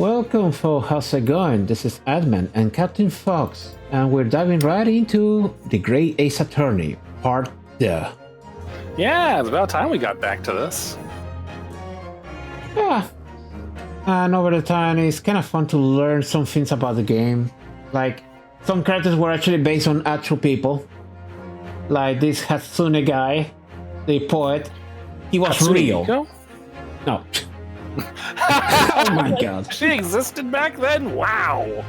Welcome, folks. How's it going? This is Admin and Captain Fox, and we're diving right into The Great Ace Attorney, Part 2. Yeah, it's about time we got back to this. Yeah. And over the time, it's kind of fun to learn some things about the game. Like, some characters were actually based on actual people. Like this Hatsune guy, the poet. He was Hatsune real. Miku? No. Oh my god. She existed back then? Wow.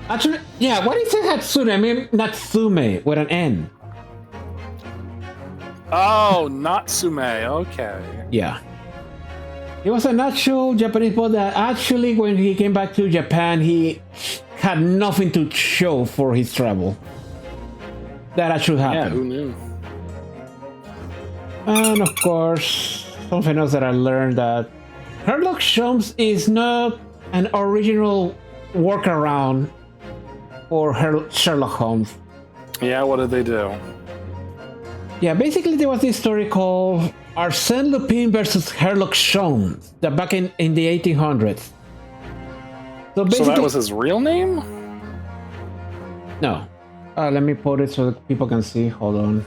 Actually, yeah, what is it Hatsune? I mean, Natsume with an N. Oh, Natsume. Okay. Yeah. He was an actual Japanese boy that actually, when he came back to Japan, he had nothing to show for his travel. That actually happened. Yeah, who knew? And of course, something else that I learned that Sherlock Holmes is not an original workaround for Sherlock Holmes. Yeah, what did they do? Yeah, basically there was this story called Arsène Lupin versus Sherlock Holmes that back in the 1800s. So that was his real name? No. Let me put it so that people can see. Hold on.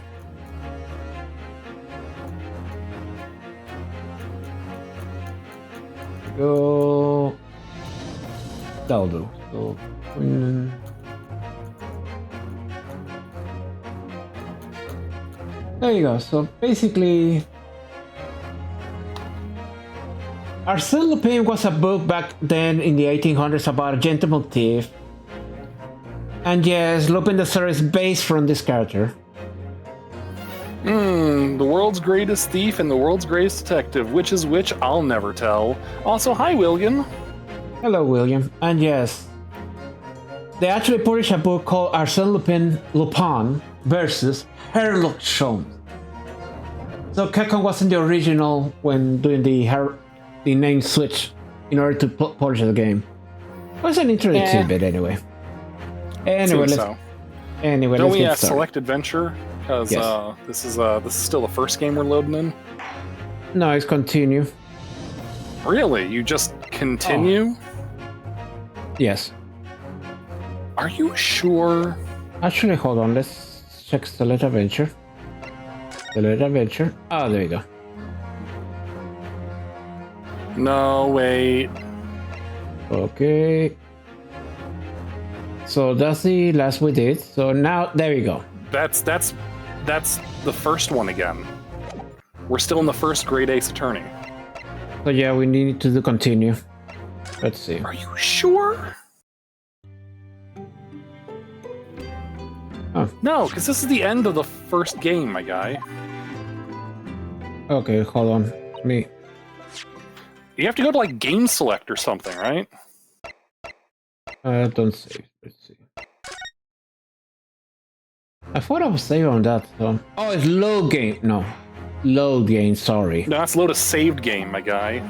Go. That'll do. So, there you go. So basically, Arsène Lupin was a book back then in the 1800s about a gentleman thief. And yes, Lupin the Third is based from this character. The world's greatest thief and the world's greatest detective. Which is which, I'll never tell. Also, hi, William. Hello, William. And yes, they actually published a book called Arsène Lupin versus Sherlock Holmes. So Capcom wasn't the original when doing the name switch in order to polish the game. It was an interesting tidbit anyway. Anyway, Don't we select adventure? Because this is still the first game we're loading in. No, it's continue. Really? You just continue? Yes. Are you sure? Actually, hold on. Let's check select adventure. Select adventure. Oh, there you go. No, wait. Okay. So that's the last we did. So now, there you go. That's the first one again. We're still in the first Great Ace Attorney. So yeah, we need to continue. Let's see. Are you sure? Oh. No, because this is the end of the first game, my guy. Okay, hold on. Me. You have to go to like Game Select or something, right? Don't save. Let's see. I thought I was saved on that. So. Oh, it's load game. No, load game. Sorry. No, that's load a saved game, my guy.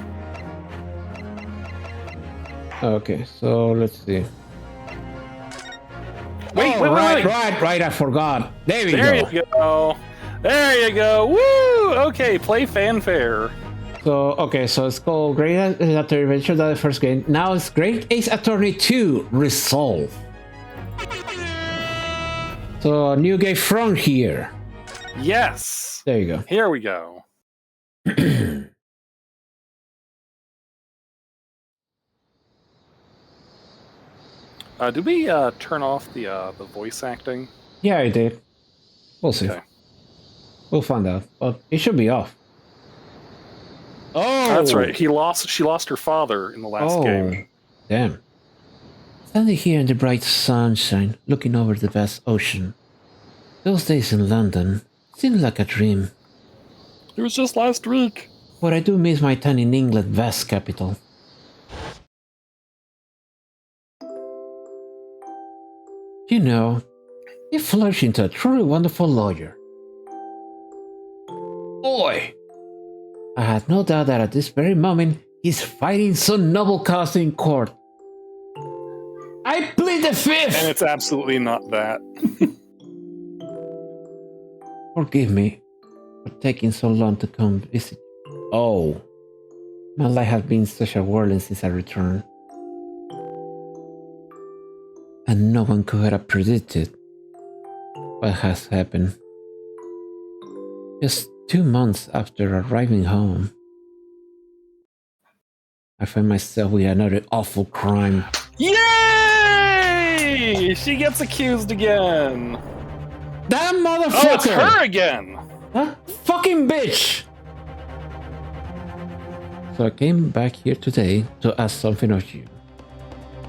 Okay, so let's see. Wait. Right. I forgot. There you go. There you go. Woo! Okay, play fanfare. So it's called Great Ace Attorney Adventure. That's the first game. Now it's Great Ace Attorney 2 Resolve. So a new game from here. Yes. There you go. Here we go. Did we turn off the voice acting? Yeah, I did. We'll see. Okay. We'll find out. But it should be off. Oh, that's right. She lost her father in the last game. Damn. Standing here in the bright sunshine, looking over the vast ocean. Those days in London seemed like a dream. It was just last week. But I do miss my time in England's vast capital. You know, he flourished into a truly wonderful lawyer. Boy! I had no doubt that at this very moment, he's fighting some noble cause in court. I plead the fifth! And it's absolutely not that. Forgive me for taking so long to come visit you. Oh, my life has been such a whirlwind since I returned. and no one could have predicted what has happened. Just 2 months after arriving home, I find myself with another awful crime. Yay! She gets accused again. That motherfucker! Oh, it's her again! That fucking bitch! So I came back here today to ask something of you.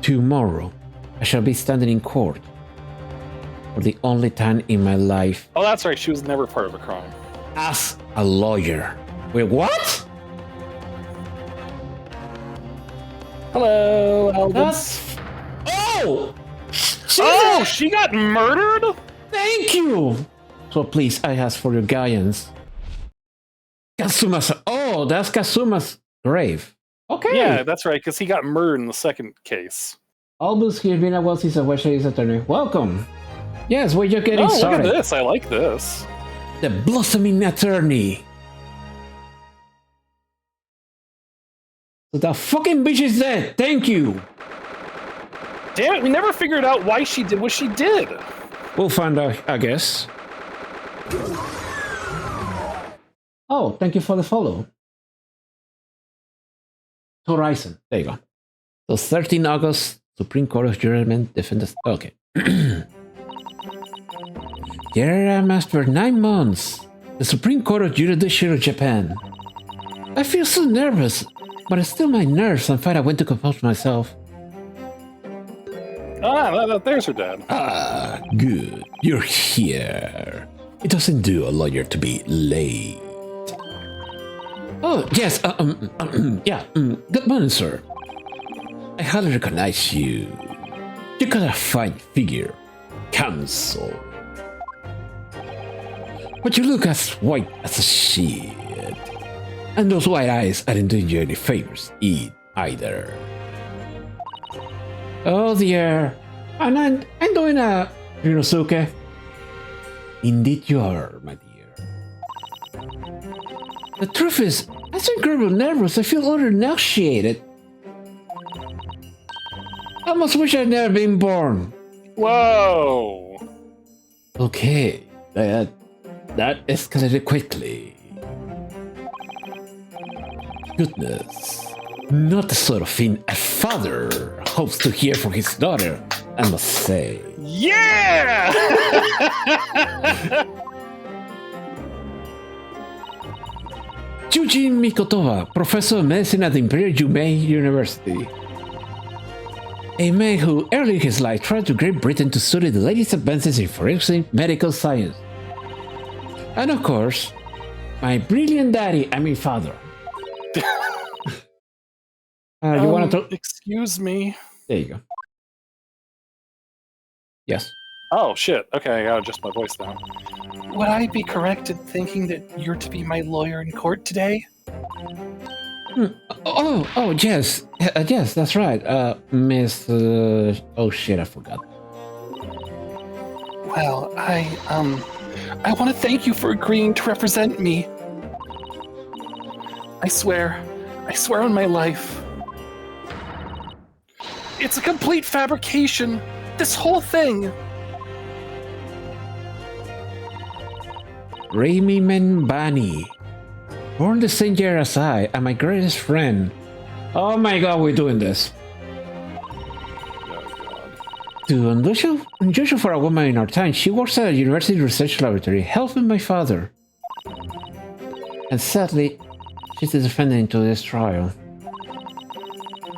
Tomorrow, I shall be standing in court for the only time in my life. Oh, that's right. She was never part of a crime. As a lawyer. Wait, what? Hello, That's... Oh! She got murdered? Thank you! So please, I ask for your guidance. Kazuma's... Oh, that's Kazuma's grave. Okay. Yeah, that's right, because he got murdered in the second case. Albus here, been a while since I watched his attorney. Welcome. Yes, we're just getting started. Look at this. I like this. The blossoming attorney. So the fucking bitch is dead. Thank you. Damn it, we never figured out why she did what she did. We'll find out, I guess. Oh, thank you for the follow. Horizon. There you go. So 13 August, Supreme Court of Judgment defenders. Okay. Here I am after 9 months. The Supreme Court of Jurisdiction of Japan. I feel so nervous, but it's still my nerves and fight I went to compose myself. Ah, there's her dad. Ah, good. You're here. It doesn't do a lawyer to be late. Oh, yes, good morning, sir. I hardly recognize you. You got a fine figure. Counsel. But you look as white as a sheet. And those white eyes aren't doing you any favors either. Oh dear. And I'm doing a Rinosuke. Indeed you are, my dear. The truth is, I'm so incredibly nervous, I feel utterly nauseated. I almost wish I'd never been born. Whoa. Okay, that escalated quickly. Goodness. Not the sort of thing a father hopes to hear from his daughter, I must say. Yeah! Yujin Mikotowa, professor of medicine at the Imperial Yumei University. A man who early in his life traveled to Great Britain to study the latest advances in forensic medical science. And of course, my brilliant daddy, father. You want to... Excuse me. There you go. Yes. Oh, shit. Okay, I gotta adjust my voice now. Would I be correct in thinking that you're to be my lawyer in court today? Oh, yes. Yes, that's right. Miss... oh, shit, I forgot. Well, I want to thank you for agreeing to represent me. I swear on my life. It's a complete fabrication. This whole thing. Raimi Menbani. Born the same year as I, and my greatest friend. Oh my god, we're doing this. Too unusual for a woman in our time, she works at a university research laboratory, helping my father. And sadly, she's the defendant into this trial.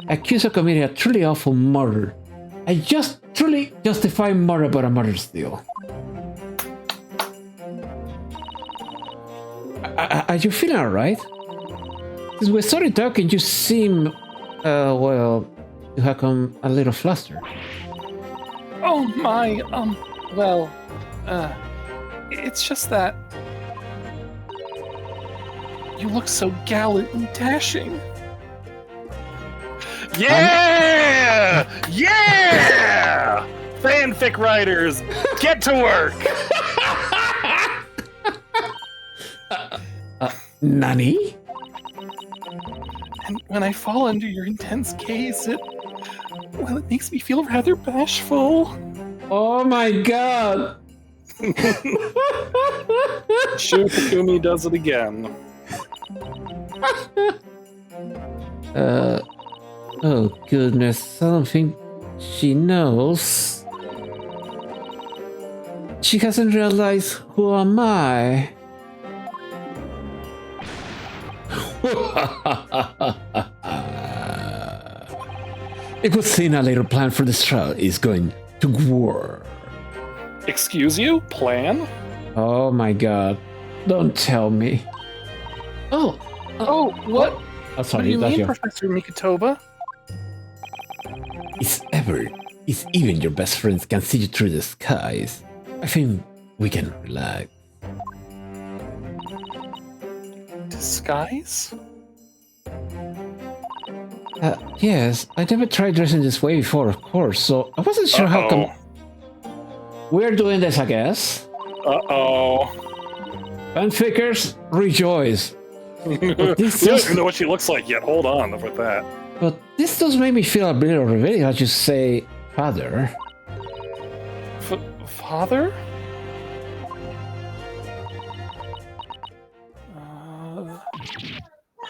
Accused of committing a truly awful murder. I just truly justify murder, but a murder still. Are you feeling alright? Since we started talking, you seem, you have come a little flustered. Oh my, it's just that you look so gallant and dashing. Yeah! Yeah! Fanfic writers, get to work! Nani? And when I fall under your intense gaze, Well, it makes me feel rather bashful. Oh my god! Shu Takumi does it again. Oh goodness, I don't think she knows. She hasn't realized who am I. It would seem a little plan for this trial is going to work. Excuse you? Plan? Oh my god. Don't tell me. Oh, what? Oh, What sorry, do you that's mean, you. Professor Mikotoba? If even your best friends can see you through the skies, I think we can relax. Disguise? Yes, I never tried dressing this way before, of course, so I wasn't sure how come. We're doing this, I guess. Uh-oh. Fanfickers, rejoice. We don't even know what she looks like yet. Hold on with that. But this does make me feel a bit revealing, as you say, father. Father?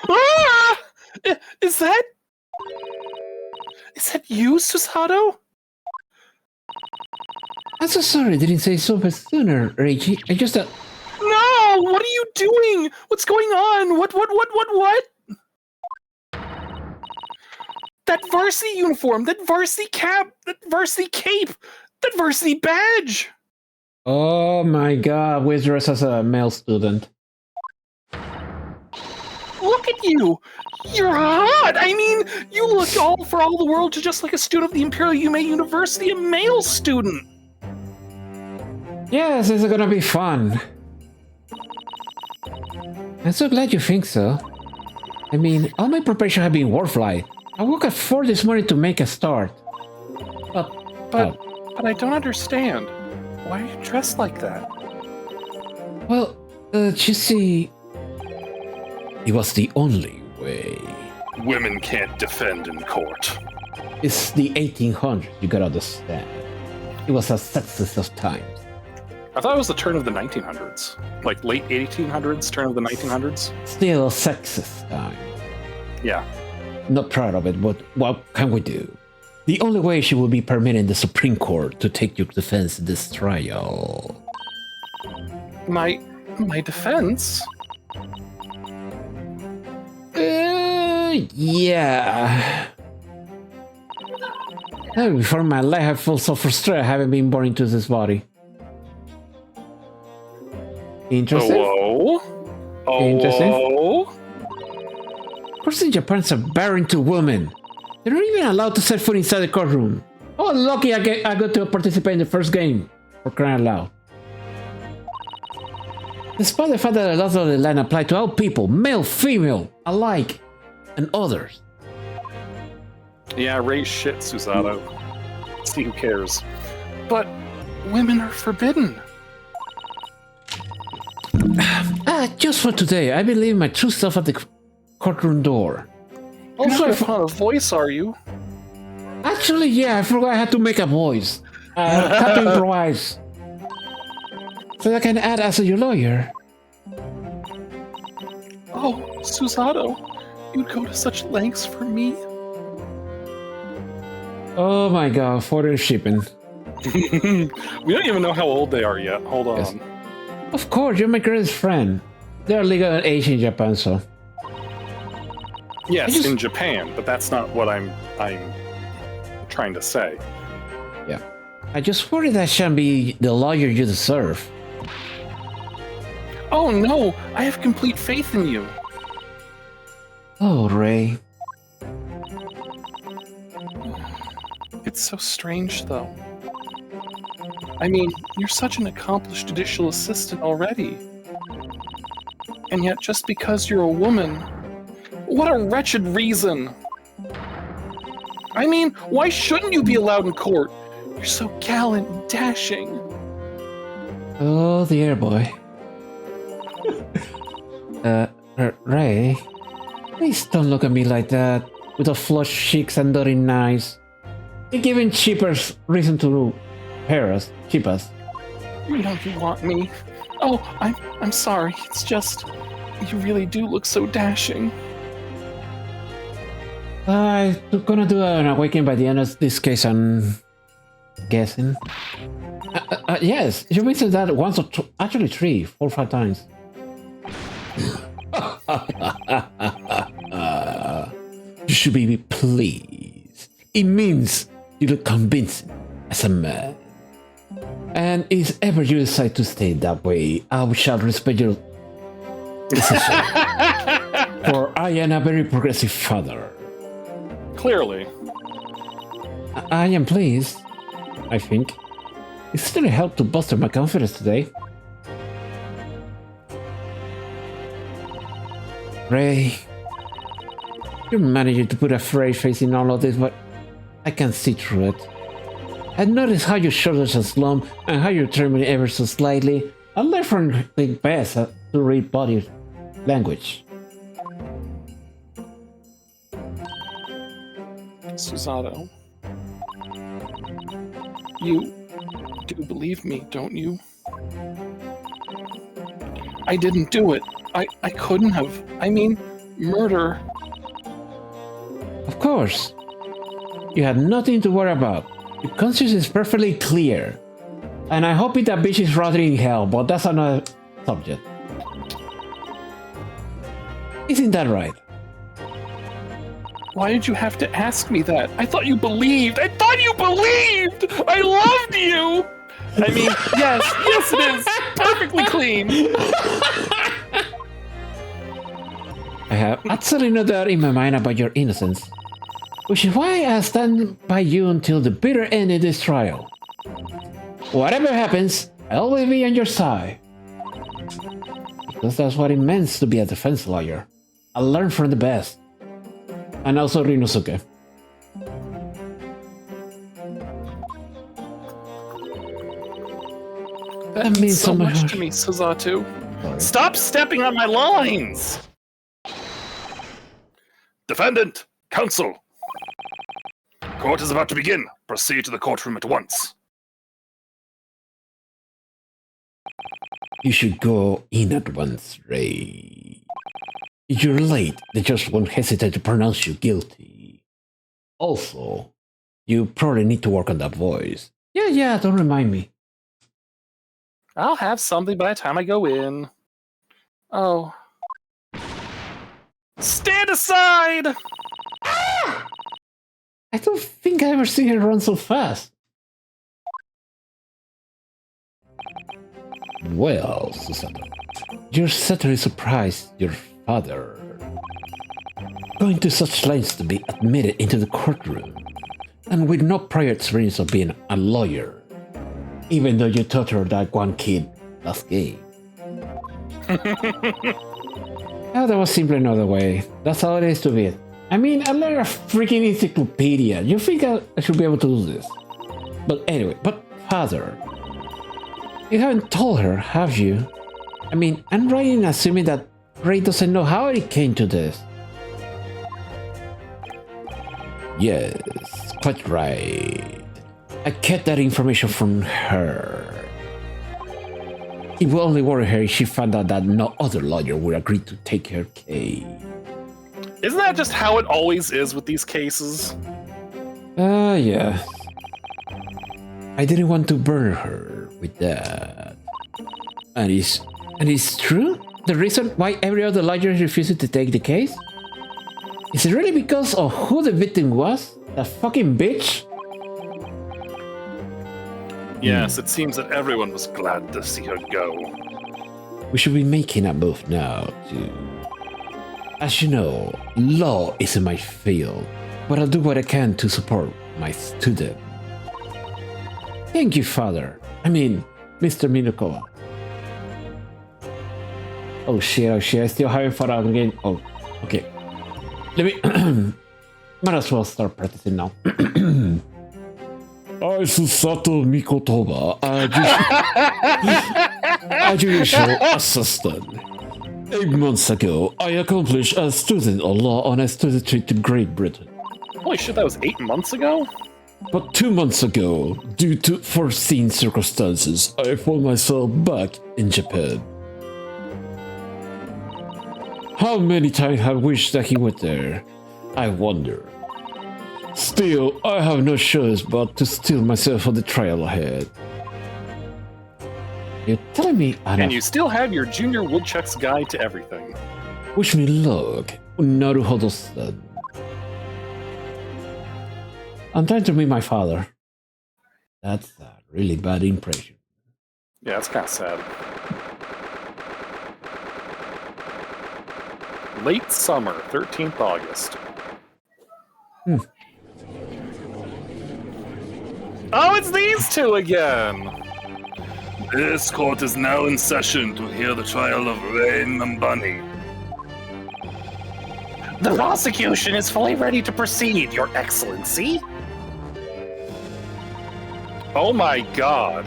Ah! Is that you, Susato? I'm so sorry, didn't say so much sooner, Reiji. I just No! What are you doing? What's going on? What? That varsity uniform, that varsity cap, that varsity cape, that varsity badge! Oh my god, we dress as a male student. Look at you! You're hot! I mean, you look for all the world just like a student of the Imperial Yume University, a male student! Yes, it's gonna be fun. I'm so glad you think so. I mean, all my preparation have been worthwhile. I woke up 4 this morning to make a start. But I don't understand. Why are you dressed like that? Well, you see, it was the only way. Women can't defend in court. It's the 1800s, you gotta understand. It was a sexist of times. I thought it was the turn of the 1900s. Like late 1800s, turn of the 1900s. Still a sexist time. Yeah. Not proud of it, but what can we do? The only way she will be permitting the Supreme Court to take your defense in this trial. My defense? Yeah. Before my life, I felt so frustrated having been born into this body. Interesting? Hello? Interesting. Hello? Of course, in Japan, are barren to women. They're not even allowed to set foot inside the courtroom. Oh, lucky I got to participate in the first game. For crying out loud. Despite the fact that the laws of the land apply to all people, male, female, alike, and others. Yeah, raise shit, Susato. See who cares. But women are forbidden. Just for today, I believe my true self at the courtroom door. You're not gonna put on a voice, are you? Actually, yeah, I forgot I had to make a voice. I had to improvise. So I can add as your lawyer. Oh, Susato, you'd go to such lengths for me. Oh my god, foreign shipping. We don't even know how old they are yet. Hold on. Yes. Of course, you're my greatest friend. They're legal age in Japan, so. Yes, in Japan, but that's not what I'm trying to say. Yeah. I just worry that I shan't be the lawyer you deserve. Oh no, I have complete faith in you. Oh, Ray. It's so strange, though. I mean, you're such an accomplished judicial assistant already. And yet, just because you're a woman, what a wretched reason! I mean, why shouldn't you be allowed in court? You're so gallant and dashing. Oh, dear boy. Ray, please don't look at me like that, with the flushed cheeks and dirty eyes. They giving cheapers reason to hire us. Cheap us. You know you want me. Oh, I'm sorry. It's just you really do look so dashing. I'm gonna do an awakening by the end of this case, I'm guessing. Yes, you mentioned that once or actually 3, 4, 5 times. You should be pleased. It means you look convincing as a man. And if ever you decide to stay that way, I shall respect your decision. For I am a very progressive father. Clearly. I am pleased, I think. It certainly helped to bolster my confidence today. Ray, you're managing to put a brave face in all of this, but I can see through it. I noticed how your shoulders are slumped and how you're trembling ever so slightly. I learned from the best to read body language. Susato. You do believe me, don't you? I didn't do it. I couldn't have. I mean, murder. Of course. You had nothing to worry about. Your conscience is perfectly clear. And I hope that bitch is rotting in hell, but that's another subject. Isn't that right? Why did you have to ask me that? I thought you believed! I thought you believed! I loved you! I mean, yes it is! Perfectly clean! I have absolutely no doubt in my mind about your innocence. Which is why I stand by you until the bitter end of this trial. Whatever happens, I'll always be on your side. Because that's what it means to be a defense lawyer. I learned from the best. And also Rinosuke. That means so much to me, Susato. Sorry. Stop stepping on my lines! Defendant, counsel. Court is about to begin. Proceed to the courtroom at once. You should go in at once, Ray. If you're late, the judge won't hesitate to pronounce you guilty. Also, you probably need to work on that voice. Yeah, don't remind me. I'll have something by the time I go in. Oh. Stand aside! Ah! I don't think I ever seen her run so fast. Well, Susato, you're certainly surprised your father going to such lengths to be admitted into the courtroom, and with no prior experience of being a lawyer, even though you taught her that one kid last game. Yeah, there was simply another way. That's all it is to it. I mean, I learned a freaking encyclopedia. You think I should be able to do this? But anyway, father, you haven't told her, have you? I mean, I'm right in assuming that Ray doesn't know how it came to this. Yes, quite right. I kept that information from her. It will only worry her if she found out that no other lawyer would agree to take her case. Isn't that just how it always is with these cases? Yeah. I didn't want to burn her with that. And it's true? The reason why every other lawyer refused to take the case? Is it really because of who the victim was? That fucking bitch? Yes, it seems that everyone was glad to see her go. We should be making a move now, too. As you know, law isn't my field, but I'll do what I can to support my student. Thank you, Father. I mean, Mr. Minokova. Oh shit, I still haven't fought out again. Oh, okay. Let me... Might as well start practicing now. I, Susato Mikotoba, as your usual assistant. 8 months ago, I accomplished a student of law on a study trip to Great Britain. Holy shit, that was 8 months ago? But 2 months ago, due to foreseen circumstances, I found myself back in Japan. How many times have I wished that he were there? I wonder. Still, I have no choice but to steel myself for the trial ahead. You're telling me I And you still have your Junior Woodchuck's Guide to Everything. wish me luck, Naruhodo-san. I'm trying to meet my father. That's a really bad impression. Yeah, it's kind of sad. Late summer, 13th August. Oh, it's these two again! This court is now in session to hear the trial of Ray Nambani. The prosecution is fully ready to proceed, Your Excellency. Oh my god.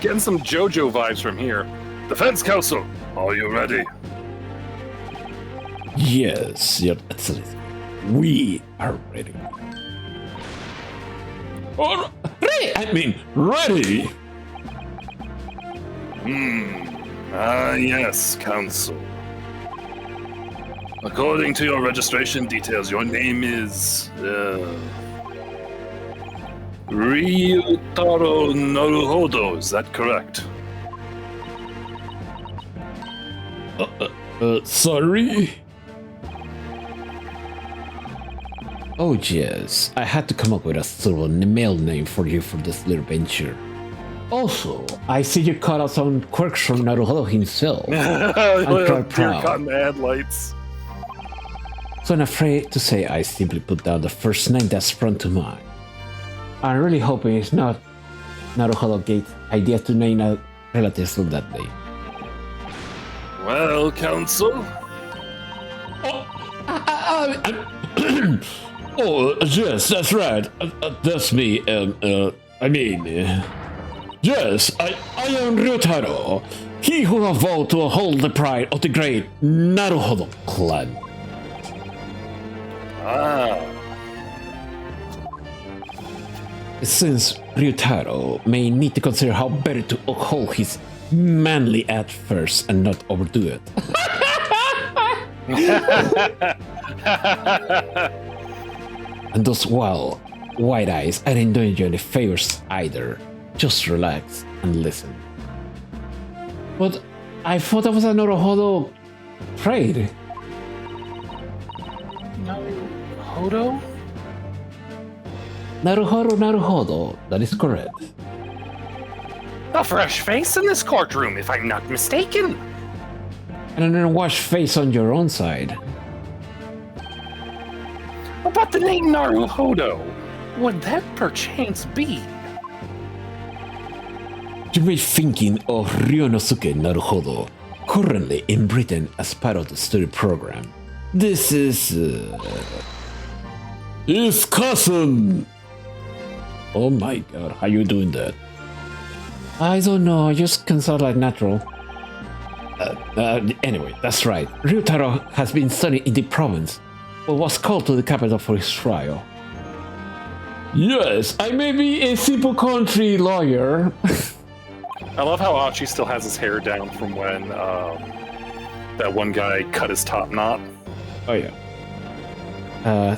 Getting some JoJo vibes from here. Defense counsel, are you ready? Yes, Your Excellency. We are ready. Ready! Yes, counsel. According to your registration details, your name is... Ryutaro Naruhodo, is that correct? Sorry? Oh yes, I had to come up with a suitable male name for you for this little venture. Also, I see you cut out some quirks from Naruhodo himself. I'm quite Deer caught proud. in the headlights. So I'm afraid to say I simply put down the first name that sprung to mind. I'm really hoping it's not Naruhodo Gate's idea to name a relatives of that name. Well, counsel? Oh, yes, that's right. That's me. Yes, I am Ryutaro, he who have vowed to uphold the pride of the great Naruhodo clan. Since Ryutaro may need to consider how better to uphold his manly at first and not overdo it. And those wild, wide eyes, I didn't do you any favors either. Just relax and listen. But I thought that was a Naruhodo trade. Hodo? Naruhodo, that is correct. A fresh face in this courtroom, if I'm not mistaken. And then wash face on your own side. But the name Naruhodo, would that perchance be? You may be thinking of Ryonosuke Naruhodo, currently in Britain as part of the study program. This is... his cousin! Oh my god, how you doing that? I don't know, I just can sound like natural. Anyway, that's right. Ryutaro has been studying in the province, but was called to the capital for his trial. Yes, I may be a simple country lawyer. I love how Achi still has his hair down from when that one guy cut his top knot. Oh yeah.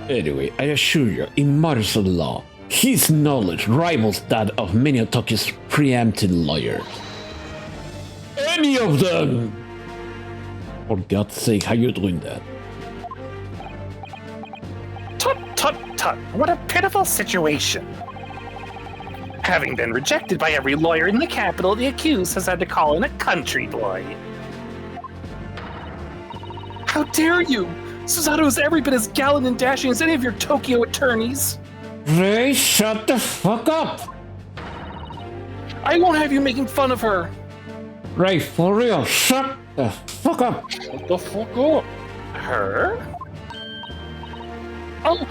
Anyway, I assure you, in matters of law, his knowledge rivals that of many of Tokyo's preempted lawyers. Any of them! For God's sake, how you doing that? Tut tut tut, what a pitiful situation. Having been rejected by every lawyer in the capital, the accused has had to call in a country boy. How dare you! Susato is every bit as gallant and dashing as any of your Tokyo attorneys. Ray, shut the fuck up! I won't have you making fun of her. Ray, for real, shut the fuck up! Shut the fuck up. Her? Oh,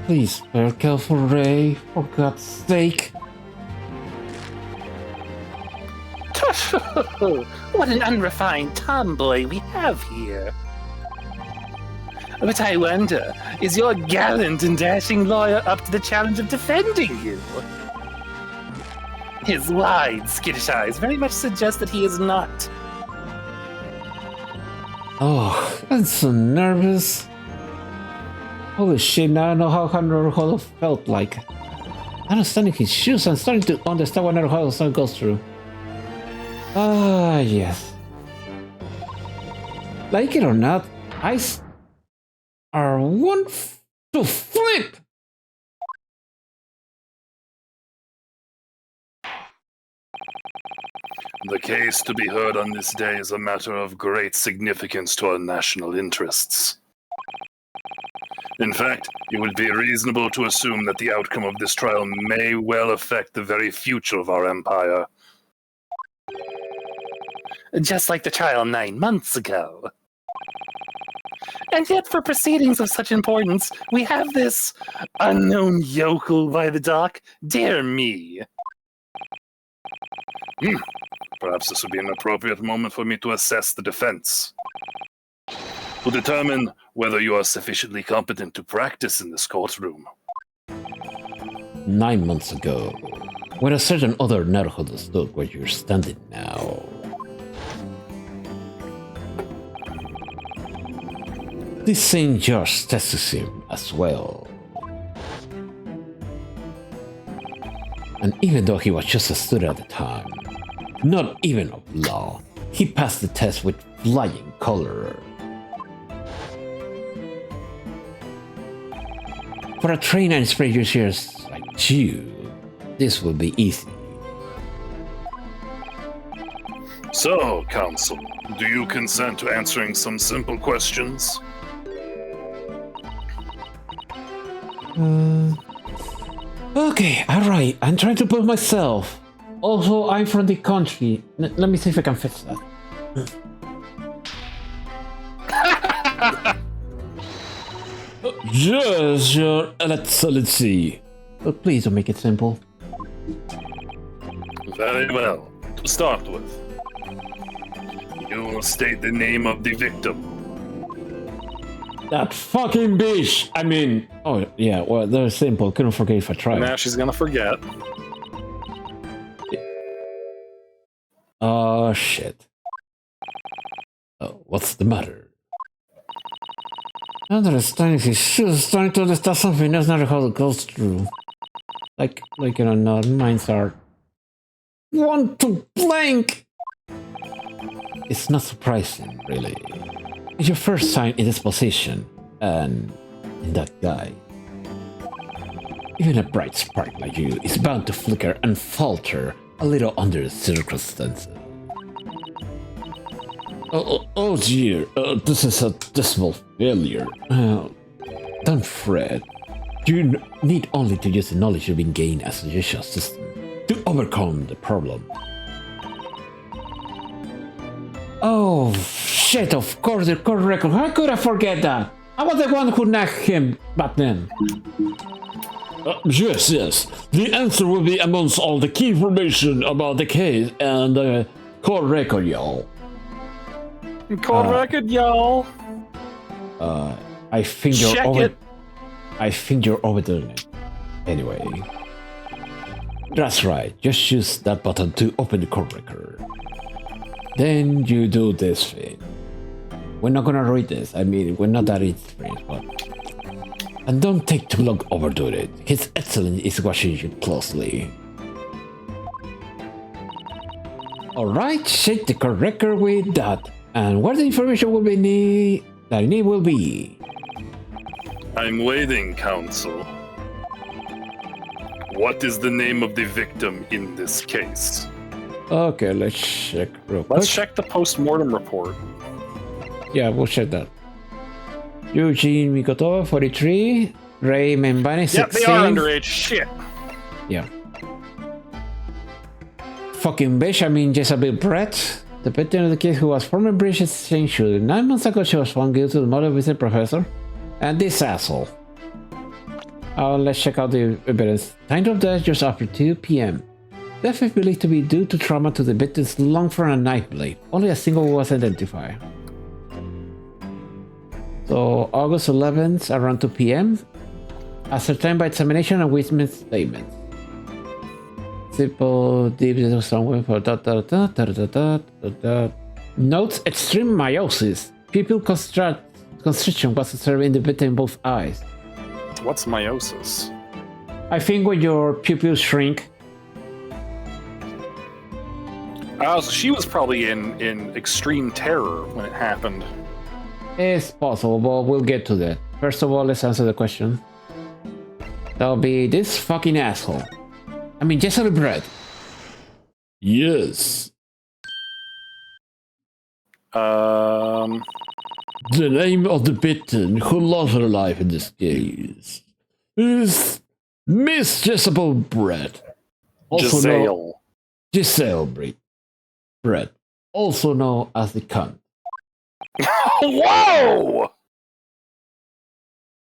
Please, be careful, Ray, for God's sake. What an unrefined tomboy we have here. But I wonder, is your gallant and dashing lawyer up to the challenge of defending you? His wide, skittish eyes very much suggest that he is not. Oh, I'm so nervous. Holy shit, now I know how Naruhodo felt like. Understanding his shoes and starting to understand what Naruhodo goes through. Ah, yes. Like it or not, eyes are one to flip. The case to be heard on this day is a matter of great significance to our national interests. In fact, it would be reasonable to assume that the outcome of this trial may well affect the very future of our empire. Just like the trial 9 months ago. And yet, for proceedings of such importance, we have this unknown yokel by the dock. Dear me. Perhaps this would be an appropriate moment for me to assess the defense. To determine whether you are sufficiently competent to practice in this courtroom. 9 months ago, when a certain other Naruhodo stood where you're standing now. This same judge tests him as well. And even though he was just a student at the time, not even of law, he passed the test with flying color. For a trainer and experienced like you, this will be easy. So, counsel, do you consent to answering some simple questions? Okay, alright, I'm trying to put myself. Also, I'm from the country. Let me see if I can fix that. Yes, your excellency. But please don't make it simple. Very well. To start with, you will state the name of the victim. That fucking bitch! I mean... Oh, yeah, well, they're simple. Couldn't forget if I tried. Now she's gonna forget. Oh, shit. Oh, what's the matter? Understanding his shoes, trying to understand something that's not how it goes through. Like you know, no, minds are... Want to blank! It's not surprising, really. It's your first sign in this position, and in that guy. Even a bright spark like you is bound to flicker and falter a little under the circumstances. Oh dear, this is a dismal failure. Don't fret. You need only to use the knowledge you've been gained as a judicial assistant to overcome the problem. Oh shit, of course, the court record. How could I forget that? I was the one who nagged him back then. Yes. The answer will be amongst all the key information about the case and the court record, y'all. Court record, y'all. I think you're Check over. it. I think you're overdoing it. Anyway, that's right. Just use that button to open the court record. Then you do this thing. We're not gonna read this. I mean, we're not that experienced, but... And don't take too long overdoing it. His Excellence is watching you closely. Alright, shake the court record with that. And where the information will be that I need will be. I'm waiting, counsel. What is the name of the victim in this case? Okay, let's check real quick. Let's check the post-mortem report. Yeah, we'll check that. Eugene Mikoto, 43. Ray Membani, 16. Yep, they are underage. Shit. Yeah. Fucking bitch, I mean Jezebel Brett. The veteran of the kid who was former British exchange student. 9 months ago she was found guilty of the murder of the professor. And this asshole. Let's check out the evidence. Time of death just after 2 p.m. Death is believed to be due to trauma to the victim's lung from a knife blade. Only a single was identified. So So August 11th, around 2 p.m. Ascertained by examination and witness statements. Simple, deep, somewhere for Notes extreme meiosis. Pupil constriction was observed in the victim in both eyes. What's meiosis? I think when your pupils shrink. So she was probably in extreme terror when it happened. It's possible, but we'll get to that. First of all, let's answer the question. That'll be this fucking asshole. I mean, just a bread. Yes. Um, The name of the victim who lost her life in this case is Miss Jezebel Brett. Giselle Brett. Also known as the cunt. Whoa!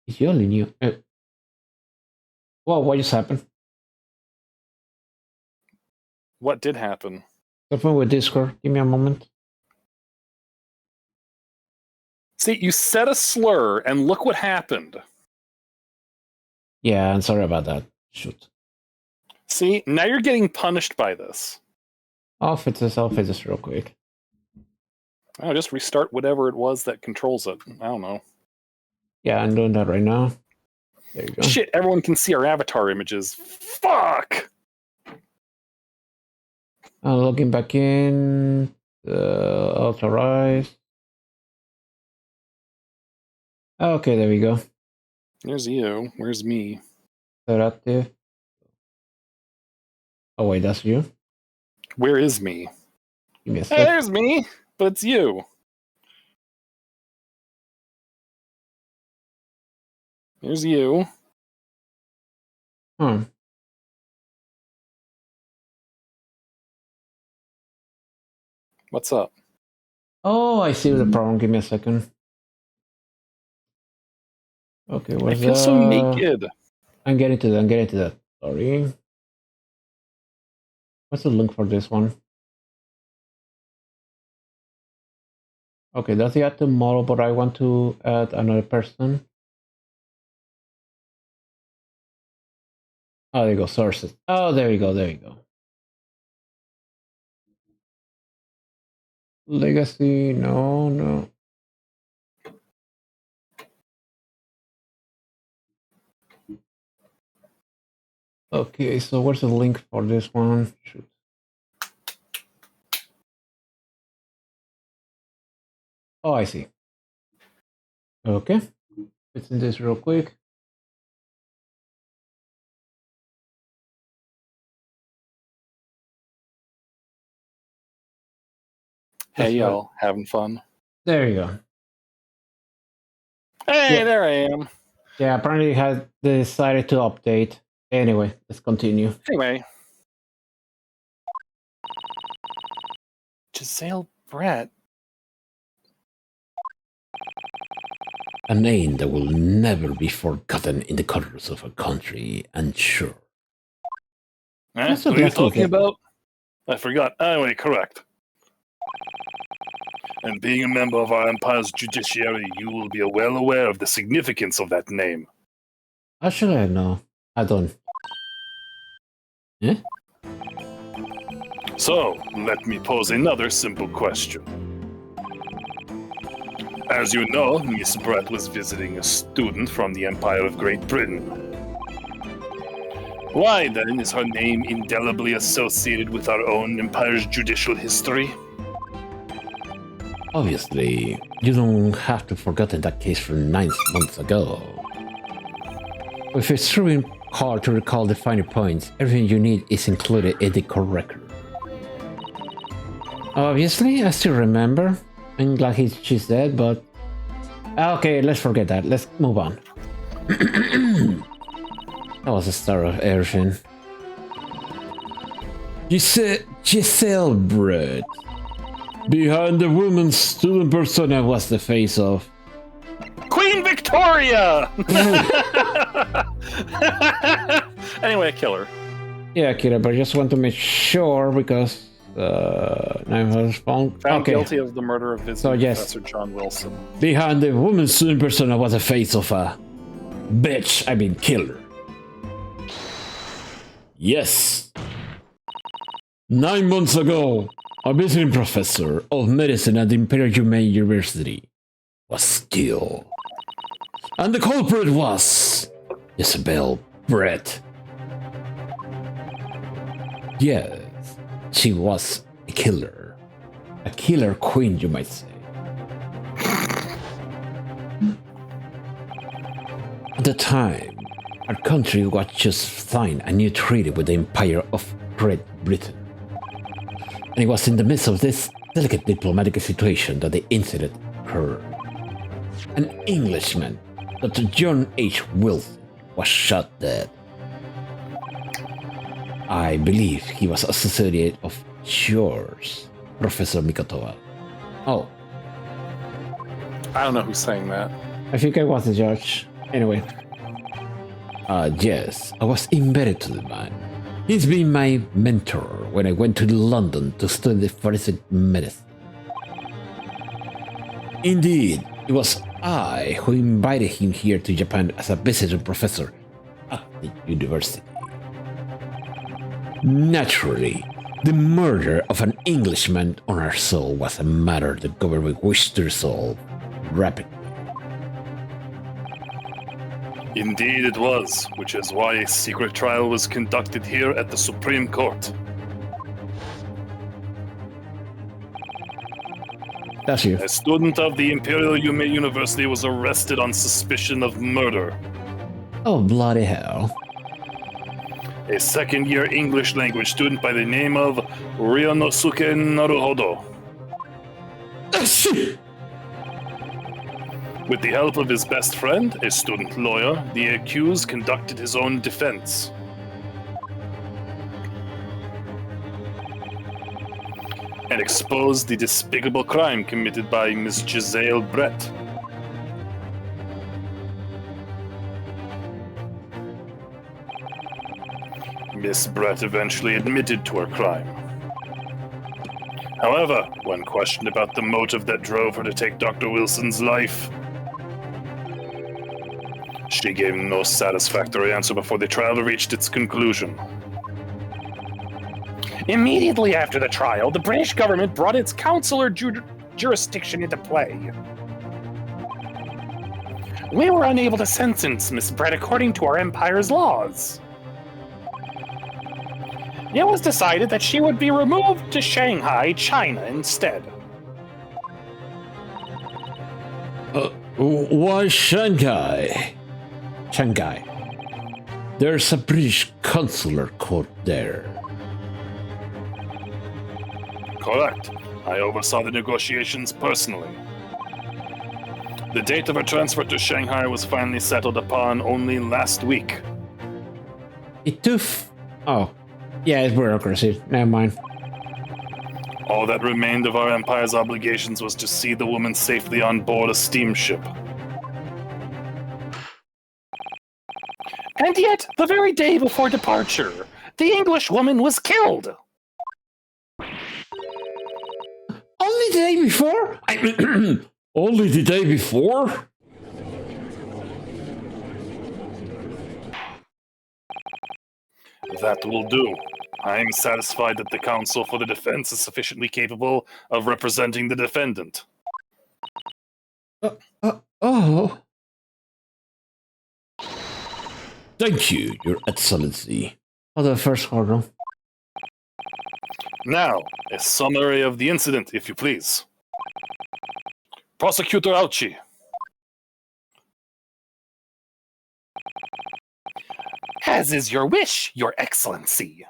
Is you only new? Well, what just happened? What did happen? Something with Discord. Give me a moment. See, you said a slur, and look what happened. Yeah, I'm sorry about that. Shoot. See, now you're getting punished by this. I'll fix this real quick. Oh, just restart whatever it was that controls it. I don't know. Yeah, I'm doing that right now. There you go. Shit, everyone can see our avatar images. Fuck! Logging back in. Authorize. Okay, there we go. There's you. Where's me? Set active. Oh wait, that's you? Where is me? Give me a Hey, sec. there's me, but it's you. There's you. Hmm. What's up? Oh, I see the problem. Give me a second. Okay, I where's feel so naked. I'm getting to that. Sorry. What's the link for this one? Okay, that's the add to model, but I want to add another person. Oh, there you go, sources. Oh, there you go. Legacy, no. Okay, so where's the link for this one? Shoot. Oh, I see. Okay, fixing this real quick. Hey, y'all, having fun? There you go. Hey, Yeah. there I am. Yeah, apparently it had decided to update. Anyway, let's continue. Anyway. Giselle Brett. A name that will never be forgotten in the colors of a country, and sure. What are you talking about? I forgot. Anyway, correct. And being a member of our empire's judiciary, you will be well aware of the significance of that name. Actually, no, I don't. Eh? So, let me pose another simple question. As you know, Miss Brett was visiting a student from the Empire of Great Britain. Why, then, is her name indelibly associated with our own empire's judicial history? Obviously, you don't have to forget that case from 9 months ago. If it's truly hard to recall the finer points, everything you need is included in the correct record. Obviously, I still remember. I'm glad she's dead, but... Okay, let's forget that. Let's move on. That was the start of everything. Giselle Brett. Behind the woman's student persona was the face of... Queen Victoria! Anyway, kill her. Yeah, Kira, but I just want to make sure because Name was found. Found Okay. guilty of the murder of visiting So, yes. Professor John Wilson. Behind the woman's persona was a face of a killer. Yes. 9 months ago, a visiting professor of medicine at the Imperial Humane University was killed. And the culprit was Isabel Brett. Yes, she was a killer. A killer queen, you might say. At the time, our country was just signed a new treaty with the Empire of Great Britain. And it was in the midst of this delicate diplomatic situation that the incident occurred. An Englishman, Dr. John H. Wilson, was shot dead. I believe he was associated of yours, Professor Mikotoa. Oh, I don't know who's saying that. I think I was the judge. Anyway. Yes, I was embedded to the man. He's been my mentor when I went to London to study forensic medicine. Indeed, it was I who invited him here to Japan as a visiting professor at the university. Naturally, the murder of an Englishman on our soil was a matter the government wished to resolve rapidly. Indeed it was, which is why a secret trial was conducted here at the Supreme Court. That's you. A student of the Imperial Humane University was arrested on suspicion of murder. Oh, bloody hell. A second-year English language student by the name of Ryonosuke Naruhodo. With the help of his best friend, a student lawyer, the accused conducted his own defense. And exposed the despicable crime committed by Miss Giselle Brett. Miss Brett eventually admitted to her crime. However, when questioned about the motive that drove her to take Dr. Wilson's life, she gave no satisfactory answer before the trial reached its conclusion. Immediately after the trial, the British government brought its consular jurisdiction into play. We were unable to sentence Miss Brett according to our empire's laws. It was decided that she would be removed to Shanghai, China instead. Why Shanghai? Shanghai. There's a British consular court there. Correct. I oversaw the negotiations personally. The date of her transfer to Shanghai was finally settled upon only last week. It took. Oh. Yeah, it's bureaucracy. Never mind. All that remained of our empire's obligations was to see the woman safely on board a steamship. And yet, the very day before departure, the English woman was killed. Only the day before? Only the day before? That will do. I am satisfied that the counsel for the defense is sufficiently capable of representing the defendant. Oh. Thank you, Your Excellency. Oh, the first order. Now, a summary of the incident, if you please. Prosecutor Auchi. As is your wish, Your Excellency.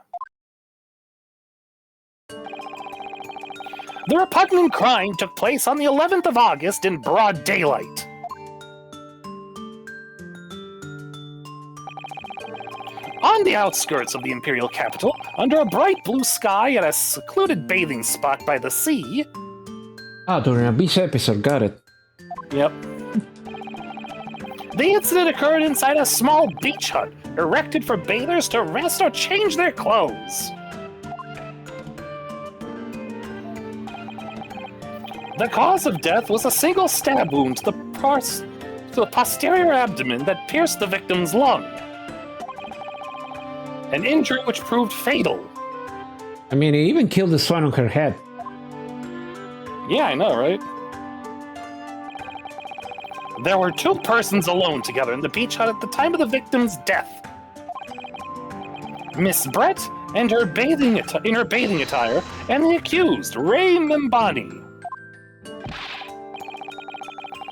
The repugnant crime took place on the 11th of August in broad daylight. On the outskirts of the imperial capital, under a bright blue sky at a secluded bathing spot by the sea. Ah, during a beach episode, got it. Yep. The incident occurred inside a small beach hut, erected for bathers to rest or change their clothes. The cause of death was a single stab wound to the posterior abdomen that pierced the victim's lung. An injury which proved fatal. I mean, he even killed the swan on her head. Yeah, I know, right? There were two persons alone together in the beach hut at the time of the victim's death. Miss Brett and her bathing attire, and the accused, Ray Mimbani.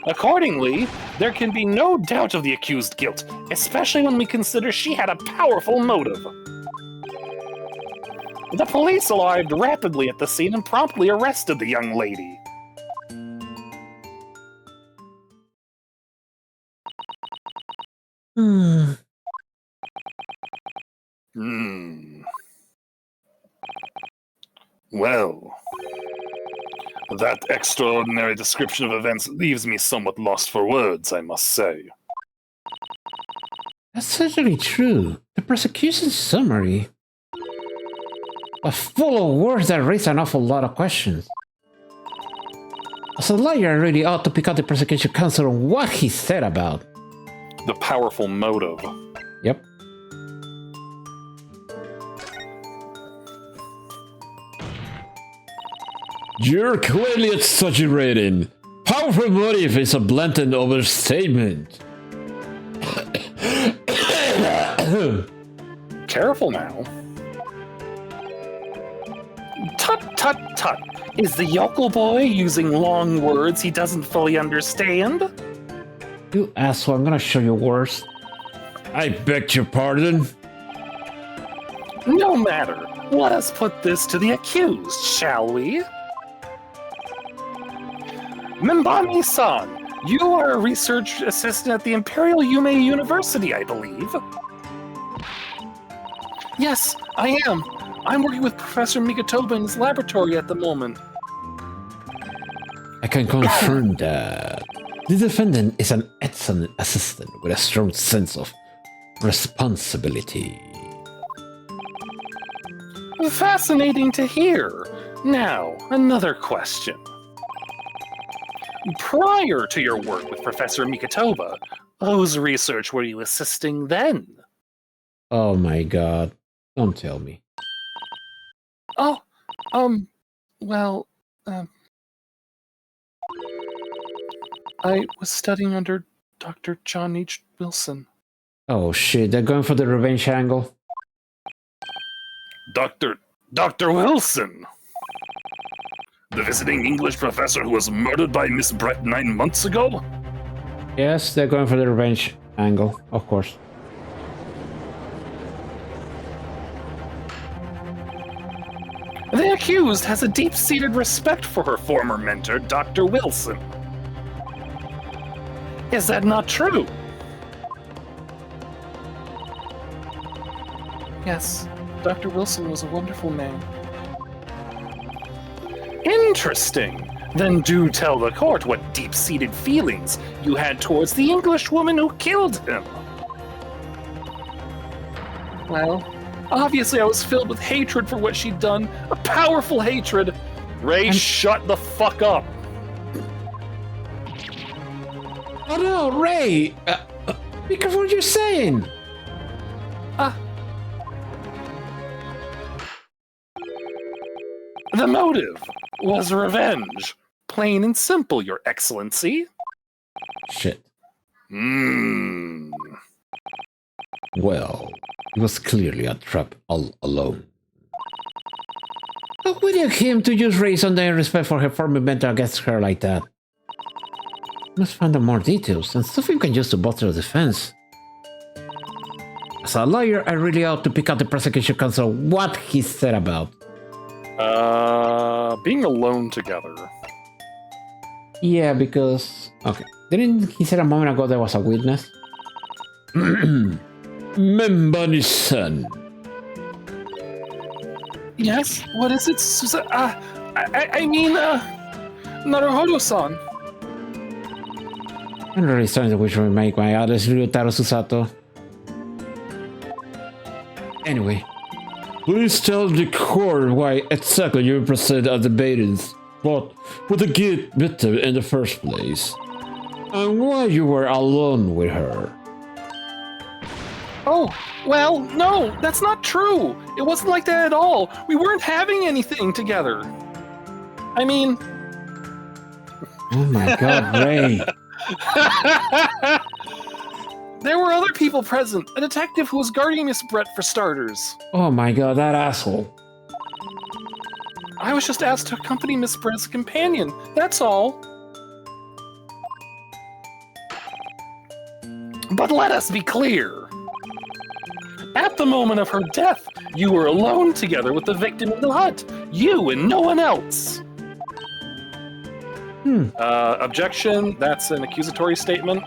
Accordingly, there can be no doubt of the accused's guilt, especially when we consider she had a powerful motive. The police arrived rapidly at the scene and promptly arrested the young lady. Well, that extraordinary description of events leaves me somewhat lost for words, I must say. That's certainly true. The prosecution's summary was full of words that raise an awful lot of questions. As a lawyer, I really ought to pick out the prosecution counsel on what he said about. The powerful motive. Yep. You're clearly exaggerating. Powerful motive is a blatant overstatement. Careful now. Tut, tut, tut. Is the yokel boy using long words he doesn't fully understand? You asshole, I'm gonna show you worse. I beg your pardon? No matter. Let us put this to the accused, shall we? Mimbani-san, you are a research assistant at the Imperial Yume University, I believe. Yes, I am. I'm working with Professor Migatoba in his laboratory at the moment. I can confirm that. The defendant is an excellent assistant with a strong sense of responsibility. Fascinating to hear. Now, another question. Prior to your work with Professor Migatoba, whose research were you assisting then? Oh my god. Don't tell me. Oh, well, I was studying under Dr. John H. Wilson. Oh shit, they're going for the revenge angle. Dr. Wilson! The visiting English professor who was murdered by Miss Brett 9 months ago? Yes, they're going for the revenge angle, of course. The accused has a deep-seated respect for her former mentor, Dr. Wilson. Is that not true? Yes, Dr. Wilson was a wonderful man. Interesting. Then do tell the court what deep-seated feelings you had towards the English woman who killed him. Well, obviously I was filled with hatred for what she'd done. A powerful hatred. Ray, shut the fuck up. Oh no, Ray! Be careful what you're saying! The motive was revenge. Plain and simple, Your Excellency. Shit. Hmm. Well, it was clearly a trap all alone. How would you him to use Ray's undying respect for her former mentor against her like that? Must find out more details and stuff you can use to bolster the defense. As a lawyer, I really ought to pick out the prosecution counsel what he said about. Being alone together. Yeah, because... Okay. Didn't he say a moment ago there was a witness? Membani-san. Yes? What is it, Naruhodo-san. I'm really starting to wish we make my others Ryutaro Susato. Anyway, please tell the court why exactly you proceed as debated. but with the victim in the first place. And why you were alone with her? Oh, well, no, that's not true. It wasn't like that at all. We weren't having anything together. I mean... Oh my god, Ray. There were other people present. A detective who was guarding Miss Brett, for starters. Oh my god, that asshole. I was just asked to accompany Miss Brett as a companion. That's all. But let us be clear. At the moment of her death, you were alone together with the victim in the hut. You and no one else. Objection. That's an accusatory statement.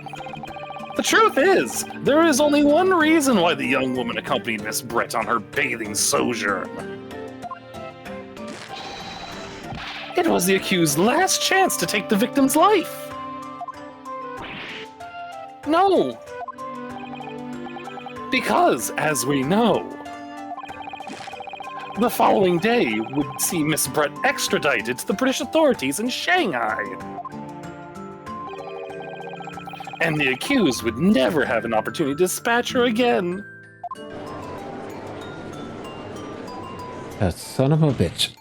The truth is, there is only one reason why the young woman accompanied Miss Brett on her bathing sojourn. It was the accused's last chance to take the victim's life. No. Because, as we know, the following day would see Miss Brett extradited to the British authorities in Shanghai. And the accused would never have an opportunity to dispatch her again. That son of a bitch.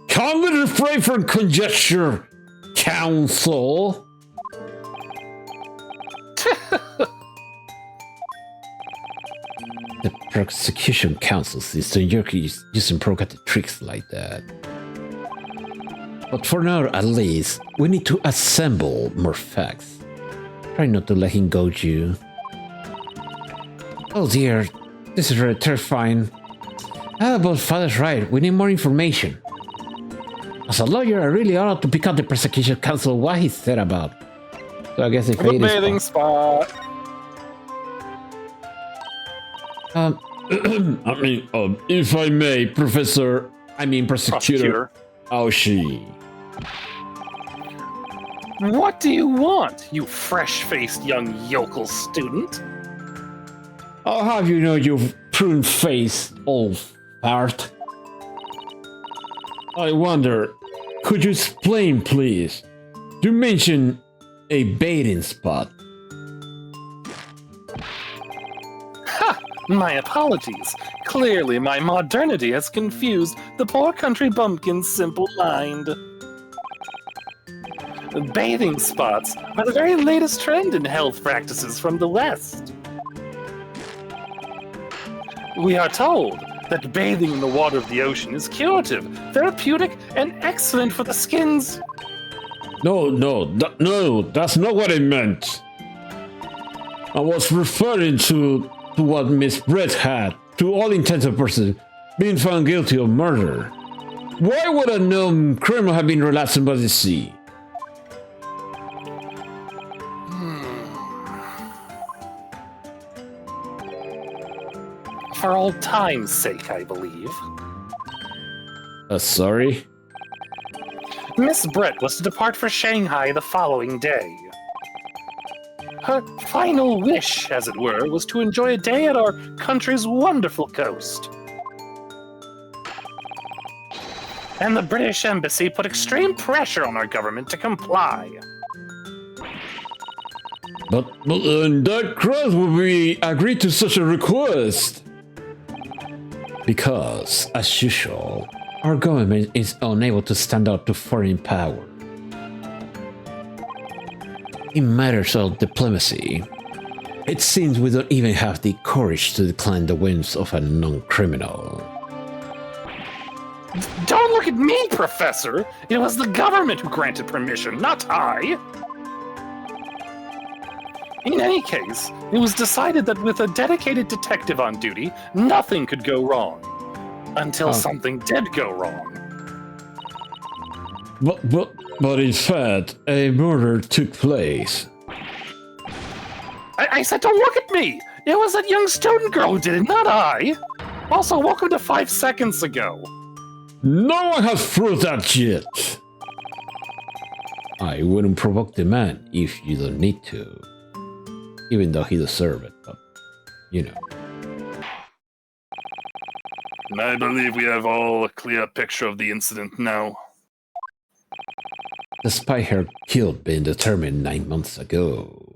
Can't refrain from conjecture, counsel. The prosecution counsel sees the Yorkie using provocative tricks like that. But for now, at least, we need to assemble more facts. Try not to let him goad you. Oh dear, this is really terrifying. But Father's right, we need more information. As a lawyer, I really ought to pick up the prosecution counsel what he said about. So I guess if The bathing spot. If I may, prosecutor. Oh, she. What do you want, you fresh-faced young yokel student? I'll have you know, you prune-faced old fart. I wonder, could you explain, please? You mentioned a baiting spot. Ha! My apologies. Clearly, my modernity has confused the poor country bumpkin's simple mind. Bathing spots are the very latest trend in health practices from the West. We are told that bathing in the water of the ocean is curative, therapeutic, and excellent for the skins. No, that's not what I meant. I was referring to what Miss Brett had, to all intents and purposes, being found guilty of murder. Why would a known criminal have been relaxed by the sea? For old time's sake, I believe. Sorry? Miss Brett was to depart for Shanghai the following day. Her final wish, as it were, was to enjoy a day at our country's wonderful coast. And the British Embassy put extreme pressure on our government to comply. But in that case, would we agree to such a request? Because, as usual, our government is unable to stand up to foreign power. In matters of diplomacy, it seems we don't even have the courage to decline the whims of a non-criminal. Don't look at me, Professor! It was the government who granted permission, not I! In any case, it was decided that with a dedicated detective on duty, nothing could go wrong. Until something did go wrong. But in fact, a murder took place. I said don't look at me! It was that young student girl who did it, not I! Also, welcome to 5 seconds ago. No one has proved that yet. I wouldn't provoke the man if you don't need to. Even though he deserves it, but, you know. I believe we have all a clear picture of the incident now. despite her guilt being determined 9 months ago.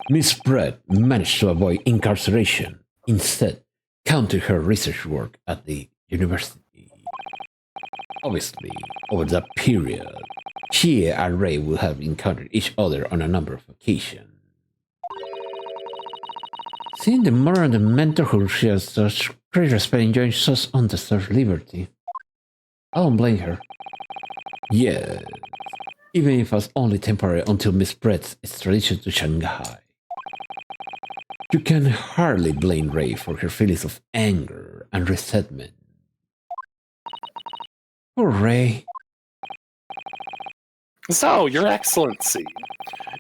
Miss Brett managed to avoid incarceration, instead counting her research work at the university. Obviously, over that period, she and Ray would have encountered each other on a number of occasions. Seeing the moral and mentorhood she has such great respect enjoying such undeserved liberty, I don't blame her. Yes, even if it was only temporary until Miss Brett's extradition to Shanghai. You can hardly blame Ray for her feelings of anger and resentment. Poor Ray. So, Your Excellency,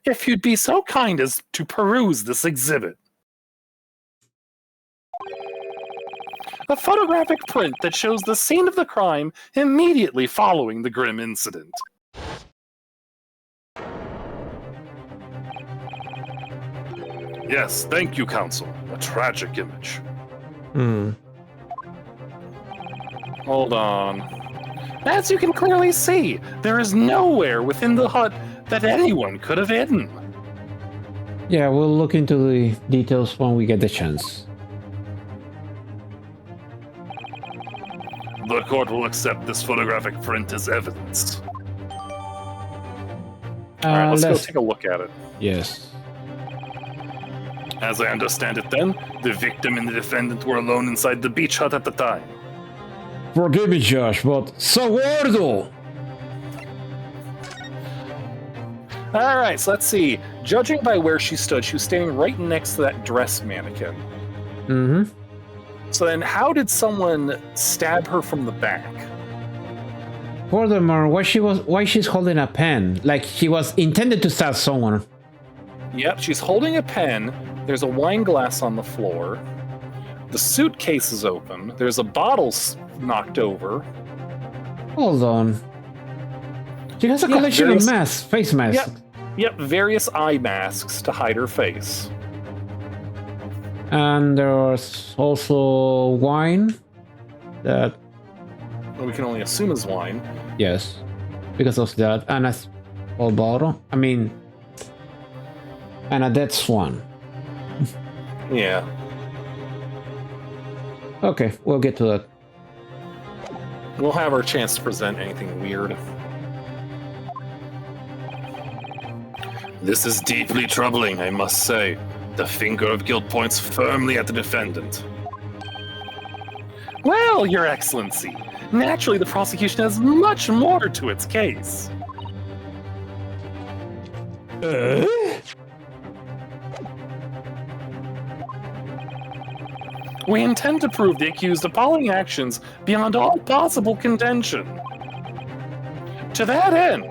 if you'd be so kind as to peruse this exhibit. A photographic print that shows the scene of the crime immediately following the grim incident. Yes, thank you, Counsel. A tragic image. Hold on. As you can clearly see, there is nowhere within the hut that anyone could have hidden. Yeah, we'll look into the details when we get the chance. The court will accept this photographic print as evidence. Alright, let's go take a look at it. Yes. As I understand it then, the victim and the defendant were alone inside the beach hut at the time. Forgive me, Josh, but so gordo! Alright, so let's see. Judging by where she stood, she was standing right next to that dress mannequin. Mm-hmm. So then how did someone stab her from the back? Furthermore, why she's holding a pen? Like she was intended to stab someone. Yep, she's holding a pen. There's a wine glass on the floor. The suitcase is open. There's a bottle knocked over. Hold on. She has a collection of masks, face masks. Yep, various eye masks to hide her face. And there's also wine that... Well, we can only assume is wine. Yes, because of that. And a small bottle. I mean... And a dead swan. Yeah. Okay, we'll get to that. We'll have our chance to present anything weird. This is deeply troubling, I must say. The finger of guilt points firmly at the defendant. Well, Your Excellency, naturally the prosecution has much more to its case. We intend to prove the accused's appalling actions beyond all possible contention. To that end,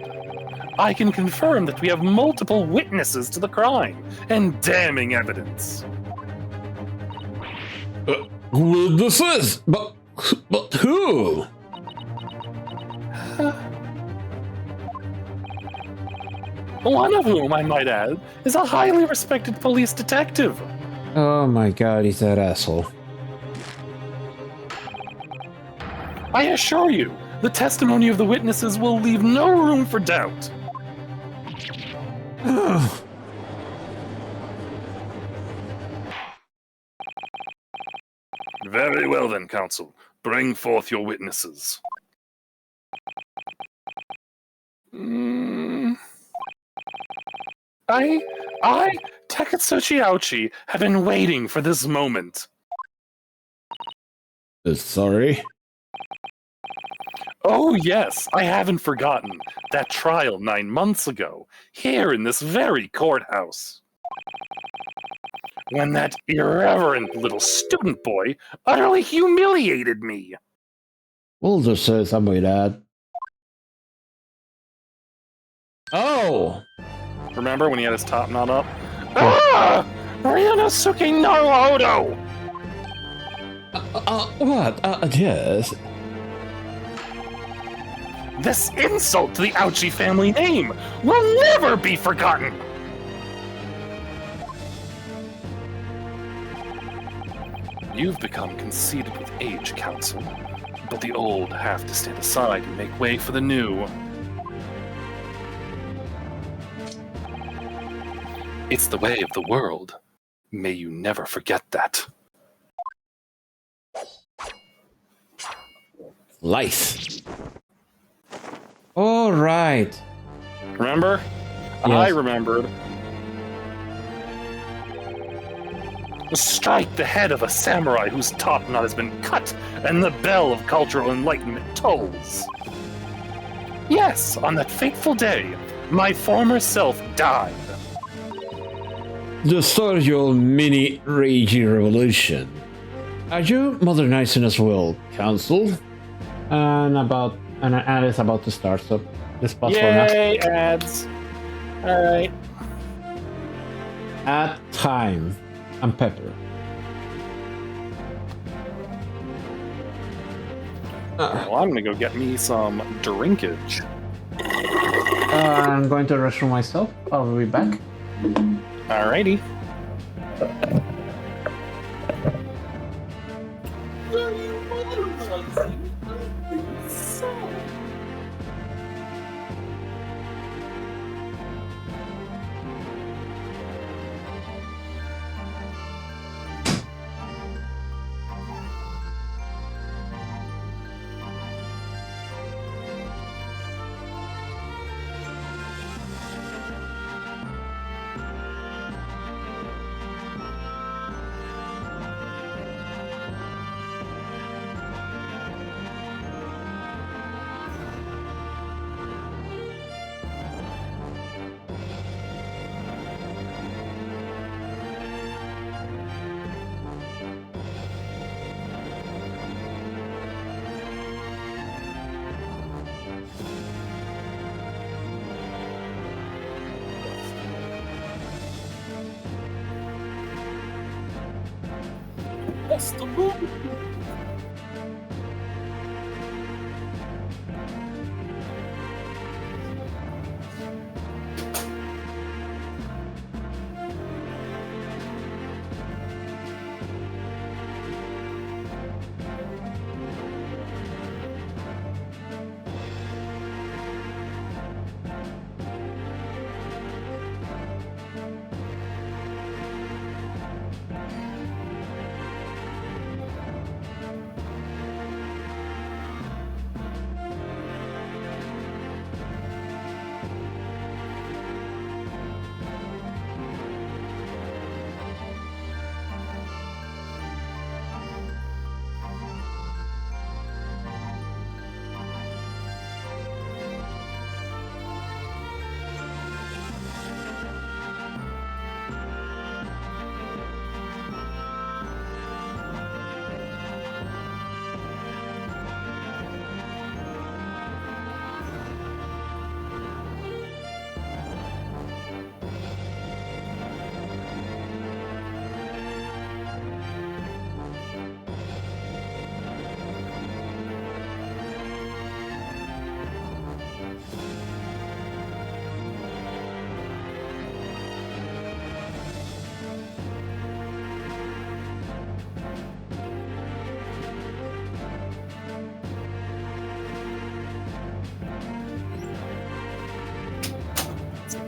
I can confirm that we have multiple witnesses to the crime and damning evidence. Witnesses? But who? One of whom, I might add, is a highly respected police detective. Oh my god, he's that asshole. I assure you, the testimony of the witnesses will leave no room for doubt. Very well then, Counsel. Bring forth your witnesses. I, Takatsuchi Ouchi, have been waiting for this moment. Sorry? Oh yes, I haven't forgotten that trial 9 months ago, here in this very courthouse. When that irreverent little student boy utterly humiliated me. Mulder says I might add. Oh! Remember when he had his top knot up? Ah! Ryunosuke no Odo! What? Yes. This insult to the Ouchi family name will never be forgotten! You've become conceited with age, Counsel, but the old have to stand aside and make way for the new. It's the way of the world. May you never forget that. Lice. All right. Remember? Yes. I remembered. Strike the head of a samurai whose top knot has been cut, and the bell of cultural enlightenment tolls. Yes, on that fateful day, my former self died. The start of your mini raging revolution. Are you modernizing as well, Council? And an ad is about to start, so this pause for now. Yay, ads. Alright. Add time and pepper. Well, I'm gonna go get me some drinkage. I'm going to restroom myself. I'll be back. Alrighty. That's the moon.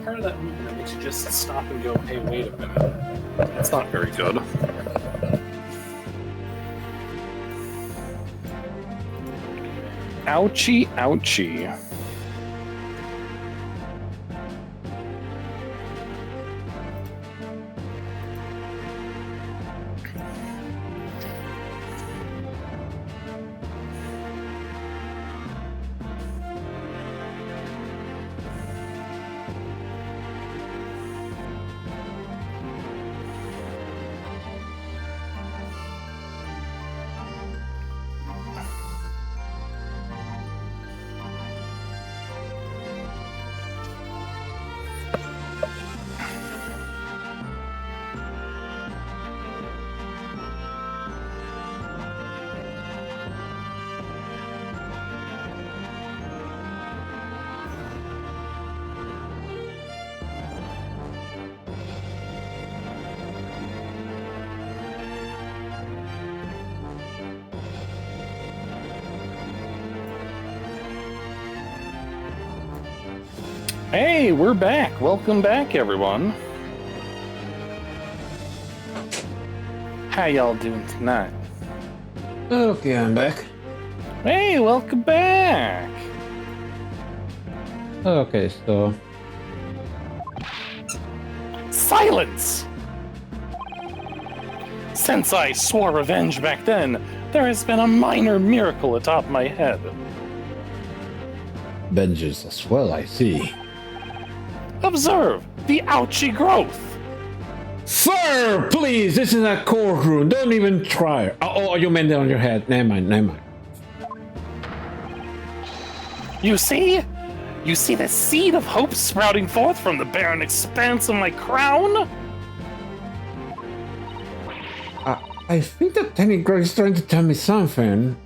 Part of that movement that makes you just stop and go, hey, wait a minute. That's not very good. Ouchie, ouchie. Hey, we're back. Welcome back, everyone. How y'all doing tonight? Okay, I'm back. Hey, welcome back. Okay, so Silence! Since I swore revenge back then, there has been a minor miracle atop my head. vengeance as well, I see. Observe the ouchy growth. Sir, please, this is a courtroom. Don't even try. Oh, you meant it on your head. Never mind, never mind. You see? You see the seed of hope sprouting forth from the barren expanse of my crown? I think that Tiny Greg is trying to tell me something.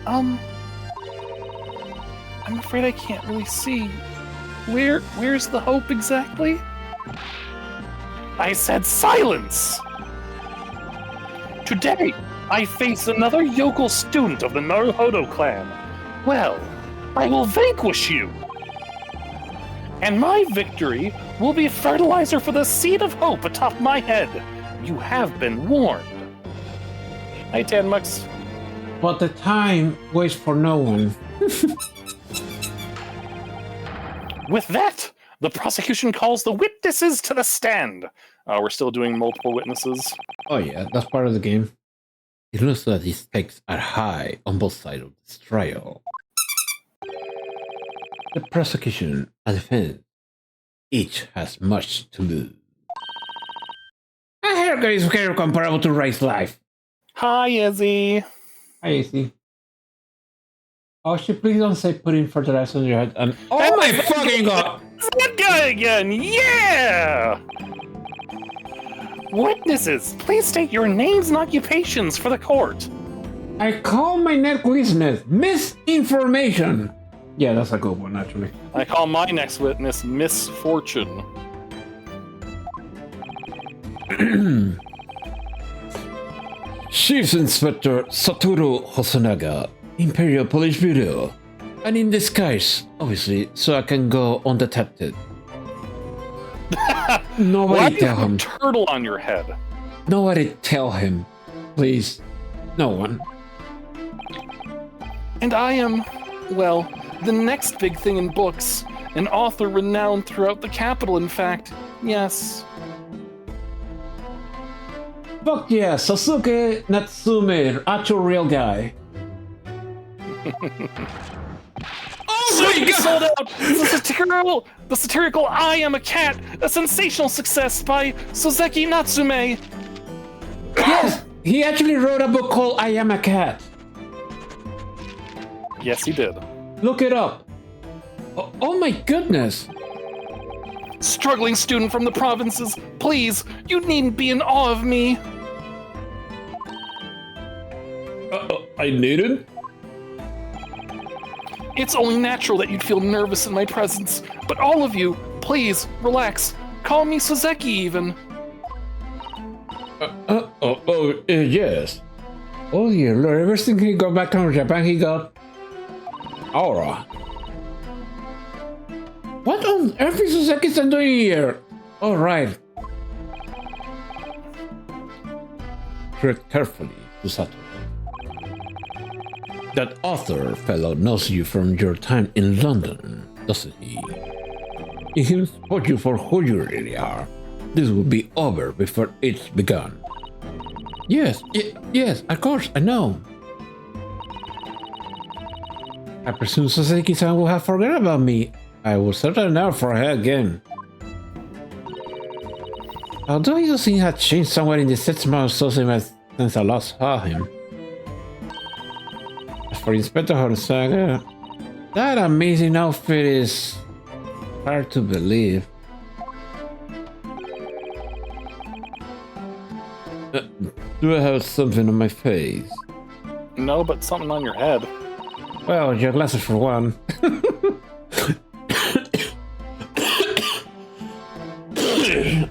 I'm afraid I can't really see. Where's the hope exactly? I said silence! Today, I face another yokel student of the Naruhodo clan. Well, I will vanquish you! And my victory will be fertilizer for the seed of hope atop my head. You have been warned. Hey, Tanmux. But the time waits for no one. With that, the prosecution calls the witnesses to the stand. We're still doing multiple witnesses. Oh yeah, that's part of the game. It looks that the stakes are high on both sides of this trial. The prosecution and defense each has much to lose. A haircut is very comparable to Ray's life. Hi, Izzy. Hi, Izzy. Oh, shit, please don't say putting fertilizer on your head. And oh my fucking god! It's that guy again! Yeah! Witnesses, please state your names and occupations for the court. I call my next witness misinformation. Yeah, that's a good one, actually. I call my next witness misfortune. Chief Inspector Satoru Hosonaga, Imperial Police Bureau. And in disguise, obviously, so I can go undetected. Why Nobody do you tell have a him. turtle on your head? Nobody tell him. Please. No one. And I am, well, the next big thing in books. An author renowned throughout the capital, in fact. Yes. Fuck yeah, Sasuke Natsume, actual real guy. Oh my god! Sold out! The satirical I Am a Cat, a sensational success by Soseki Natsume. Yes, he actually wrote a book called I Am a Cat. Yes, he did. Look it up. Oh my goodness. Struggling student from the provinces, please, you needn't be in awe of me. I needn't? It's only natural that you'd feel nervous in my presence, but all of you, please, relax. Call me Soseki even. Yes. Oh yeah, look, ever since he got back from Japan, he got aura. What on earth is Soseki-san doing here? All right. Tread carefully, Susato. That author fellow knows you from your time in London, doesn't he? If he spot you for who you really are, this will be over before it's begun. Yes, yes, of course, I know. I presume Soseki-san will have forgotten about me. I will certainly never forget again. Although he doesn't have changed somewhere in the 6 months or so since I last saw him. As for Inspector Hosonaga, that amazing outfit is hard to believe. Do I have something on my face? No, but something on your head. Well, your glasses for one.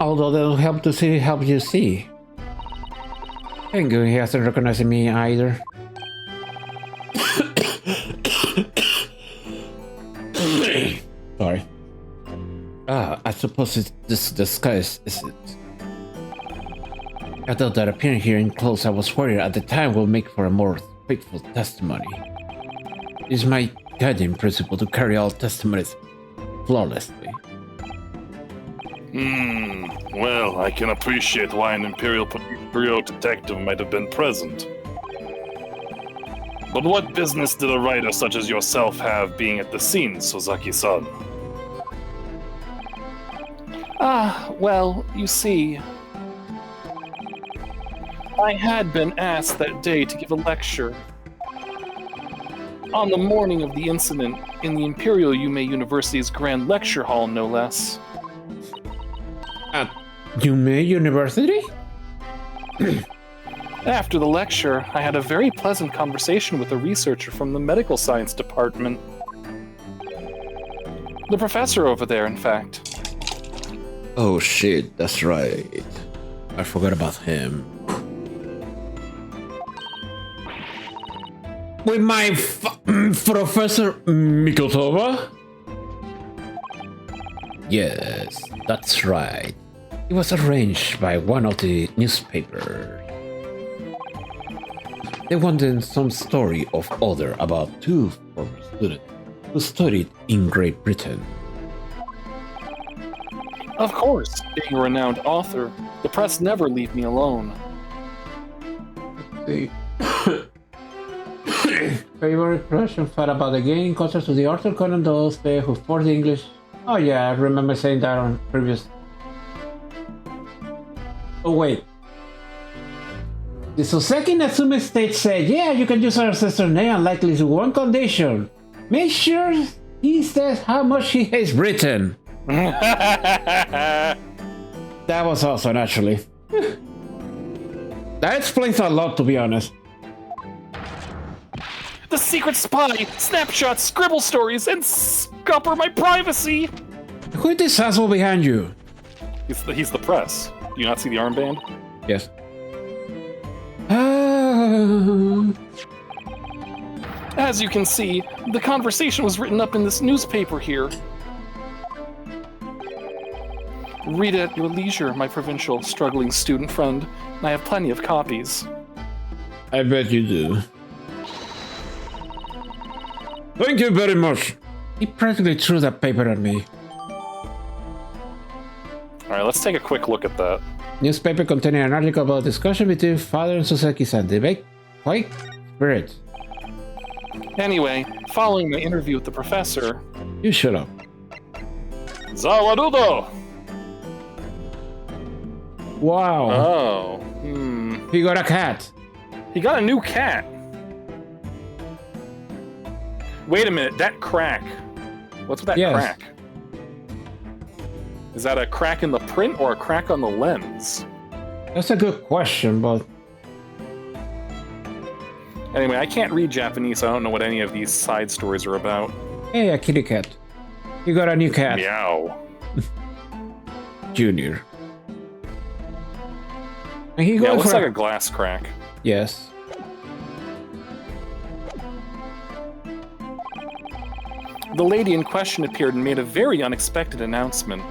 Although they don't help you see. Thank you, he hasn't recognized me either. Sorry. I suppose it's this disguise, is it? I thought that appearing here in clothes I was wearing at the time will make for a more faithful testimony. It is my guiding principle to carry all testimonies flawlessly. Well, I can appreciate why an Imperial Bureau detective might have been present. But what business did a writer such as yourself have being at the scene, Sozaki-san? Well, you see, I had been asked that day to give a lecture on the morning of the incident in the Imperial Yume University's Grand Lecture Hall, no less. At Yume University? After the lecture, I had a very pleasant conversation with a researcher from the medical science department. The professor over there, in fact. Oh shit, that's right. I forgot about him. With my Professor Mikotova? Yes, that's right. It was arranged by one of the newspapers. They wanted some story of other about two former students who studied in Great Britain. Of course, being a renowned author, the press never leave me alone. The favorite Russian fact about the game in contrast to the Arthur Conan Doyle who forced the English. Oh yeah, I remember saying that on previous. Oh wait. The Soseki Natsume state said, yeah, you can use our ancestor name and likely to one condition. Make sure he says how much he hates Britain. That was awesome, actually. That explains a lot, to be honest. The secret spy, snapshots, scribble stories, and scupper my privacy! Who is this asshole behind you? He's the press. Do you not see the armband? Yes. As you can see, the conversation was written up in this newspaper here. Read it at your leisure, my provincial, struggling student friend. I have plenty of copies. I bet you do. Thank you very much. He practically threw that paper at me. Alright, let's take a quick look at that. Newspaper containing an article about discussion between Father and Soseki-san. Debate? Quite spirit. Anyway, following my interview with the professor... You shut up. Zawarudo! Wow. Oh. He got a cat. He got a new cat. Wait a minute, that crack. What's with that crack? Is that a crack in the print or a crack on the lens? That's a good question, but... Anyway, I can't read Japanese, so I don't know what any of these side stories are about. Hey, a kitty cat. You got a new cat. Meow. Junior. And he Yeah, it looks like a glass crack. Yes. The lady in question appeared and made a very unexpected announcement.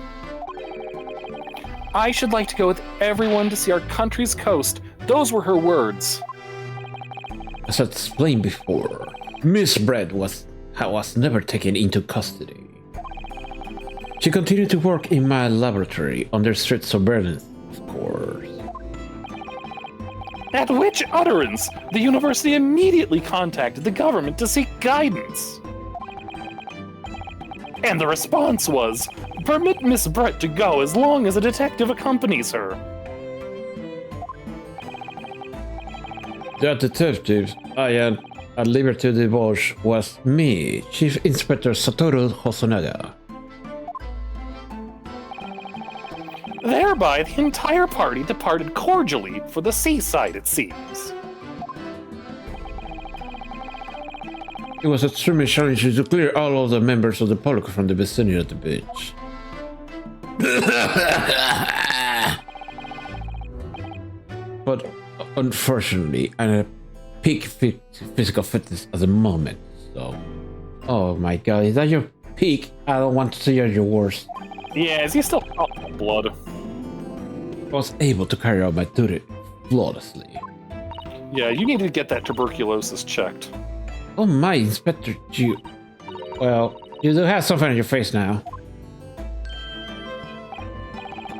I should like to go with everyone to see our country's coast. Those were her words. As I explained before, Miss Brett was never taken into custody. She continued to work in my laboratory under strict surveillance, of course. At which utterance, the university immediately contacted the government to seek guidance. And the response was, permit Miss Brett to go as long as a detective accompanies her. The detective I am at liberty to divulge was me, Chief Inspector Satoru Hosonaga. Thereby, the entire party departed cordially for the seaside, it seems. It was extremely challenging to clear all of the members of the public from the vicinity of the beach. But unfortunately, I'm at peak physical fitness at the moment, so... Oh my god, is that your peak? I don't want to see your worst. Yeah, is he still blood? I was able to carry out my duty flawlessly. Yeah, you need to get that tuberculosis checked. Oh my, Inspector Jew. Well, you do have something on your face now.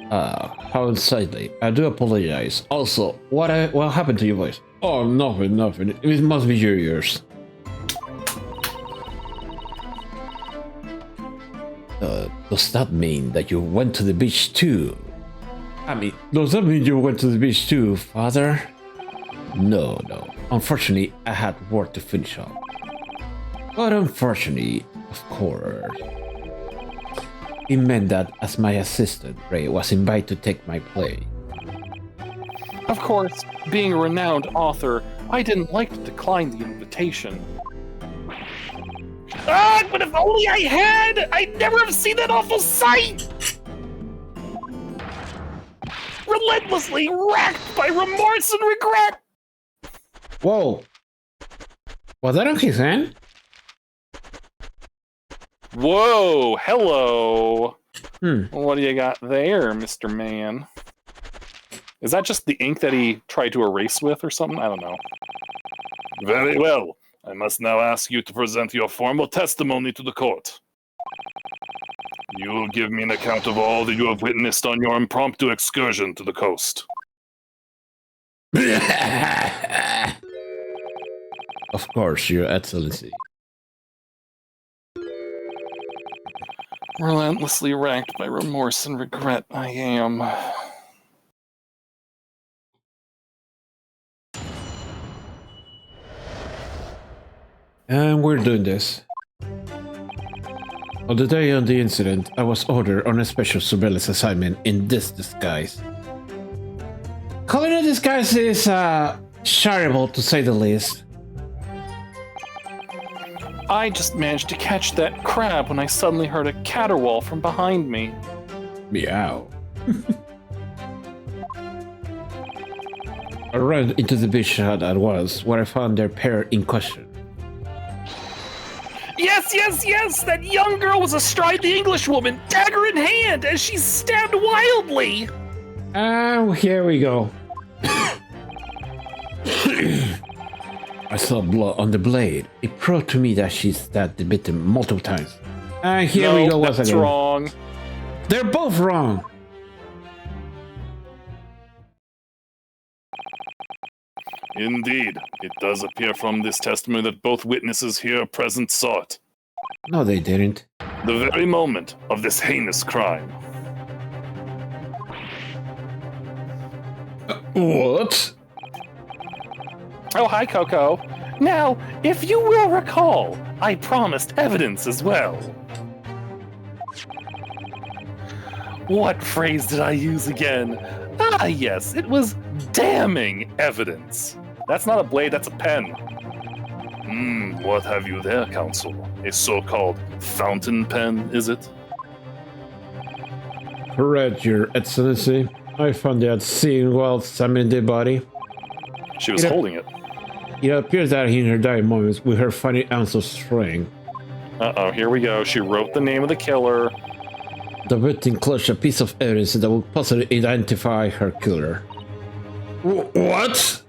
How unsightly. I do apologize. Also, what happened to your voice? Oh, nothing. It must be your ears. Does that mean that you went to the beach too? I mean, does that mean you went to the beach too, Father? No. Unfortunately, I had work to finish up. But unfortunately, of course, it meant that as my assistant, Ray was invited to take my place. Of course, being a renowned author, I didn't like to decline the invitation. Ah, but if only I had! I'd never have seen that awful sight! Relentlessly racked by remorse and regret! Whoa! Was that on his hand? Whoa, hello. Hmm. What do you got there, Mr. Man? Is that just the ink that he tried to erase with or something? I don't know. Very well. I must now ask you to present your formal testimony to the court. You will give me an account of all that you have witnessed on your impromptu excursion to the coast. Of course, Your Excellency. Relentlessly racked by remorse and regret, I am. And we're doing this. On the day of the incident, I was ordered on a special surveillance assignment in this disguise. Calling a disguise is charitable to say the least. I just managed to catch that crab when I suddenly heard a caterwaul from behind me. Meow. I ran into the beach hut at once, where I found their pair in question. Yes! That young girl was astride the Englishwoman, dagger in hand, as she stabbed wildly! And here we go. I saw blood on the blade. It proved to me that she stabbed the victim multiple times. And here we go once again. That's wrong. They're both wrong. Indeed, it does appear from this testimony that both witnesses here present saw it. No, they didn't. The very moment of this heinous crime. What? Oh, hi, Coco. Now, if you will recall, I promised evidence as well. What phrase did I use again? Ah, yes, it was damning evidence. That's not a blade, that's a pen. What have you there, Counsel? A so-called fountain pen, is it? Correct, Your Excellency. I found that scene while examining the body. She was holding it. It appears that in her dying moments, we heard funny ounce of string. Uh-oh, here we go. She wrote the name of the killer. The victim clutched a piece of evidence that would possibly identify her killer. What?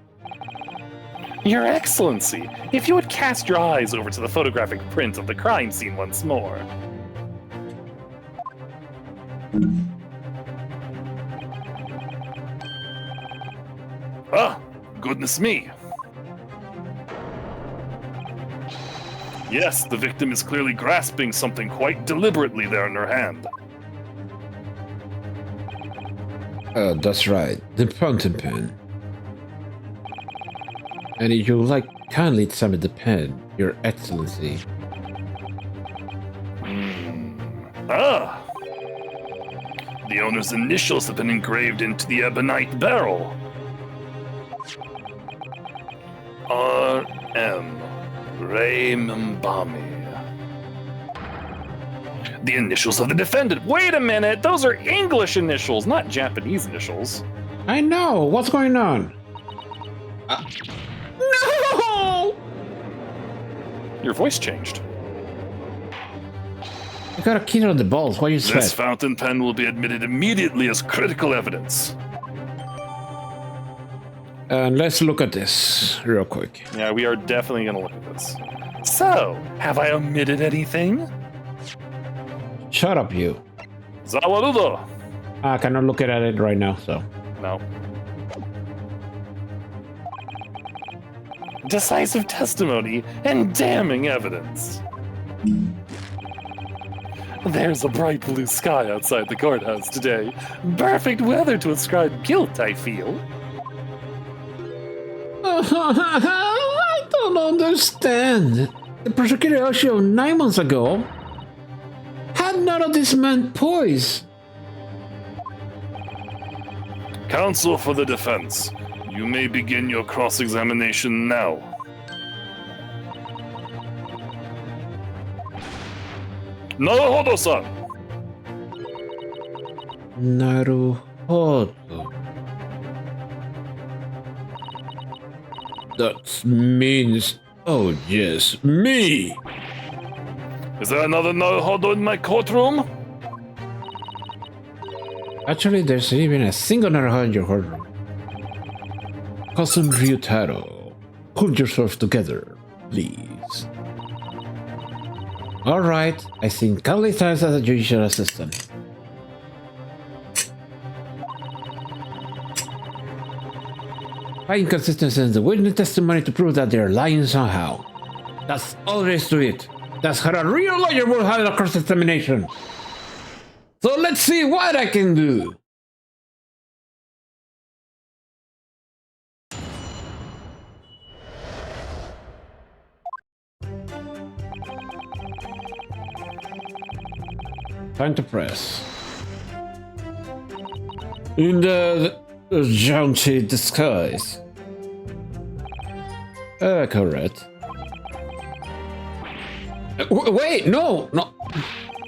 Your Excellency, if you would cast your eyes over to the photographic print of the crime scene once more. Ah, goodness me. Yes, the victim is clearly grasping something quite deliberately there in her hand. That's right. The fountain pen. And if you like, kindly examine the pen, Your Excellency. Ah! The owner's initials have been engraved into the ebonite barrel. R.M. Ray Mbami. The initials of the defendant. Wait a minute, those are English initials, not Japanese initials. I know! What's going on? No! Your voice changed. I got a kid on the balls. What you This said? fountain pen will be admitted immediately as critical evidence. And let's look at this real quick. Yeah, we are definitely going to look at this. So, have I omitted anything? Shut up, you. Zawarudo. I cannot look at it right now, so. No. Decisive testimony and damning evidence. There's a bright blue sky outside the courthouse today. Perfect weather to ascribe guilt, I feel. I don't understand. The prosecutor issue 9 months ago had none of this man poise. Counsel for the defense, you may begin your cross-examination now. Naruhodo-san! Naruhodo. That means, oh yes, me! Is there another Naruhodo in my courtroom? Actually, there's even a single Naruhodo in your courtroom. Cousin Ryutaro, hold yourself together, please. Alright, I think countless times as a judicial assistant. Find inconsistencies in the witness testimony to prove that they're lying somehow. That's all there is to it. That's how a real lawyer will handle a cross-examination. So let's see what I can do. Time to press. In the jaunty disguise. Correct. Wait, no.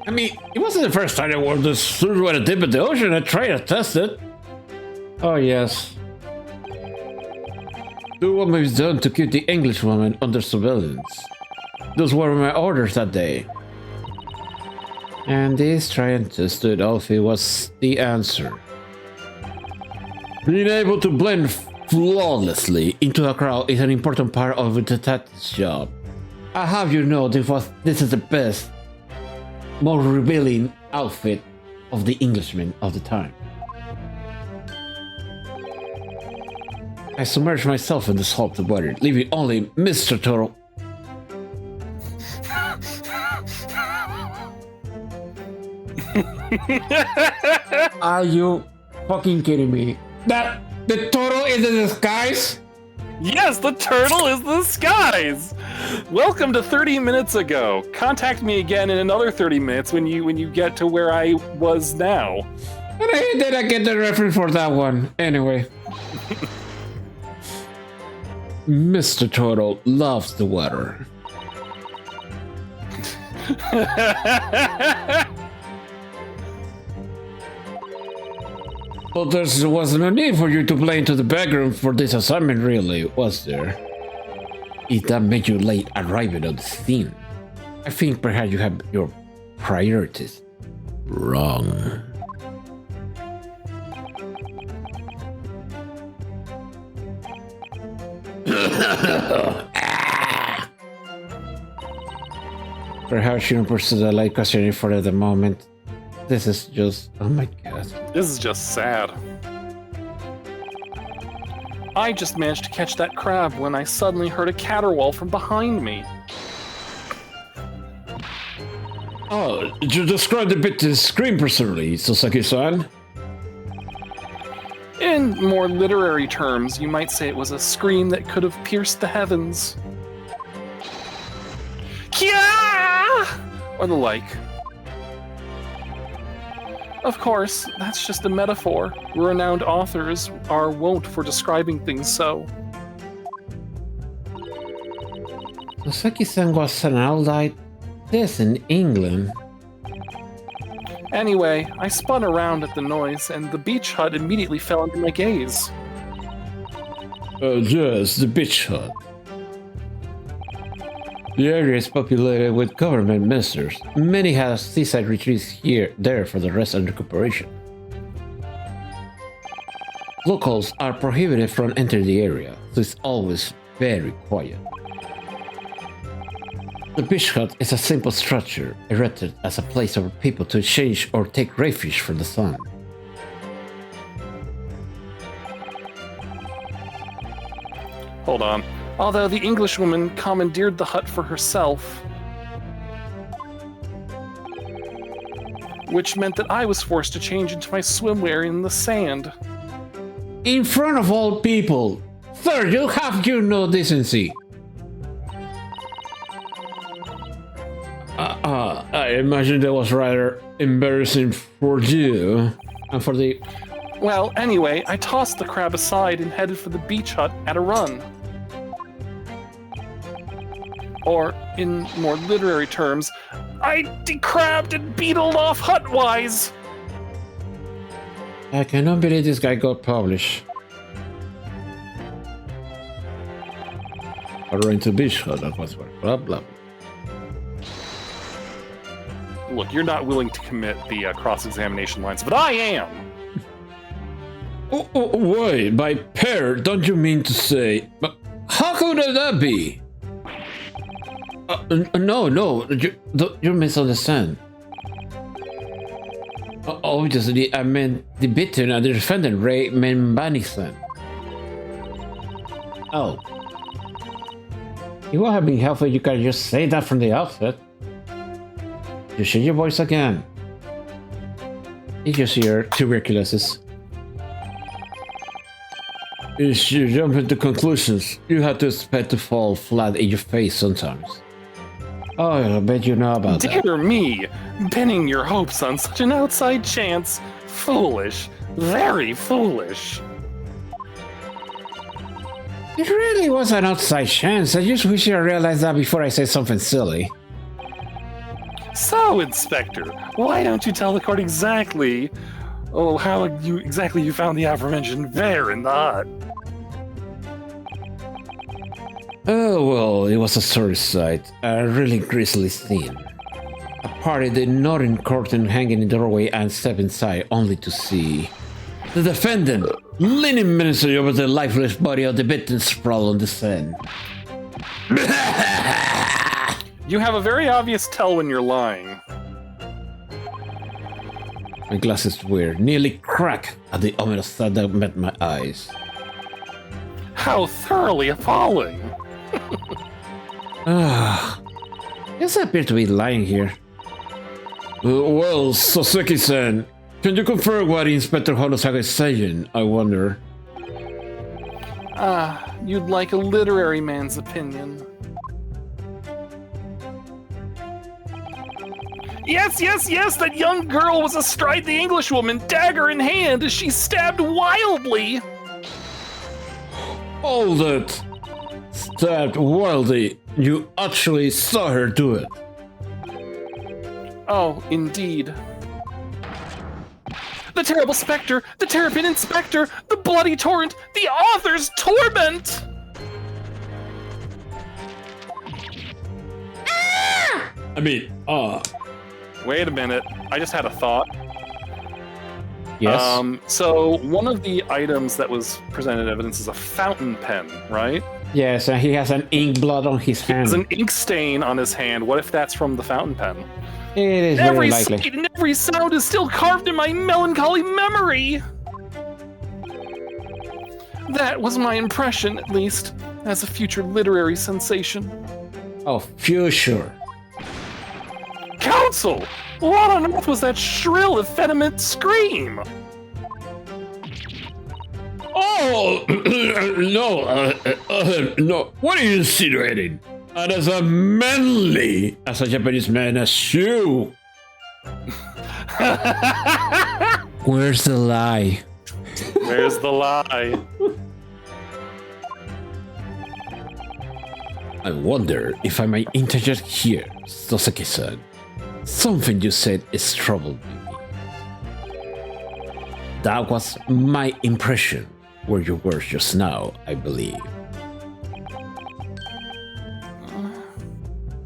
I mean, it wasn't the first time I wore this suit when I dip in the ocean. I tried to test it. Oh, yes. Do what may be done to keep the Englishwoman under surveillance. Those were my orders that day. And this trying to stood outfit was the answer. Being able to blend flawlessly into a crowd is an important part of a detective's job. I have you know this is the best, most revealing outfit of the Englishman of the time. I submerged myself in the salty water, leaving only Mr. Toro. Are you fucking kidding me? That the turtle is in disguise? Yes, the turtle is the skies. Welcome to 30 minutes ago. Contact me again in another 30 minutes when you get to where I was now. And I did I get the reference for that one. Anyway. Mr. Turtle loves the water. But there was no need for you to play into the background for this assignment, really, was there? If that made you late arriving on the scene, I think perhaps you have your priorities wrong. Perhaps you shouldn't pursue the light questioning for the moment. This is just, oh my god. This is just sad. I just managed to catch that crab when I suddenly heard a caterwaul from behind me. Oh, you described a bit the scream personally, Sasaki-san. In more literary terms, you might say it was a scream that could have pierced the heavens. Kia! Or the like. Of course, that's just a metaphor. Renowned authors are wont for describing things so. Sasaki-san was an owl like this in England. Anyway, I spun around at the noise, and the beach hut immediately fell into my gaze. Yes, the beach hut. The area is populated with government ministers. Many have seaside retreats there for the rest under cooperation. Locals are prohibited from entering the area, so it's always very quiet. The beach hut is a simple structure erected as a place for people to exchange or take refuge from the sun. Hold on. Although the Englishwoman commandeered the hut for herself, which meant that I was forced to change into my swimwear in the sand. In front of all people! Sir, you have no decency! I imagine that was rather embarrassing for you. And for the... Well, anyway, I tossed the crab aside and headed for the beach hut at a run. Or, in more literary terms, I decrabbed and beetled off hut-wise! I cannot believe this guy got published. According to beach hut, that was what, blah blah. Look, you're not willing to commit the cross-examination lines, but I am! Oh, wait, by pair, don't you mean to say... But how could that be? No, you misunderstand. Obviously, I meant the victim and the defendant, Ray Membanison. Oh. It would have been helpful if you could just say that from the outset. You change your voice again. It's just your tuberculosis. If you jump into conclusions, you have to expect to fall flat in your face sometimes. Oh, I bet you know about that. Dear me! Pinning your hopes on such an outside chance. Foolish. Very foolish. It really was an outside chance. I just wish I realized that before I say something silly. So, Inspector, why don't you tell the court exactly... how you found the aforementioned bear in the hut? Oh, well, it was a sorry sight. A really grisly scene. A party did not in curtain hanging in the doorway and step inside only to see the defendant leaning menacingly over the lifeless body of the victim sprawled on the sand. You have a very obvious tell when you're lying. My glasses were nearly cracked at the ominous sight that met my eyes. How thoroughly appalling! Yes, I appear to be lying here. Well, Soseki-san, can you confirm what Inspector Honosaka is saying, I wonder? You'd like a literary man's opinion. Yes, that young girl was astride the Englishwoman, dagger in hand, as she stabbed wildly! Hold it! Stabbed wildly. You actually saw her do it. Oh, indeed. The terrible specter, the terrapin inspector, the bloody torrent, the author's torment! Wait a minute, I just had a thought. Yes? So one of the items that was presented evidence is a fountain pen, right? Yes, and he has an ink blood on his hand. There's an ink stain on his hand. What if that's from the fountain pen? It is very likely. Sight and every sound is still carved in my melancholy memory! That was my impression, at least, as a future literary sensation. Oh, future. Counsel! What on earth was that shrill, effeminate scream? Oh, no. What are you insinuating? And as a manly, as a Japanese man as you. Where's the lie? Where's the lie? I wonder if I might interject here, Soseki-san. Something you said is troubled me. That was my impression, were your words just now, I believe.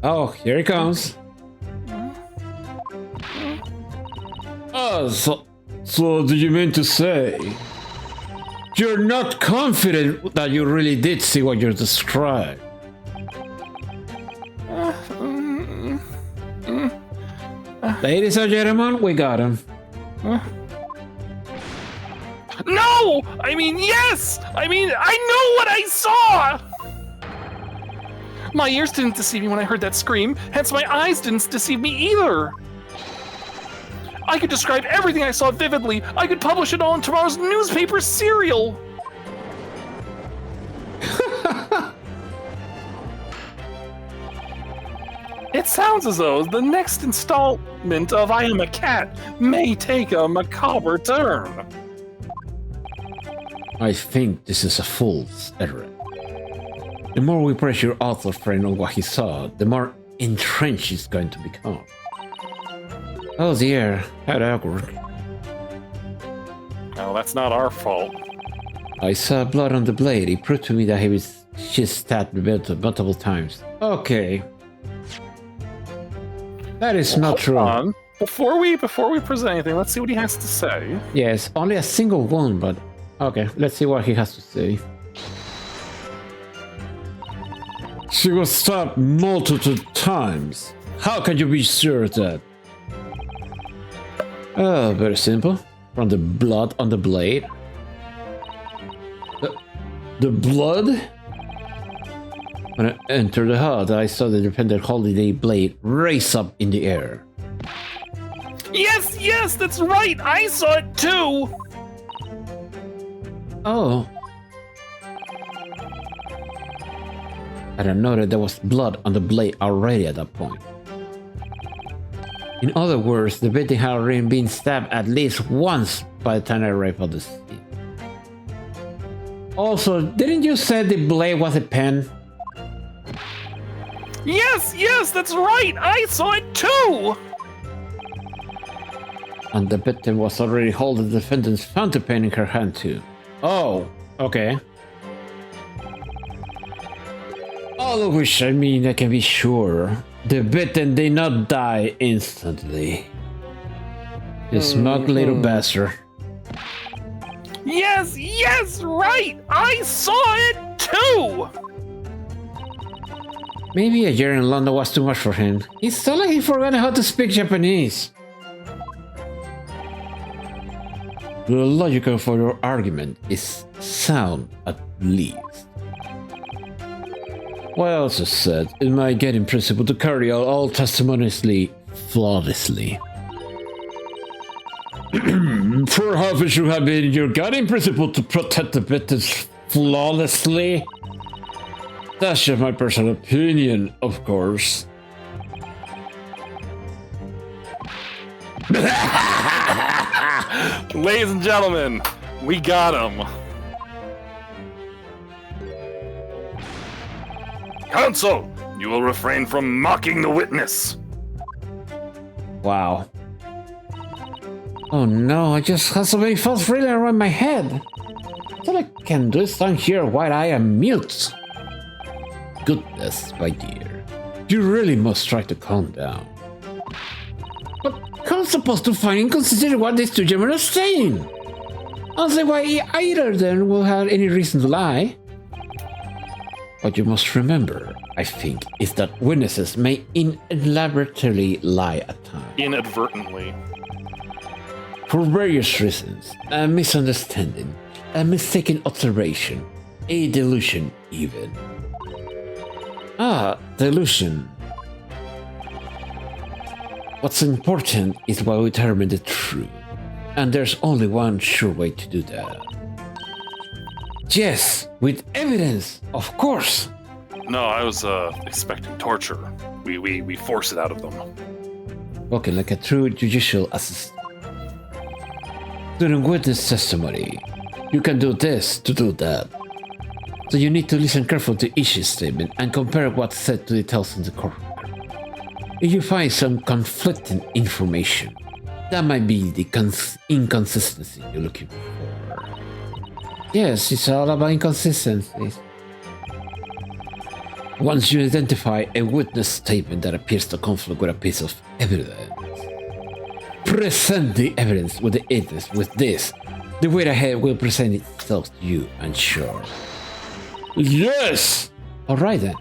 Oh, here he comes. So do you mean to say You're not confident that you really did see what you're described. Ladies and gentlemen, we got him. No! I mean, yes! I mean, I know what I saw! My ears didn't deceive me when I heard that scream, hence my eyes didn't deceive me either. I could describe everything I saw vividly. I could publish it all in tomorrow's newspaper serial. It sounds as though the next installment of I Am a Cat may take a macabre turn. I think this is a fool's errand. The more we press your author friend on what he saw, the more entrenched he's going to become. Oh dear, how awkward. Oh, that's not our fault. I saw blood on the blade. It proved to me that she stabbed multiple times. Okay. That is not true. Hold on. Before we present anything, let's see what he has to say. Yes, only a single one, but okay, let's see what he has to say. She was stabbed multiple times. How can you be sure of that? Oh, very simple. From the blood on the blade. The blood? When I entered the hut, I saw the defendant holding the blade raise up in the air. Yes, that's right! I saw it too! Oh. I didn't know that there was blood on the blade already at that point. In other words, the victim had already been stabbed at least once by the time I arrived at the scene. Also, didn't you say the blade was a pen? Yes, that's right! I saw it too! And the victim was already holding the defendant's fountain pen in her hand too. Oh, okay. All of which I mean I can be sure the victim did not die instantly. You smug little bastard. Yes, right! I saw it too! Maybe a year in London was too much for him. It sounded like he forgot how to speak Japanese. The logic for your argument is sound at least. What I also said, it might get in principle to carry out all testimonially flawlessly. Perhaps it should have been your guiding principle to protect the victims flawlessly. That's just my personal opinion, of course. Ladies and gentlemen, we got him. Counsel, you will refrain from mocking the witness. Wow. Oh no, I just have so many thoughts reeling around my head. All I can do is stand here while I am mute. Goodness, my dear. You really must try to calm down. But how am I supposed to find inconsistency what these two gentlemen are saying? I'll say why either of them will have any reason to lie. What you must remember, I think, is that witnesses may inadvertently lie at times. Inadvertently. For various reasons. A misunderstanding, a mistaken observation, a delusion even. Ah, delusion. What's important is what we determine the truth. And there's only one sure way to do that. Yes, with evidence, of course. No, I was expecting torture. We force it out of them. Okay, like a true judicial assistant. During witness testimony, you can do this to do that. So you need to listen carefully to each statement and compare what's said to details in the courtroom. If you find some conflicting information, that might be the inconsistency you're looking for. Yes, it's all about inconsistencies. Once you identify a witness statement that appears to conflict with a piece of evidence, present the evidence with the evidence with this. The way ahead will present itself to you, I'm sure. Yes! Alright then.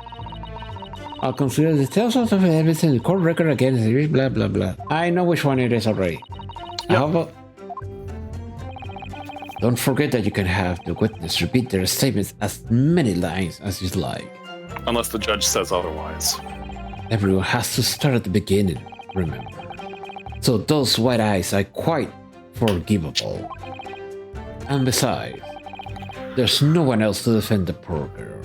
I'll consider the details of everything in the court record against the blah blah blah. I know which one it is already. Yep. How about... Don't forget that you can have the witness repeat their statements as many lines as you'd like. Unless the judge says otherwise. Everyone has to start at the beginning, remember. So those white eyes are quite forgivable. And besides, there's no one else to defend the poor girl.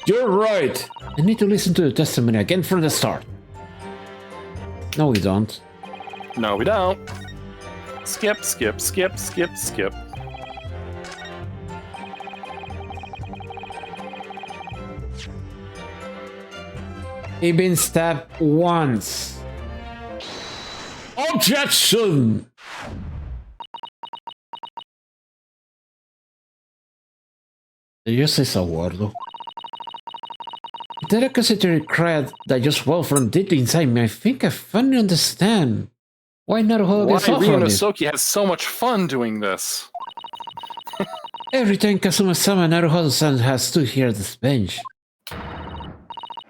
You're right! I need to listen to the testimony again from the start. No, we don't. No, we don't. Skip, skip, skip, skip, skip. He been stabbed once. Objection! Did you say so, Gordo? That accusatory cry that just well from deep inside me, I think I finally understand. Why Naruhodo Why gets off on it. Ryunosuke has so much fun doing this. Every time Kazuma-sama Naruhodo-san has stood here at this bench.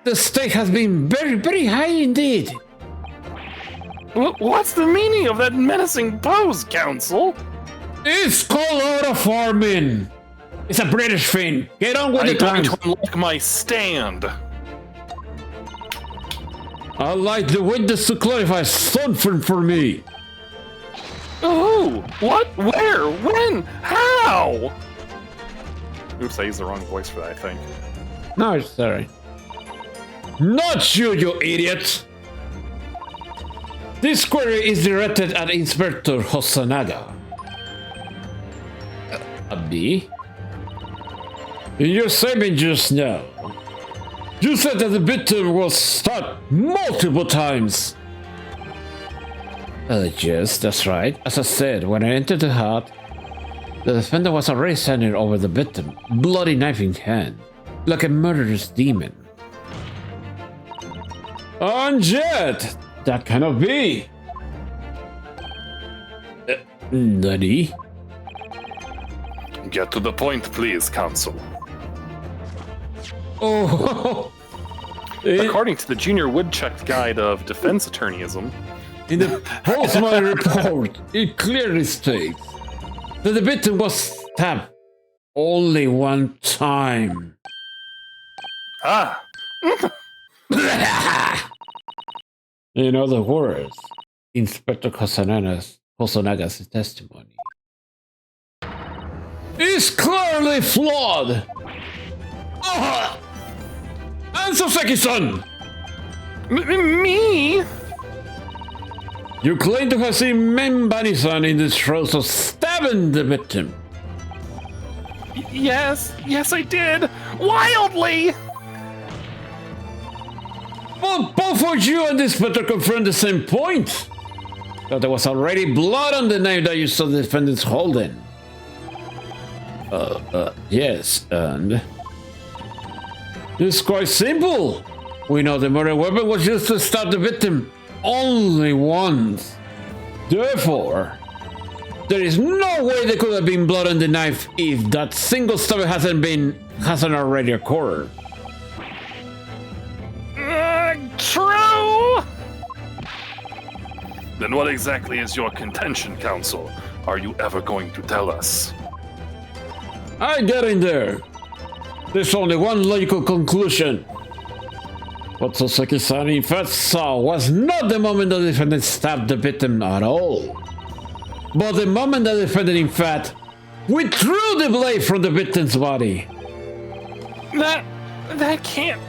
The stake has been very, very high indeed. What's the meaning of that menacing pose, Counsel? It's called auto farming. It's a British thing. Get on with I'm the going times. to unlock my stand. I'd like the witness to clarify something for me. Who? What? Where? When? How? Oops, I used the wrong voice for that, I think. No, sorry. Not you, you idiot! This query is directed at Inspector Hosanaga. Me? In your statement just now, you said that the victim was stabbed multiple times. Yes, that's right. As I said, when I entered the hut, the defendant was already standing over the victim, bloody knife in hand, like a murderous demon. And yet, that cannot be. Nani? Get to the point, please, Counsel. Oh, According to the Junior Woodchuck Guide of Defense Attorneyism, in the post-mortem report, it clearly states that the victim was stabbed only one time. Ah! In other words, Inspector Hosanaga's testimony is clearly flawed. And Soseki-san! Me? You claim to have seen Membani-san in the throes of stabbing the victim. Yes, I did. Wildly! Well, both of you and the inspector confirmed the same point. That there was already blood on the knife that you saw the defendants holding. Yes, and... It's quite simple. We know the murder weapon was used to stab the victim only once. Therefore, there is no way there could have been blood on the knife if that single stab hasn't already occurred. True! Then what exactly is your contention, Counsel? Are you ever going to tell us? I get in there. There's only one logical conclusion. What Soseki-san in fact saw was not the moment the defendant stabbed the victim at all, but the moment the defendant in fact withdrew the blade from the victim's body. That can't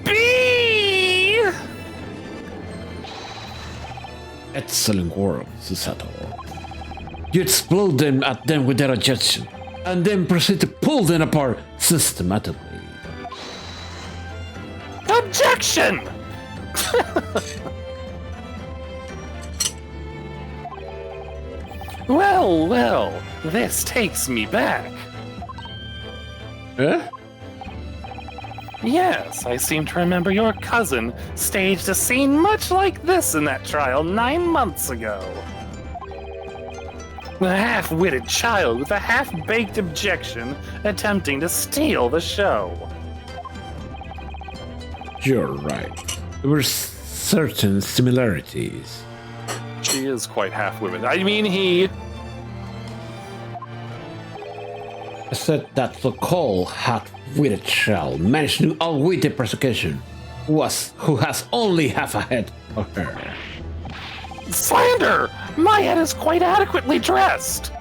be! Excellent work, Susato. You explode them at them without objection, and then proceed to pull them apart systematically. Objection! Well, this takes me back. Eh? Yes, I seem to remember your cousin staged a scene much like this in that trial 9 months ago. A half-witted child with a half-baked objection attempting to steal the show. You're right. There were certain similarities. She is quite half-witted. I mean, he... I said that the cold, half-witted child managed to outwit the persecution, who has only half a head of her. Slander! My head is quite adequately dressed!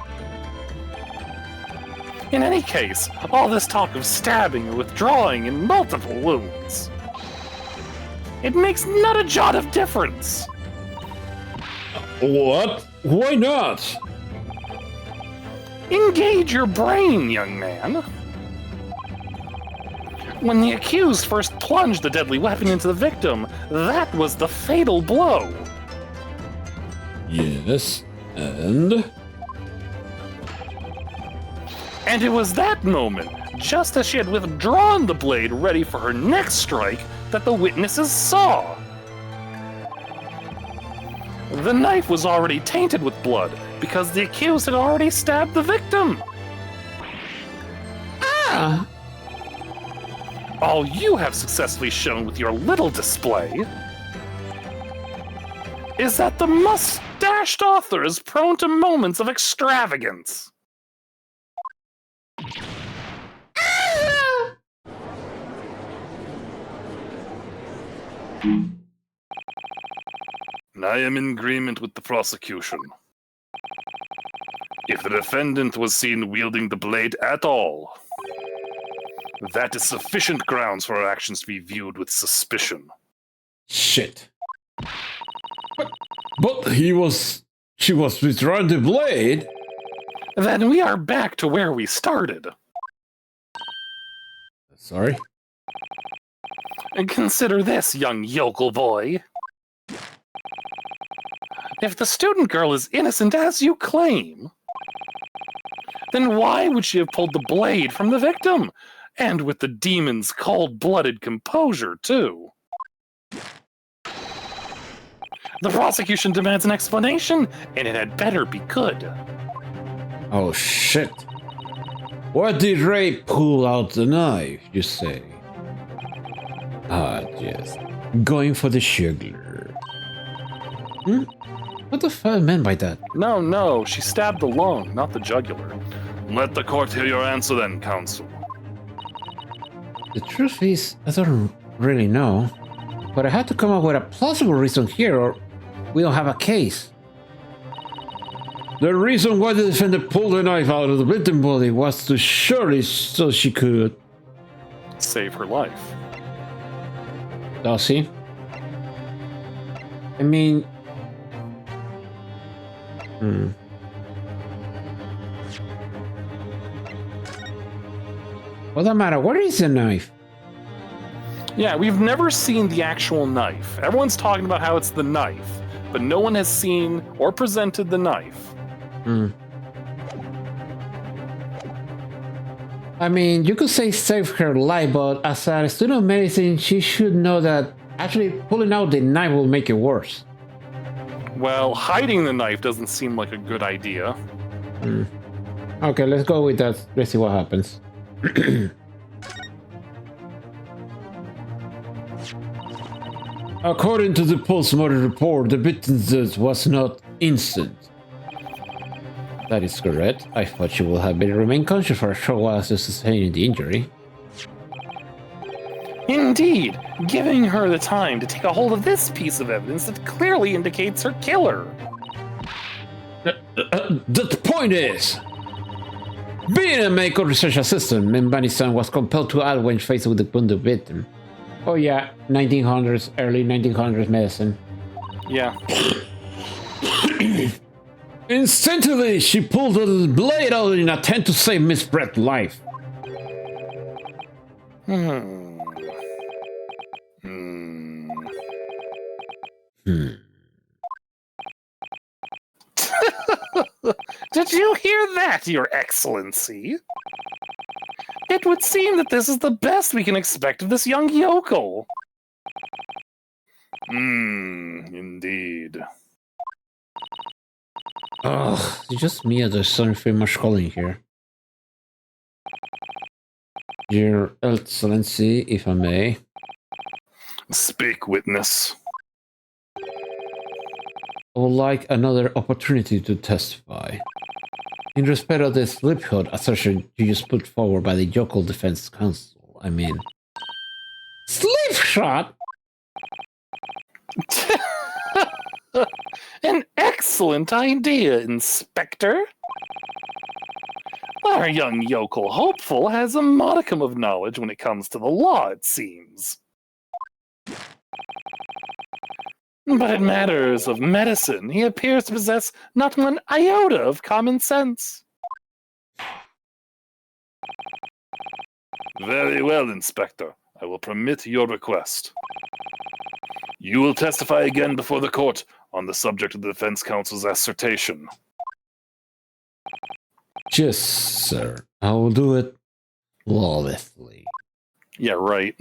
In any case, all this talk of stabbing and withdrawing and multiple wounds. It makes not a jot of difference. What? Why not? Engage your brain, young man. When the accused first plunged the deadly weapon into the victim, that was the fatal blow. Yes, and? And it was that moment, just as she had withdrawn the blade ready for her next strike, that the witnesses saw. The knife was already tainted with blood, because the accused had already stabbed the victim. Ah! All you have successfully shown with your little display is that the mustached author is prone to moments of extravagance. I am in agreement with the prosecution. If the defendant was seen wielding the blade at all, that is sufficient grounds for her actions to be viewed with suspicion. Shit. But she was withdrawing the blade. Then we are back to where we started. Sorry? And consider this, young yokel boy. If the student girl is innocent as you claim, then why would she have pulled the blade from the victim? And with the demon's cold-blooded composure, too. The prosecution demands an explanation, and it had better be good. Oh shit. Why did Ray pull out the knife, you say? Ah, yes. Going for the jugular. What the fuck meant by that? No, she stabbed the lung, not the jugular. Let the court hear your answer then, counsel. The truth is, I don't really know. But I had to come up with a plausible reason here or we don't have a case. The reason why the defendant pulled the knife out of the victim body was to surely so she could... Save her life. Does he? I mean... Well, that matter. Where is the knife? Yeah, we've never seen the actual knife. Everyone's talking about how it's the knife, but no one has seen or presented the knife. I mean, you could say save her life, but as a student of medicine, she should know that actually pulling out the knife will make it worse. Well, hiding the knife doesn't seem like a good idea. Okay, let's go with that. Let's see what happens. According to the post-mortem report, the victim's death was not instant. That is correct. I thought she would have remained conscious for a short while after sustaining the injury. Indeed, giving her the time to take a hold of this piece of evidence that clearly indicates her killer. The point is, being a medical research assistant, Membani-san was compelled to act when faced with the wounded victim. Oh yeah, 1900s, early 1900s medicine. Yeah. Instinctively, she pulled the blade out in an attempt to save Miss Brett's life. Did you hear that, Your Excellency? It would seem that this is the best we can expect of this young yokel. Indeed. Ugh, it's just me as a son pretty much calling here. Your Excellency, if I may. Speak, witness. I would like another opportunity to testify. In respect of the slipshod assertion you just put forward by the Yokel Defense Council, I mean... Slipshod? An excellent idea, Inspector. Our young yokel hopeful has a modicum of knowledge when it comes to the law, it seems. But in matters of medicine, he appears to possess not one iota of common sense. Very well, Inspector. I will permit your request. You will testify again before the court on the subject of the Defense Council's assertion. Yes, sir. I will do it lawlessly. Yeah, right.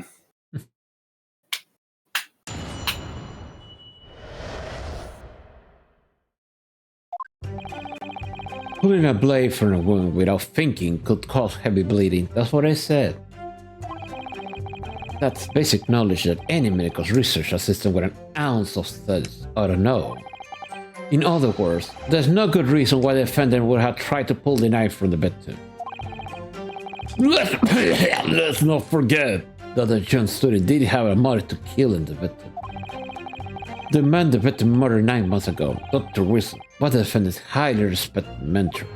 Pulling a blade from a wound without thinking could cause heavy bleeding. That's what I said. That's basic knowledge that any medical research assistant with an ounce of studies ought to know. In other words, there's no good reason why the defendant would have tried to pull the knife from the victim. Let's not forget that the John student did have a motive to kill the victim. The man the victim murdered 9 months ago, Dr. Wilson, was the defendant's highly respected mentor.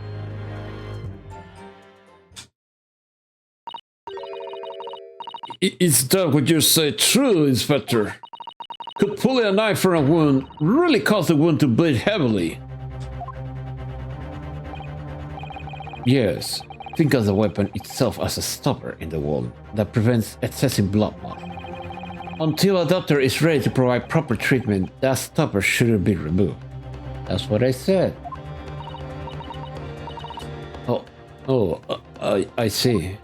Is that what you say true, Inspector? Could pulling a knife from a wound really cause the wound to bleed heavily? Yes, think of the weapon itself as a stopper in the wound that prevents excessive blood loss. Until a doctor is ready to provide proper treatment, that stopper shouldn't be removed. That's what I said. I see.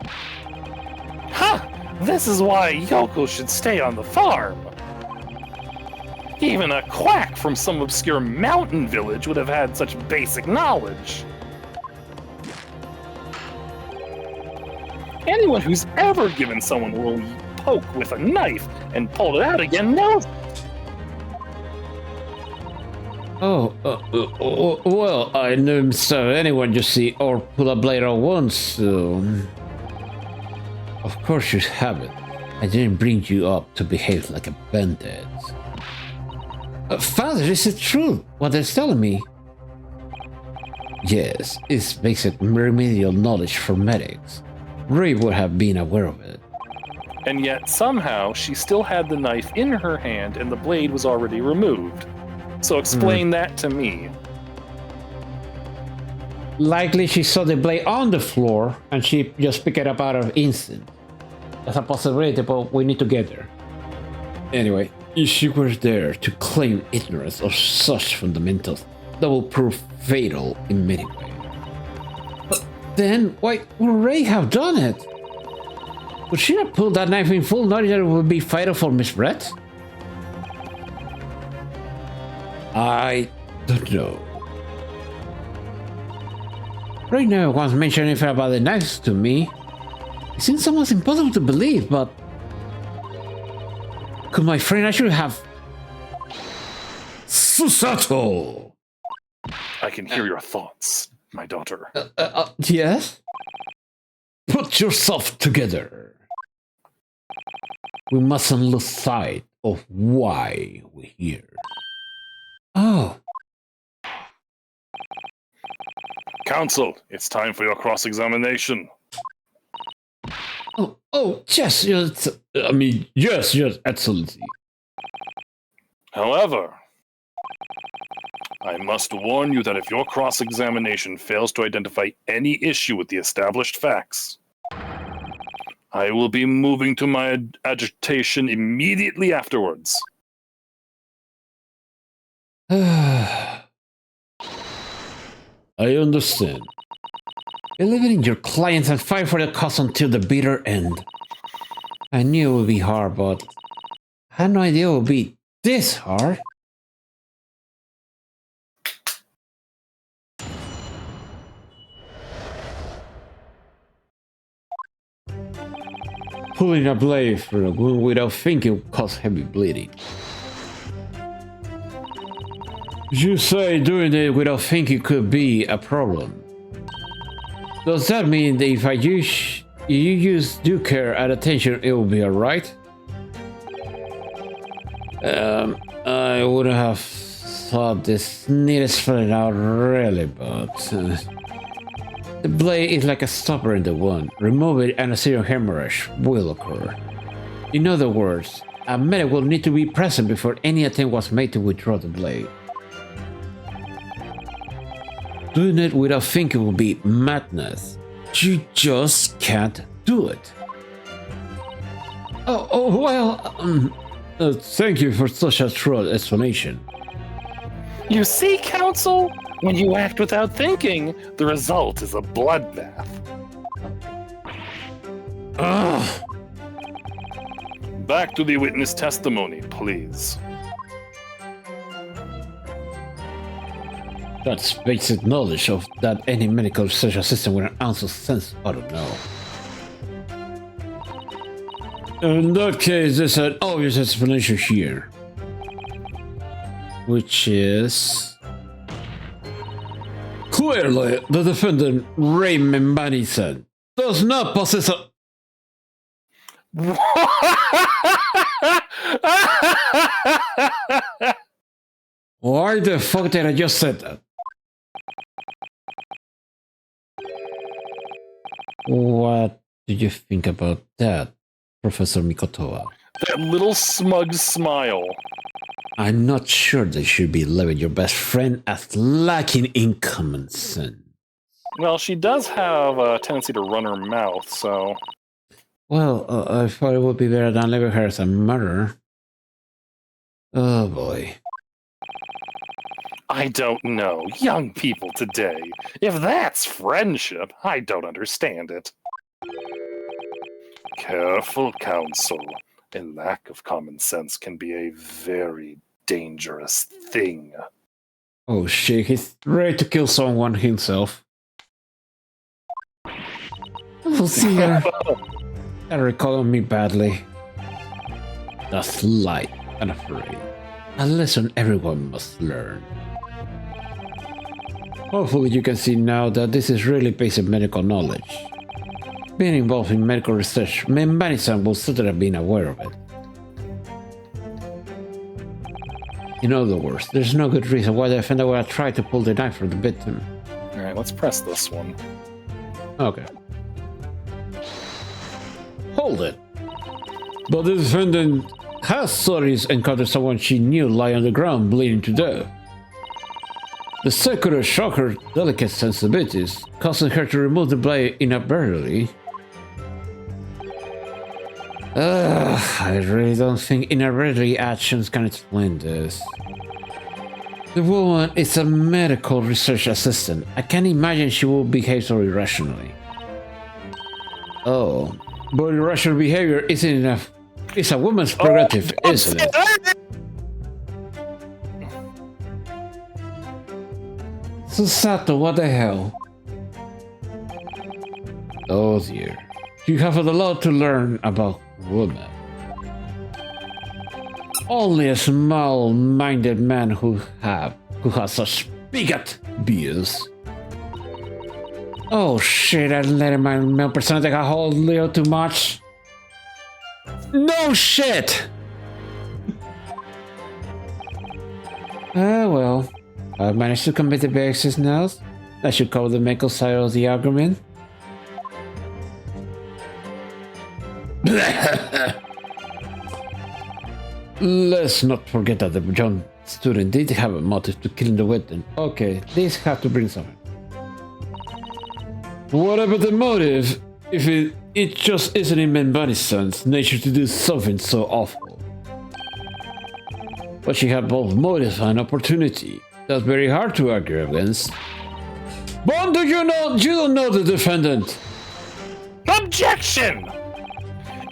Ha! This is why yokels should stay on the farm. Even a quack from some obscure mountain village would have had such basic knowledge. Anyone who's ever given someone a little poke with a knife and pulled it out again knows. Well, I never saw anyone you see or pull a blade on once, so... Of course you haven't. I didn't bring you up to behave like a bandit. Father, is it true what they're telling me? Yes, it's basic remedial knowledge for medics. Ray would have been aware of it. And yet, somehow, she still had the knife in her hand and the blade was already removed. So explain that to me. Likely she saw the blade on the floor and she just picked it up out of instinct. That's a possibility, but we need to get there. Anyway, if she were there to claim ignorance of such fundamentals, that will prove fatal in many ways. But then, why would Ray have done it? Would she have pulled that knife in full knowledge that it would be fatal for Miss Brett? I don't know. Right now, once mentioned anything about the knives to me, it seems almost impossible to believe, but could my friend actually have Susato? I can hear your thoughts, my daughter. Yes? Put yourself together. We mustn't lose sight of why we're here. Oh. Counsel, it's time for your cross-examination. Yes, yes, Your Excellency. However, I must warn you that if your cross-examination fails to identify any issue with the established facts, I will be moving to my agitation immediately afterwards. I understand. Believing in your clients and fight for the cause until the bitter end. I knew it would be hard, but I had no idea it would be this hard. pulling a blade through a wound without thinking will cause heavy bleeding. You say doing it without thinking could be a problem. Does that mean that if you use due care and attention, it will be alright? I wouldn't have thought this needed spelling out really, but the blade is like a stopper in the wound. Remove it and a serious hemorrhage will occur. In other words, a medic will need to be present before any attempt was made to withdraw the blade. Doing it without thinking will be madness. You just can't do it. Thank you for such a thorough explanation. You see, Council? When you act without thinking, the result is a bloodbath. Ugh. Back to the witness testimony, please. That's basic knowledge of that any medical research assistant with an ounce of sense ought to know. In that case, there's an obvious explanation here. Which is... Clearly, the defendant, Raymond Madison, does not possess a... Why the fuck did I just say that? What do you think about that, Professor Mikotoa? That little smug smile. I'm not sure they should be labeling your best friend as lacking in common sense. Well, she does have a tendency to run her mouth, so... Well, I thought it would be better than labeling her as a murderer. Oh boy. I don't know. Young people today. If that's friendship, I don't understand it. Careful, Counsel. A lack of common sense can be a very dangerous thing. Oh shit, he's ready to kill someone himself. Oh, see ya. That recalled me badly. That's light and afraid. A lesson everyone must learn. Hopefully you can see now that this is really basic medical knowledge. Being involved in medical research, Madison will certainly have been aware of it. In other words, there's no good reason why the offender would have tried to pull the knife from the victim. Alright, let's press this one. Okay. Hold it. But the defendant has stories encountered someone she knew lie on the ground bleeding to death. The secular shocked her delicate sensibilities, causing her to remove the blade inadvertently. I really don't think inadvertently actions can explain this. The woman is a medical research assistant. I can't imagine she will behave so irrationally. Oh, but irrational behavior isn't enough. It's a woman's prerogative, isn't it? Susato, what the hell? Oh dear. You have a lot to learn about women. Only a small-minded man who has such bigot views. Oh shit, I let my male persona take a hold a little too much. No shit! Well, I've managed to commit the basics now. That should cover the medical side of the argument. Let's not forget that the young student did have a motive to killing the victim. Okay, this has to bring something. Whatever the motive, if it just isn't in Madison's nature to do something so awful. But she had both motive and opportunity. That's very hard to argue against. But do you know? You don't know the defendant. Objection!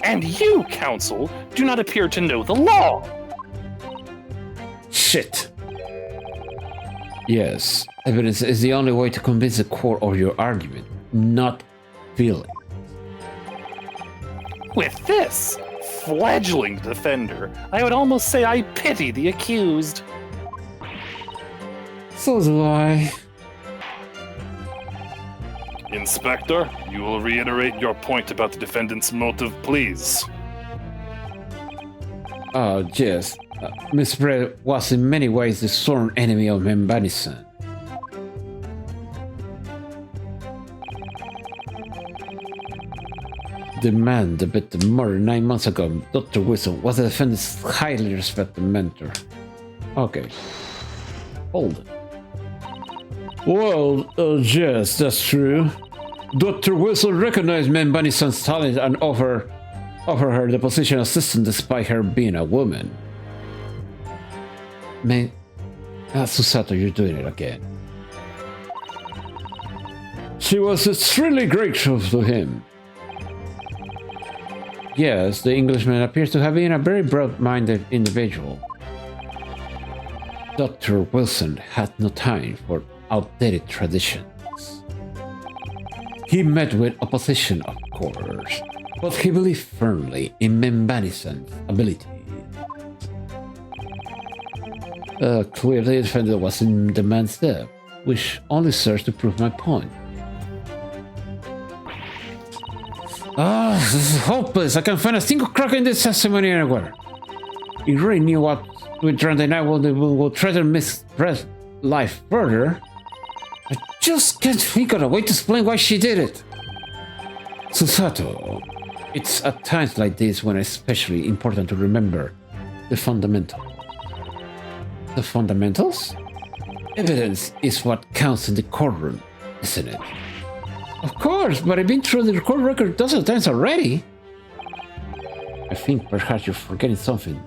And you, Counsel, do not appear to know the law. Shit. Yes, evidence is the only way to convince the court of your argument, not feeling. With this fledgling defender, I would almost say I pity the accused. So do I. Inspector, you will reiterate your point about the defendant's motive, please. Oh, yes. Miss Brett was in many ways the sworn enemy of Membani-san. The man that beat the murder 9 months ago, Dr. Wilson, was the defendant's highly respected mentor. Okay. Hold it. Well, yes, that's true. Dr. Wilson recognized Membani-san's talent and offered her the position of assistant despite her being a woman. Man, Susato, you're doing it again. She was extremely grateful to him. Yes, the Englishman appears to have been a very broad-minded individual. Dr. Wilson had no time for outdated traditions. He met with opposition, of course, but he believed firmly in Membani-san's ability. Clearly the defender was in the man's debt, which only serves to prove my point. This is hopeless. I can't find a single crack in this testimony anywhere. He really knew what with Sunday night will try to misread life further. I just can't think of a way to explain why she did it. Susato, it's at times like this when it's especially important to remember the fundamentals. The fundamentals? Evidence is what counts in the courtroom, isn't it? Of course, but I've been through the court record dozens of times already. I think perhaps you're forgetting something.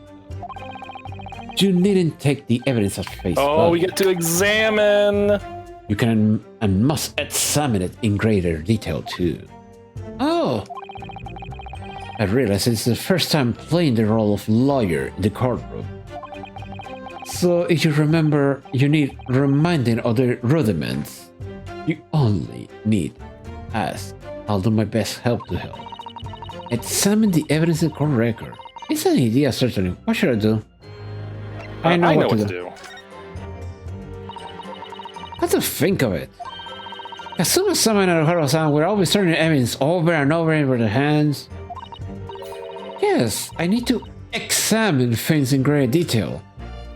You needn't take the evidence at face value. Oh, we get to examine. You can and must examine it in greater detail too. Oh! I realize it's the first time playing the role of lawyer in the courtroom. So if you remember, you need reminding of the rudiments. You only need ask. I'll do my best help to help. Examine the evidence in the court record. It's an idea, certainly. What should I do? I know what to do. What to think of it? As soon as someone at Haro-san will always turning evidence over and over in their hands. Yes, I need to examine things in greater detail.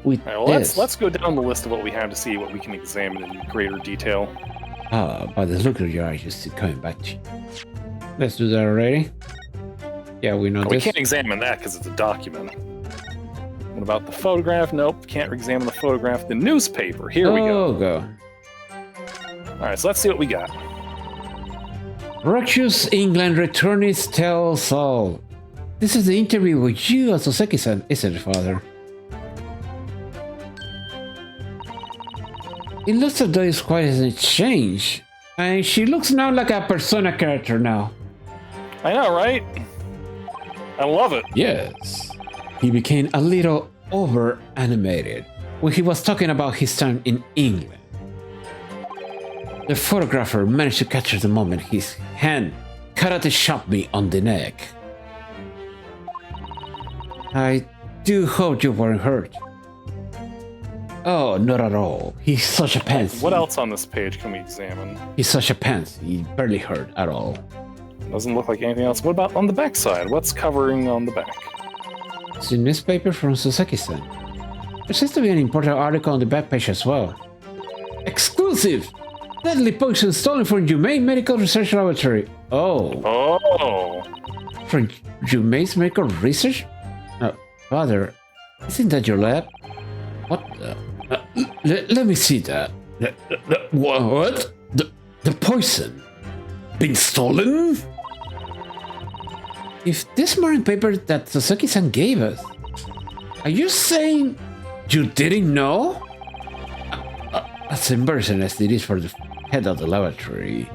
With All right, let's go down the list of what we have to see what we can examine in greater detail. By the look of your eyes, you see coming back to you. Let's do that already. Yeah, we know this. We can't examine that because it's a document. What about the photograph? Nope, can't examine the photograph. The newspaper, here we go. Go. Alright, so let's see what we got. Roxas, England returnees tells all. This is the interview with you and Soseki-san, isn't it, father? It looks as though it's quite an exchange. And she looks now like a Persona character now. I know, right? I love it. Yes. He became a little over-animated when he was talking about his time in England. The photographer managed to capture the moment his hand karate chopped me on the neck. I do hope you weren't hurt. Oh, not at all. He's such a pansy. What else on this page can we examine? He's such a pansy. He barely hurt at all. Doesn't look like anything else. What about on the back side? What's covering on the back? It's a newspaper from Soseki-san. There seems to be an important article on the back page as well. Exclusive! Deadly poison stolen from Yumei Medical Research Laboratory. Oh. Oh. From Yumei's Medical Research? Father, isn't that your lab? What the? Let me see that. What? The poison? Been stolen? If this morning paper that Sasaki-san gave us, are you saying you didn't know? As embarrassing as it is for the head of the laboratory,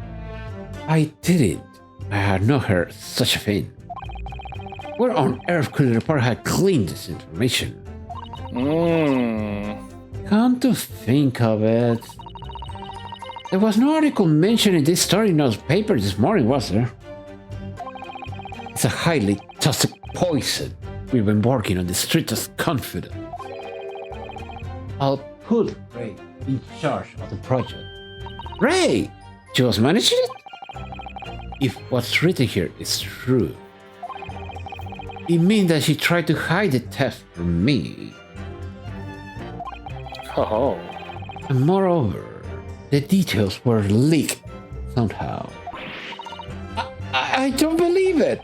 I didn't. I had not heard such a thing. Where on earth could the reporter have cleaned this information? Come to think of it, there was no article mentioning this story in those papers this morning, was there? It's a highly toxic poison. We've been working on the strictest confidence. I'll put Ray in charge of the project. Ray! She was managing it? If what's written here is true, it means that she tried to hide the theft from me. Oh. And moreover, the details were leaked somehow. I don't believe it!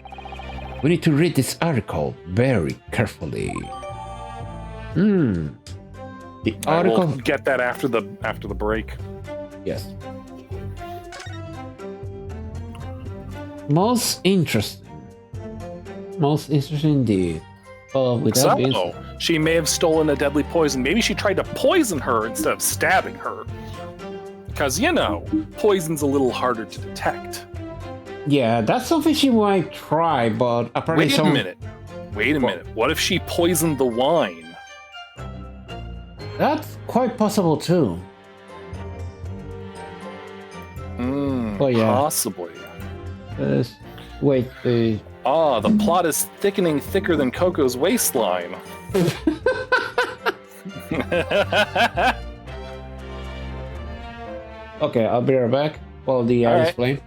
We need to read this article very carefully. The article... We'll get that after the break. Yes. Most interesting. Most interesting indeed. Without being... So, she may have stolen a deadly poison. Maybe she tried to poison her instead of stabbing her. Because, poison's a little harder to detect. Yeah, that's something she might try, but apparently Wait a minute. What if she poisoned the wine? That's quite possible too. Oh yeah. Possibly. Wait, the plot is thickening thicker than Coco's waistline. Okay, I'll be right back while the ad is playing.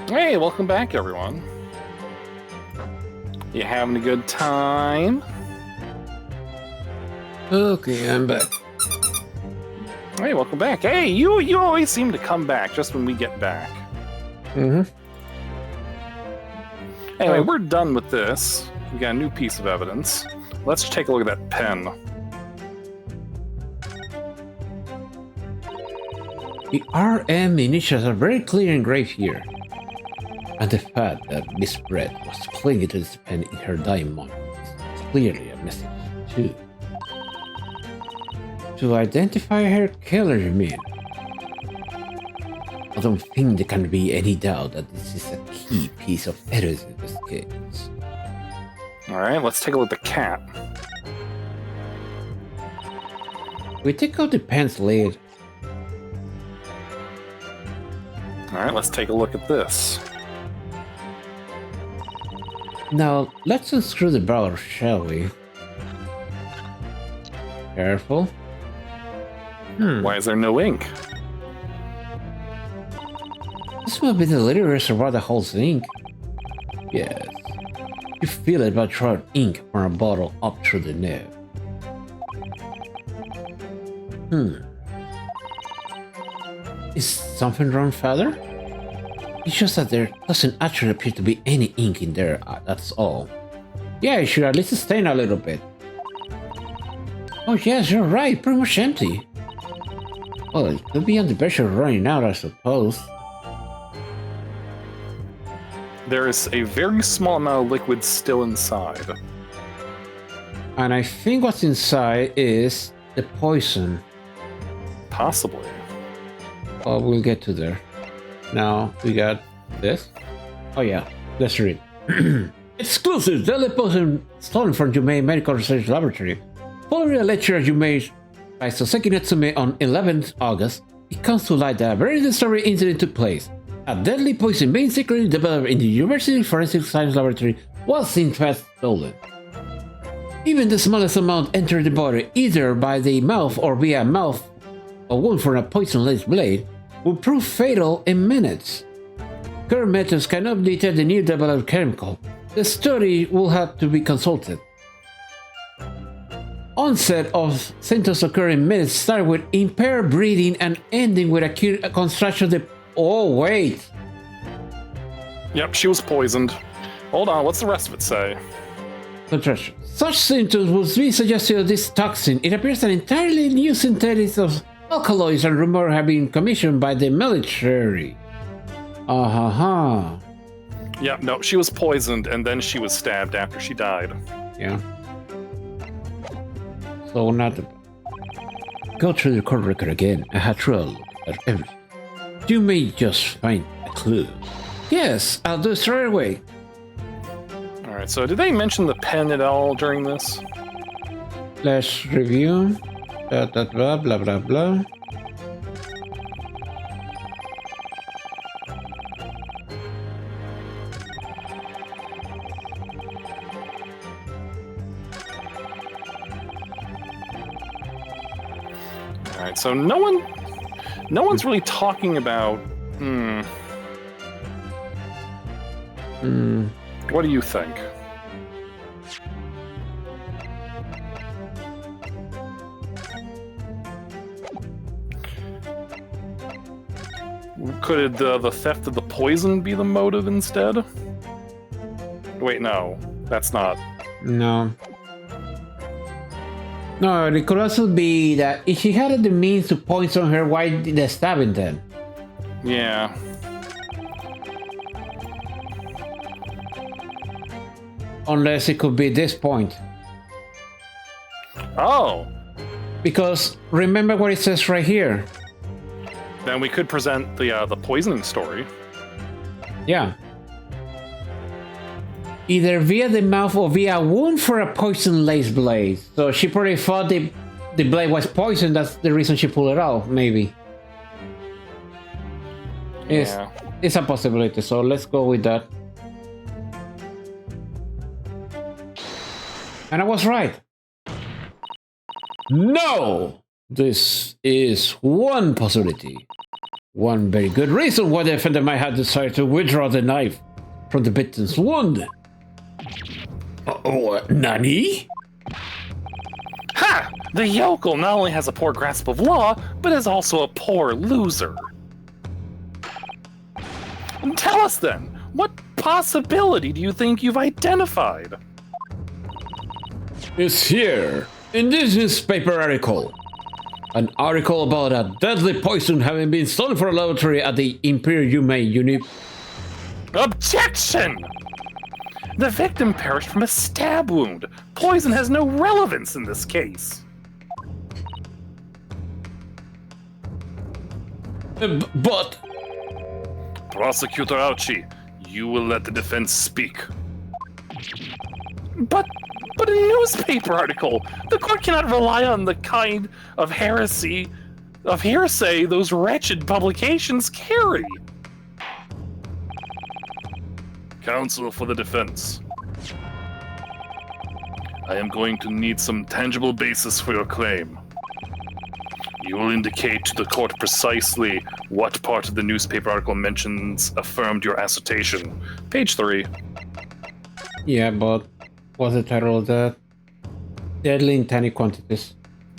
Hey, welcome back, everyone. You having a good time? Okay, I'm back. Hey, welcome back. Hey, you always seem to come back just when we get back. Mm-hmm. Anyway, we're done with this. We got a new piece of evidence. Let's take a look at that pen. The RM initials are very clear and grave here. And the fact that Miss Brett was clinging to this pen in her dying moment is clearly a message, too. To identify her killer, you mean? I don't think there can be any doubt that this is a key piece of evidence in this case. Alright, let's take a look at the cat. We take out the pen's lid. Alright, let's take a look at this. Now, let's unscrew the barrel, shall we? Careful. Why is there no ink? This might be the little reservoir that holds the ink. Yes. You feel it by throwing ink from a bottle up through the nib. Is something wrong, Father? It's just that there doesn't actually appear to be any ink in there, that's all. Yeah, it should at least stain a little bit. Oh yes, you're right, pretty much empty. Well, it could be on the verge of running out, I suppose. There is a very small amount of liquid still inside. And I think what's inside is the poison. Possibly. Oh, we'll get to there. Now, we got this. Oh yeah, let's read. Exclusive deadly poison stolen from Yumei Medical Research Laboratory. Following a lecture at Yumei by Soseki Natsume on 11th August, it comes to light that a very disturbing incident took place. A deadly poison being secretly developed in the University Forensic Science Laboratory was in fact stolen. Even the smallest amount entered the body, either by the mouth or via mouth or wound from a poison-laced blade, would prove fatal in minutes. Current methods cannot detect the new developed chemical. The study will have to be consulted. Onset of symptoms occurring in minutes, starting with impaired breathing and ending with acute contraction of the... Oh, wait! Yep, she was poisoned. Hold on, what's the rest of it say? Contraction. Such symptoms would be suggestive of this toxin. It appears an entirely new synthesis of alkaloids and rumor have been commissioned by the military. Yep, no, she was poisoned and then she was stabbed after she died. Yeah. So not go through the court record again and have a look at everything. You may just find a clue. Yes, I'll do it straight away. Alright, so did they mention the pen at all during this? Let's review. Blah blah blah blah blah. Alright, so no one's really talking about What do you think? Could the theft of the poison be the motive instead? Wait, no. That's not. No. No, it could also be that if she had the means to poison her, why did the stabbing then? Yeah. Unless it could be this point. Oh! Because remember what it says right here. Then we could present the poisoning story. Yeah. Either via the mouth or via a wound for a poison-laced blade. So she probably thought the blade was poisoned. That's the reason she pulled it out, maybe. Yeah. It's a possibility, so let's go with that. And I was right. No! This is one possibility. One very good reason why the offender might have decided to withdraw the knife from the victim's wound. Nani? Ha! The yokel not only has a poor grasp of law, but is also a poor loser. Tell us then, what possibility do you think you've identified? is here in this newspaper article. An article about a deadly poison having been stolen from a laboratory at the Imperial Uni. Objection! The victim perished from a stab wound. Poison has no relevance in this case. But Prosecutor Ouchie, you will let the defense speak. But a newspaper article! The court cannot rely on the kind of heresy, of hearsay those wretched publications carry. Counsel for the defense. I am going to need some tangible basis for your claim. You will indicate to the court precisely what part of the newspaper article mentions affirmed your assertion. Page 3. yeah, but what's the title of that? Deadly in tiny quantities.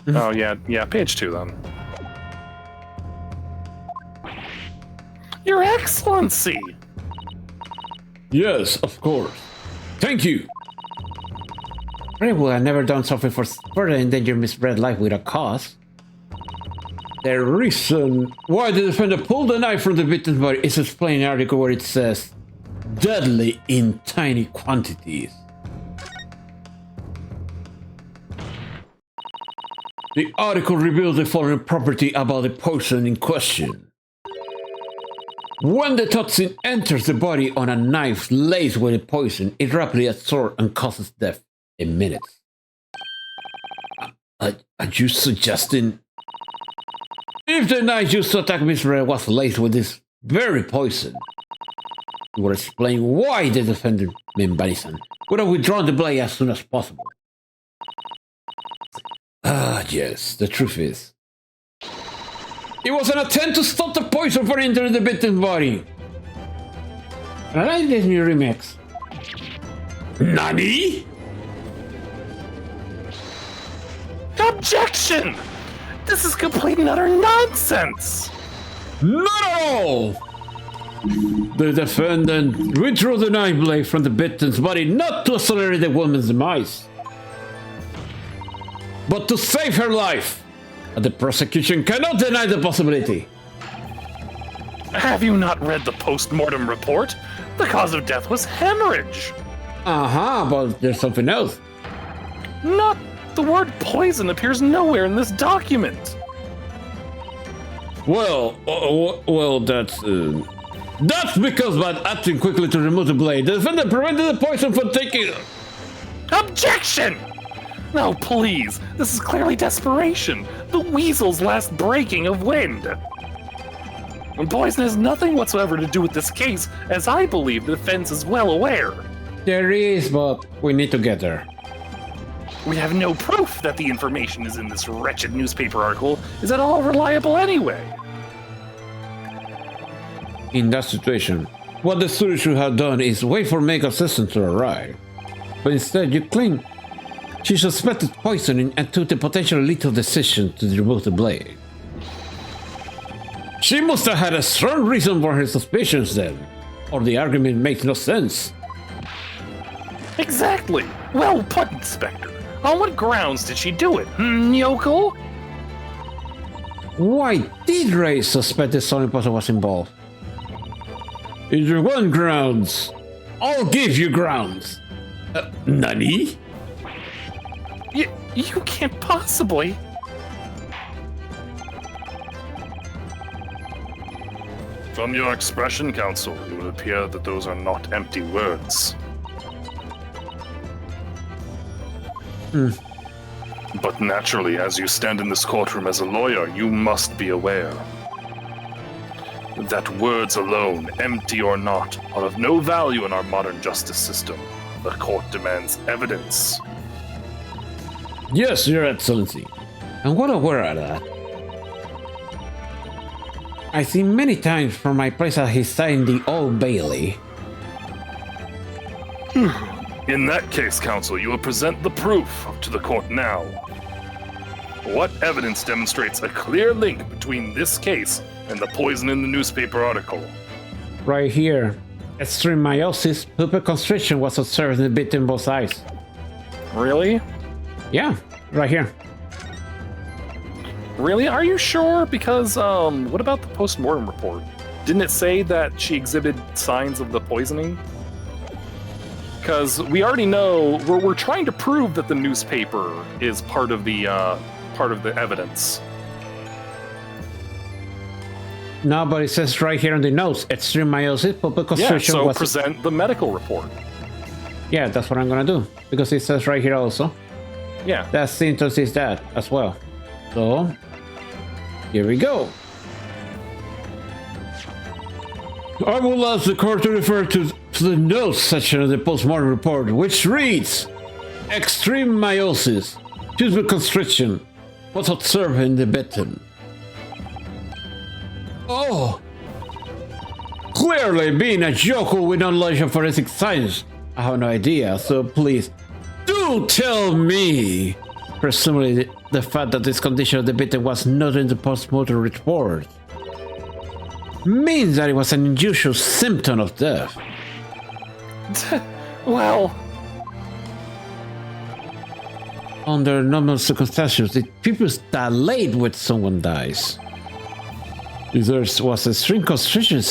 Oh, yeah, page 2 then. Your Excellency! Yes, of course. Thank you. Very well, I've never done something for further endanger misbred life with a cause. The reason why the defender pulled the knife from the victim's body is explained in the article where it says deadly in tiny quantities. The article reveals the following property about the poison in question. When the toxin enters the body on a knife laced with the poison, it rapidly absorbs and causes death in minutes. Are you suggesting if the knife used to attack Miss Red was laced with this very poison, it would explain why the defendant, Mimbanison, would have withdrawn the blade as soon as possible. Ah, yes, the truth is, it was an attempt to stop the poison from entering the victim's body. And I like this new remix. Nani? Objection! This is complete and utter nonsense! Not at all! The defendant withdrew the knife blade from the victim's body not to accelerate the woman's demise, but to save her life. And the prosecution cannot deny the possibility. Have you not read the post-mortem report? The cause of death was hemorrhage. But there's something else. Not the word poison appears nowhere in this document. Well, that's because by acting quickly to remove the blade, the defendant prevented the poison from taking. Objection! No, please. This is clearly desperation. The weasel's last breaking of wind. And poison has nothing whatsoever to do with this case, as I believe the defense is well aware. There is, but we need to get there. We have no proof that the information is in this wretched newspaper article is at all reliable anyway. In that situation, what the student should have done is wait for medical assistance to arrive. But instead, you claim she suspected poisoning and took the potentially lethal decision to remove the blade. She must have had a strong reason for her suspicions then, or the argument makes no sense. Exactly. Well put, Inspector. On what grounds did she do it, yokel? Why did Ray suspect the Sonic Puzzle was involved? Is there one grounds? I'll give you grounds. Nani? You can't possibly. From your expression, counsel, it would appear that those are not empty words. But naturally, as you stand in this courtroom as a lawyer, you must be aware that words alone, empty or not, are of no value in our modern justice system. The court demands evidence. Yes, Your Excellency. I'm well aware of that. I've seen many times from my place at his side in the Old Bailey. In that case, counsel, you will present the proof to the court now. What evidence demonstrates a clear link between this case and the poison in the newspaper article? Right here. Extreme meiosis, pupil constriction was observed in the victim's both eyes. Really? Yeah, right here. Really? Are you sure? Because, what about the post-mortem report? Didn't it say that she exhibited signs of the poisoning? Because we already know, we're trying to prove that the newspaper is part of the evidence. No, but it says right here on the notes, extreme meiosis, pulpal Yeah, constriction so was... present the medical report. Yeah, that's what I'm gonna do. Because it says right here also. Yeah. That symptoms is that as well. So, here we go. I will ask the court to refer to the notes section of the postmortem report, which reads, extreme meiosis, pupil constriction, was observed in the victim. Oh! Clearly, being a yokel with no knowledge of forensic science, I have no idea, so please, do tell me! Presumably, the fact that this condition of the victim was not in the post-mortem report means that it was an unusual symptom of death. Well... Under normal circumstances, the pupils dilate when someone dies. If there was a string constriction,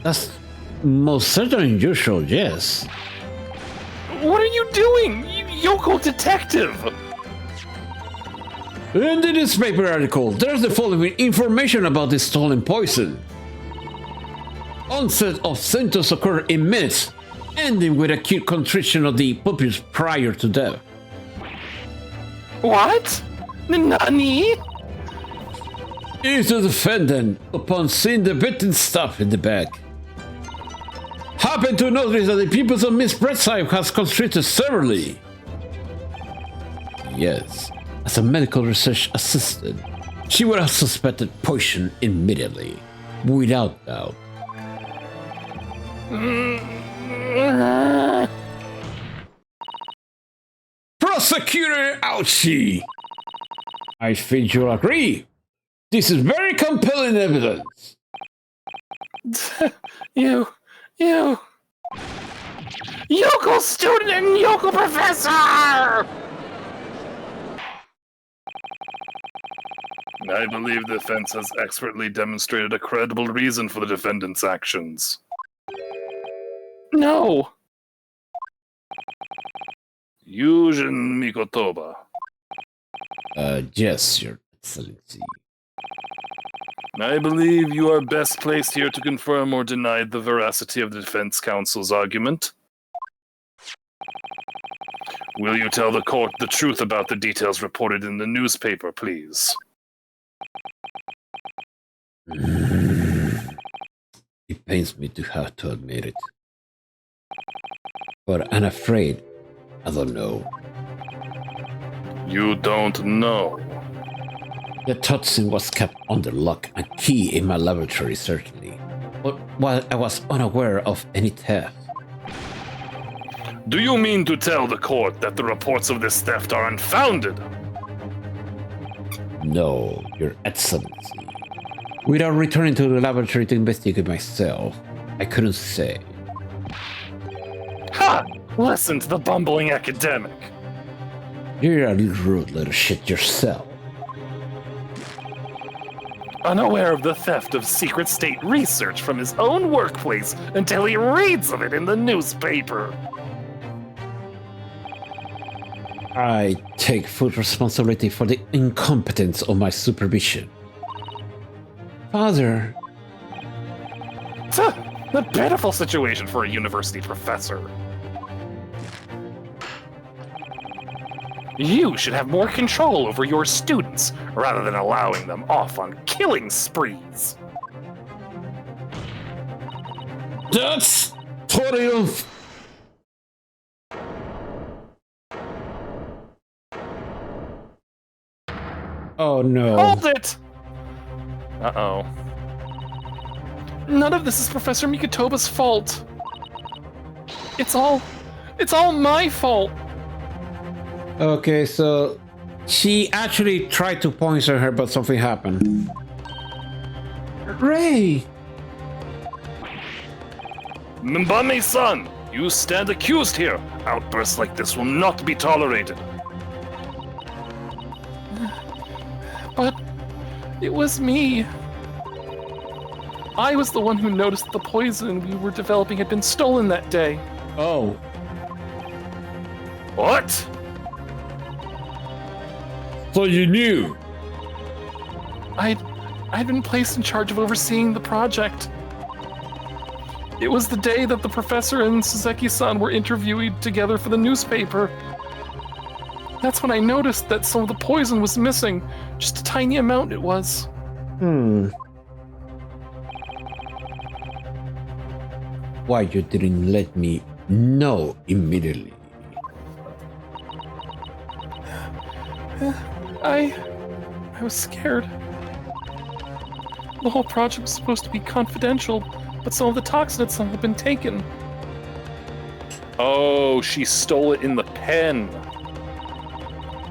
that's most certainly unusual, yes. What are you doing, you yokel detective? In the newspaper article, there's the following information about the stolen poison. Onset of symptoms occur in minutes, ending with acute constriction of the pupils prior to death. What? Nani? Is the defendant, upon seeing the victim's stuff in the bag, happened to notice that the pupils of Miss Breadside has constricted severely. Yes, as a medical research assistant, she would have suspected poison immediately, without doubt. Prosecutor Ouchie! I think you'll agree. This is very compelling evidence. You... Yokel student and yokel professor! I believe the defense has expertly demonstrated a credible reason for the defendant's actions. No. Yujin Mikotoba. Yes, Your Excellency. I believe you are best placed here to confirm or deny the veracity of the defense counsel's argument. Will you tell the court the truth about the details reported in the newspaper, please? It pains me to have to admit it. But I'm afraid I don't know. You don't know. The toxin was kept under lock and key in my laboratory, certainly. But while I was unaware of any theft. Do you mean to tell the court that the reports of this theft are unfounded? No, Your Excellency. Without returning to the laboratory to investigate myself, I couldn't say. Ha! Listen to the bumbling academic. You're a rude little shit yourself. Unaware of the theft of secret state research from his own workplace until he reads of it in the newspaper. I take full responsibility for the incompetence of my supervision. Father. A pitiful situation for a university professor. You should have more control over your students rather than allowing them off on killing sprees. That's totally Oh no. Hold it! Uh-oh. None of this is Professor Mikotoba's fault. It's all my fault. Okay, so she actually tried to poison her, but something happened. Ray! Mbame-san, you stand accused here. Outbursts like this will not be tolerated. But it was me. I was the one who noticed that the poison we were developing had been stolen that day. Oh. What? So you knew? I'd been placed in charge of overseeing the project. It was the day that the professor and Suzeki-san were interviewed together for the newspaper. That's when I noticed that some of the poison was missing. Just a tiny amount it was. Why you didn't let me know immediately? I was scared. The whole project was supposed to be confidential, but some of the toxin itself had been taken. Oh, she stole it in the pen.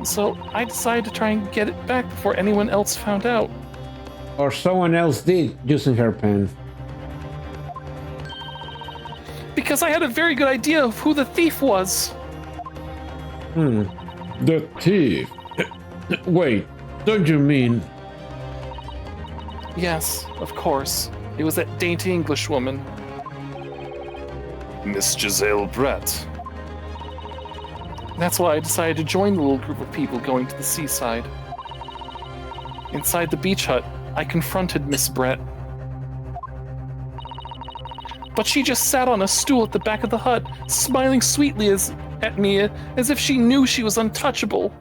So I decided to try and get it back before anyone else found out. Or someone else did using her pen. Because I had a very good idea of who the thief was. The thief? Wait, don't you mean... Yes, of course. It was that dainty Englishwoman. Miss Giselle Brett. That's why I decided to join the little group of people going to the seaside. Inside the beach hut, I confronted Miss Brett. But she just sat on a stool at the back of the hut, smiling sweetly at me as if she knew she was untouchable.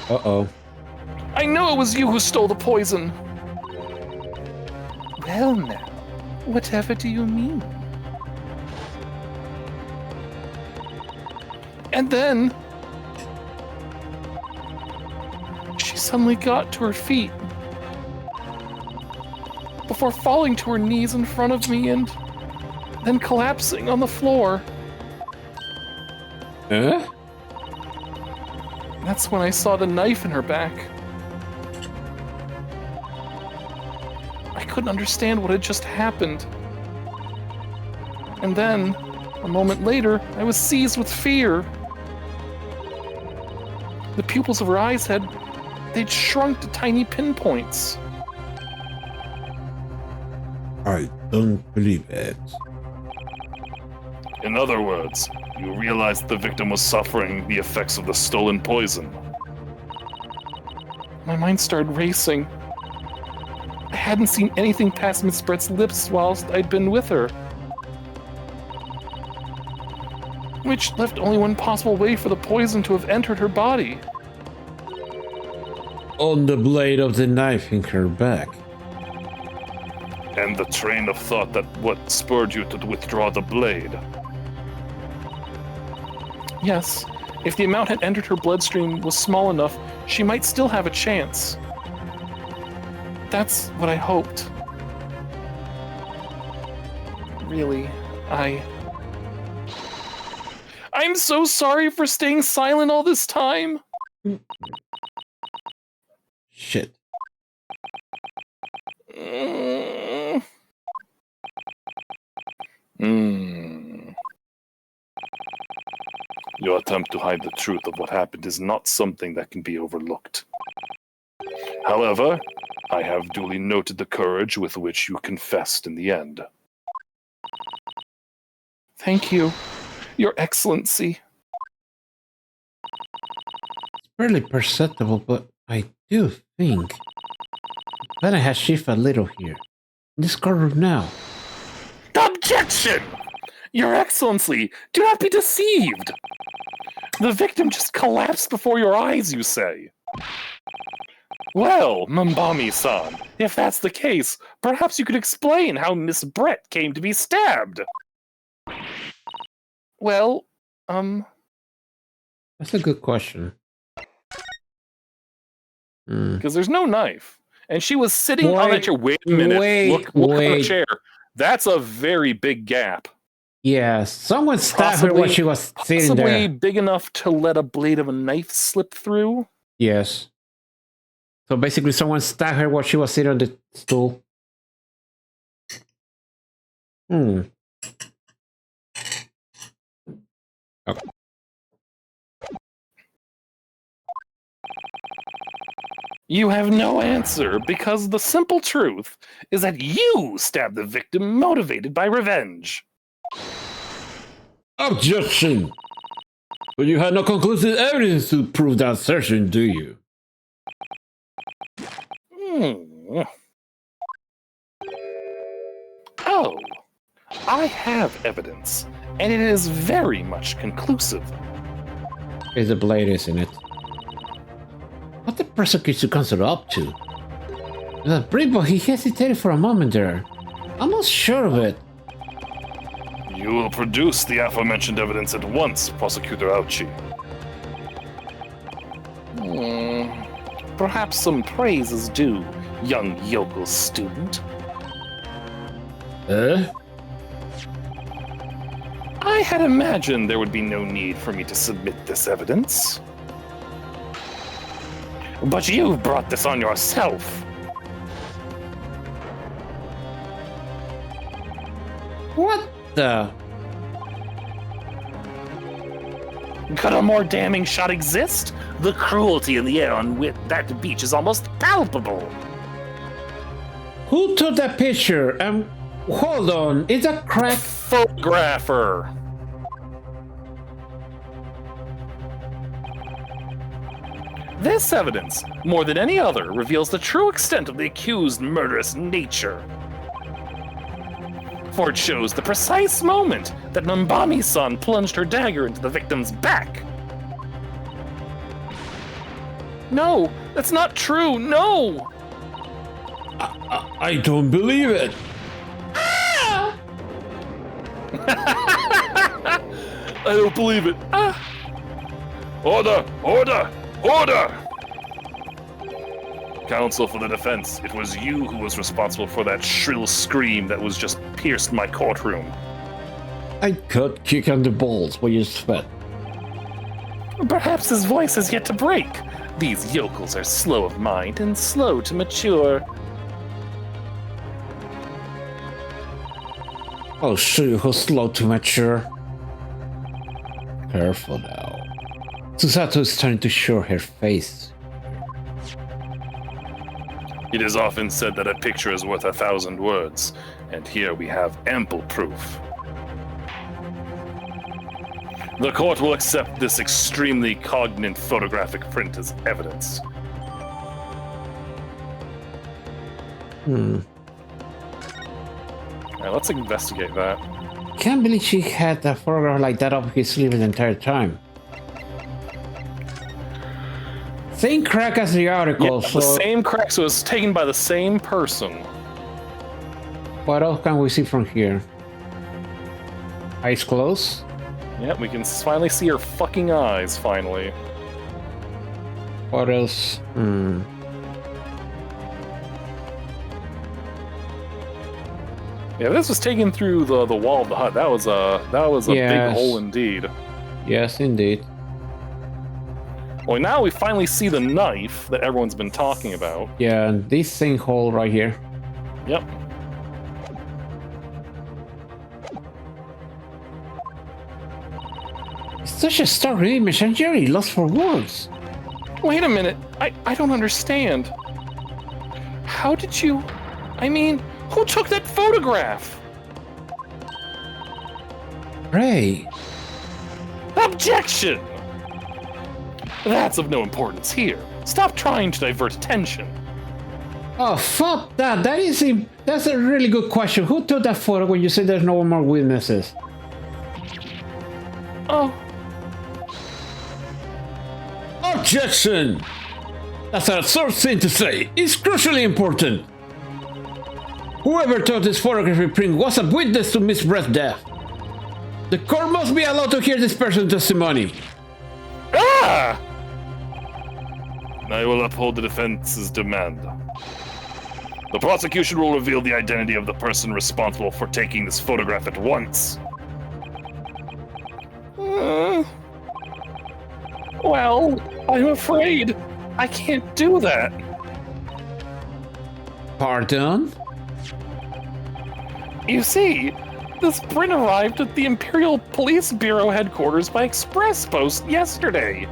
Uh-oh. I know it was you who stole the poison. Well now, whatever do you mean? And then she suddenly got to her feet before falling to her knees in front of me and then collapsing on the floor. Huh? That's when I saw the knife in her back. I couldn't understand what had just happened. And then, a moment later, I was seized with fear. The pupils of her eyes they'd shrunk to tiny pinpoints. I don't believe it. In other words, you realized the victim was suffering the effects of the stolen poison. My mind started racing. I hadn't seen anything past Miss Brett's lips whilst I'd been with her. Which left only one possible way for the poison to have entered her body. On the blade of the knife in her back. And the train of thought that what spurred you to withdraw the blade. Yes, if the amount had entered her bloodstream was small enough, she might still have a chance. That's what I hoped. Really, I'm so sorry for staying silent all this time. Shit. Your attempt to hide the truth of what happened is not something that can be overlooked. However, I have duly noted the courage with which you confessed in the end. Thank you, Your Excellency. It's barely perceptible, but I do think Vanna has shifted a little here. In this courtroom now. Objection! Your Excellency, do not be deceived! The victim just collapsed before your eyes, you say? Well, Mambami-san, if that's the case, perhaps you could explain how Miss Brett came to be stabbed. Well, That's a good question. because there's no knife. And she was sitting on that chair. Wait a minute. Look on the chair. That's a very big gap. Yes, someone stabbed her while she was sitting Possibly there. big enough to let a blade of a knife slip through. Yes. So basically someone stabbed her while she was sitting on the stool. Oh. You have no answer because the simple truth is that you stabbed the victim motivated by revenge. Objection! But you had no conclusive evidence to prove that assertion, do you? Oh, I have evidence, and it is very much conclusive. It's a blade, isn't it? What the prosecution counsel up to? That Bravo, he hesitated for a moment there. I'm not sure of it. You will produce the aforementioned evidence at once, Prosecutor Auchi. Perhaps some praise is due, young yokel student. I had imagined there would be no need for me to submit this evidence. But you've brought this on yourself. What the? Could a more damning shot exist? The cruelty in the air on that beach is almost palpable. Who took that picture? Hold on, is that crack? Photographer. This evidence, more than any other, reveals the true extent of the accused's murderous nature. For it shows the precise moment that Numbami-san plunged her dagger into the victim's back. No, that's not true, no! I don't believe it. I don't believe it. Order! Order! Order! Counsel for the defense, it was you who was responsible for that shrill scream that was just pierced my courtroom. I could kick on the balls while you spit. Perhaps his voice has yet to break. These yokels are slow of mind and slow to mature. I'll show you who's slow to mature. Careful now. Susato is starting to show her face. It is often said that a picture is worth 1,000 words, and here we have ample proof. The court will accept this extremely cognate photographic print as evidence. Now, let's investigate that. Can't believe she had a photograph like that up his sleeve the entire time. Same crack as the article, Yeah, so... the same crack, so it's taken by the same person. What else can we see from here? Eyes closed? Yeah, we can finally see her fucking eyes, finally. What else? Yeah, this was taken through the wall of the hut. That was a Yes. big hole indeed. Yes, indeed. Well, now we finally see the knife that everyone's been talking about. Yeah, and this sinkhole right here. Yep. It's such a stark image, I'm really lost for words. Wait a minute. I don't understand. How did you... I mean, who took that photograph? Ray. Objection! That's of no importance here. Stop trying to divert attention. Oh, fuck that. That's a really good question. Who took that photo when you said there's no more witnesses? Oh, Objection! That's an absurd thing to say. It's crucially important. Whoever took this photography print was a witness to Miss Brett's death. The court must be allowed to hear this person's testimony. ah! I will uphold the defense's demand. The prosecution will reveal the identity of the person responsible for taking this photograph at once. Well, I'm afraid I can't do that. Pardon? You see, this print arrived at the Imperial Police Bureau headquarters by express post yesterday.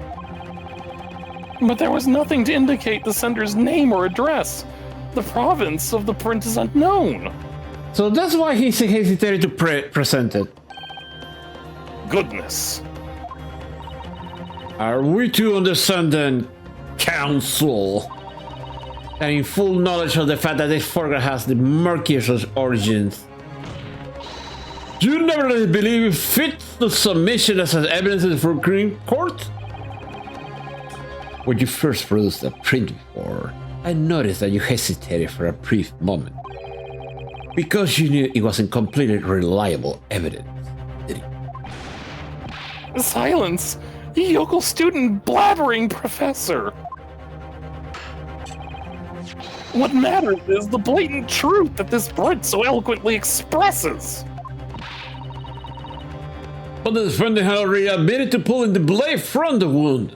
But there was nothing to indicate the sender's name or address. The province of the print is unknown. So that's why he hesitated to present it. Goodness. Are we to understand then, Council, that in full knowledge of the fact that this photograph has the murkiest origins, you nevertheless believe it fits the submission as an evidence for Green Court? When you first produced the print before, I noticed that you hesitated for a brief moment. Because you knew it wasn't completely reliable evidence, did you? Silence! Yokel student blabbering professor! What matters is the blatant truth that this print so eloquently expresses! But the defendant had already admitted to pulling the blade from the wound.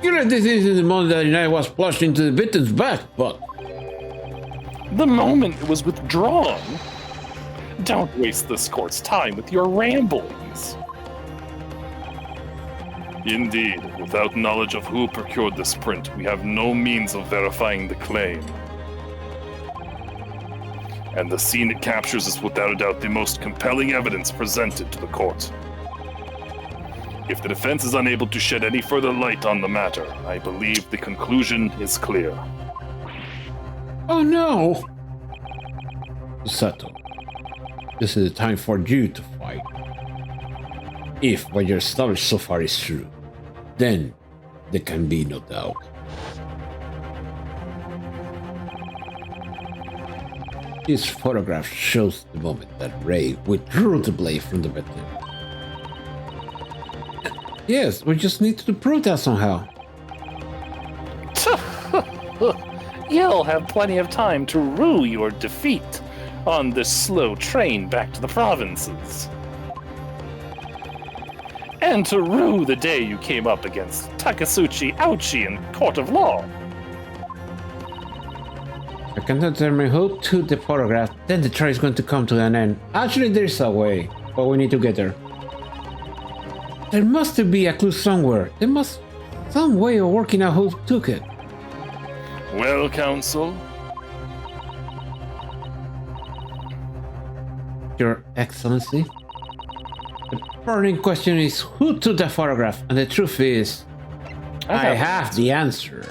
You know, this is the moment that the knife was plunged into the victim's back, but... The moment it was withdrawn. Don't waste this court's time with your ramblings. Indeed, without knowledge of who procured this print, we have no means of verifying the claim. And the scene it captures is without a doubt the most compelling evidence presented to the court. If the defense is unable to shed any further light on the matter, I believe the conclusion is clear. Oh no! Sato, this is the time for you to fight. If what you're established so far is true, then there can be no doubt. This photograph shows the moment that Ray withdrew the blade from the victim. Yes, we just need to prove that somehow. You'll have plenty of time to rue your defeat on this slow train back to the provinces. And to rue the day you came up against Takasuchi Ouchi in court of law. I can determine who took the photograph, then the trial is going to come to an end. Actually, there's a way, but we need to get there. There must be a clue somewhere. There must some way of working out who took it. Well, Counsel? Your Excellency? The burning question is who took the photograph, and the truth is, I have the answer.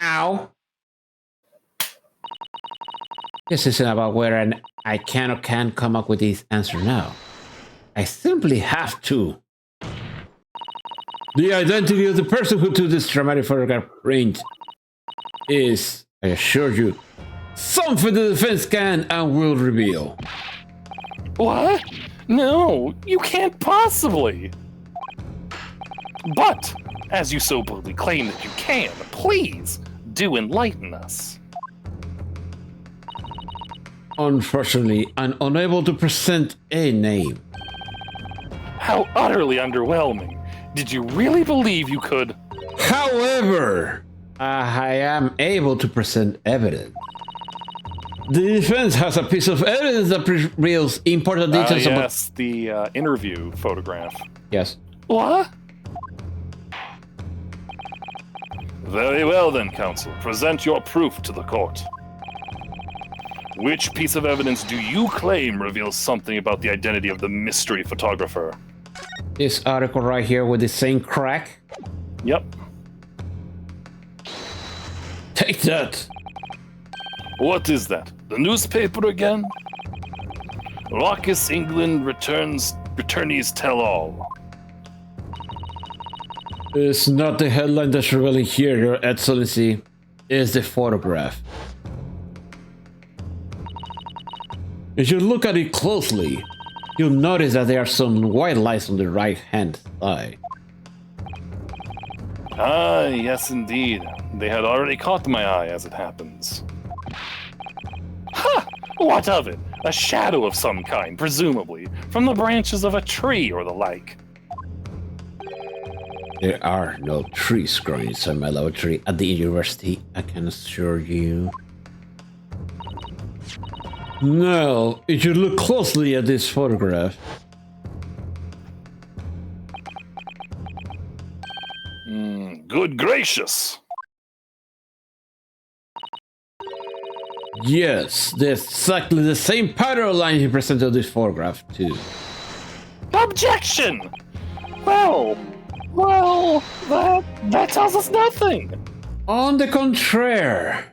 Ow. This isn't about whether I can or can't come up with this answer now. I simply have to. The identity of the person who took this dramatic photograph print is, I assure you, something the defense can and will reveal. What? No, you can't possibly. But, as you so boldly claim that you can, please do enlighten us. Unfortunately, I'm unable to present a name. How utterly underwhelming. Did you really believe you could? However, I am able to present evidence. The defense has a piece of evidence that reveals important details about... Yes, the interview photograph. Yes. What? Very well then, Counsel. Present your proof to the court. Which piece of evidence do you claim reveals something about the identity of the mystery photographer? This article right here with the same crack. Yep. Take that. What is that? The newspaper again? Raucous England returnees tell all. It's not the headline that's revealing here, Your Excellency. It's the photograph. If you look at it closely, you'll notice that there are some white lines on the right-hand side. Ah, yes indeed. They had already caught my eye, as it happens. Ha! What of it? A shadow of some kind, presumably, from the branches of a tree or the like. There are no trees growing inside my laboratory at the university, I can assure you. Now, if you look closely at this photograph, Good gracious. Yes, that's exactly the same pattern line he presented this photograph too. Objection! Well, that tells us nothing. On the contrary.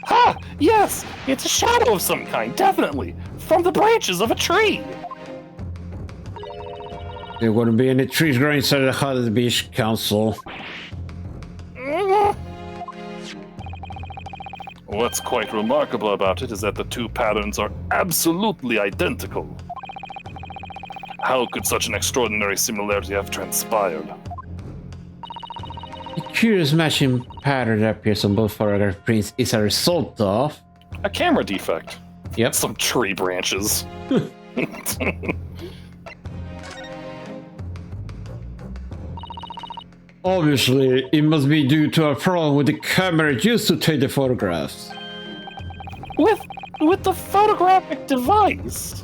Ha! Yes, it's a shadow of some kind, definitely. From the branches of a tree. There wouldn't be any trees growing inside the hut of the beach council. What's quite remarkable about it is that the two patterns are absolutely identical. How could such an extraordinary similarity have transpired? The curious matching pattern that appears on both photograph prints is a result of... A camera defect. Yep. Some tree branches. Obviously, it must be due to a problem with the camera used to take the photographs. With the photographic device?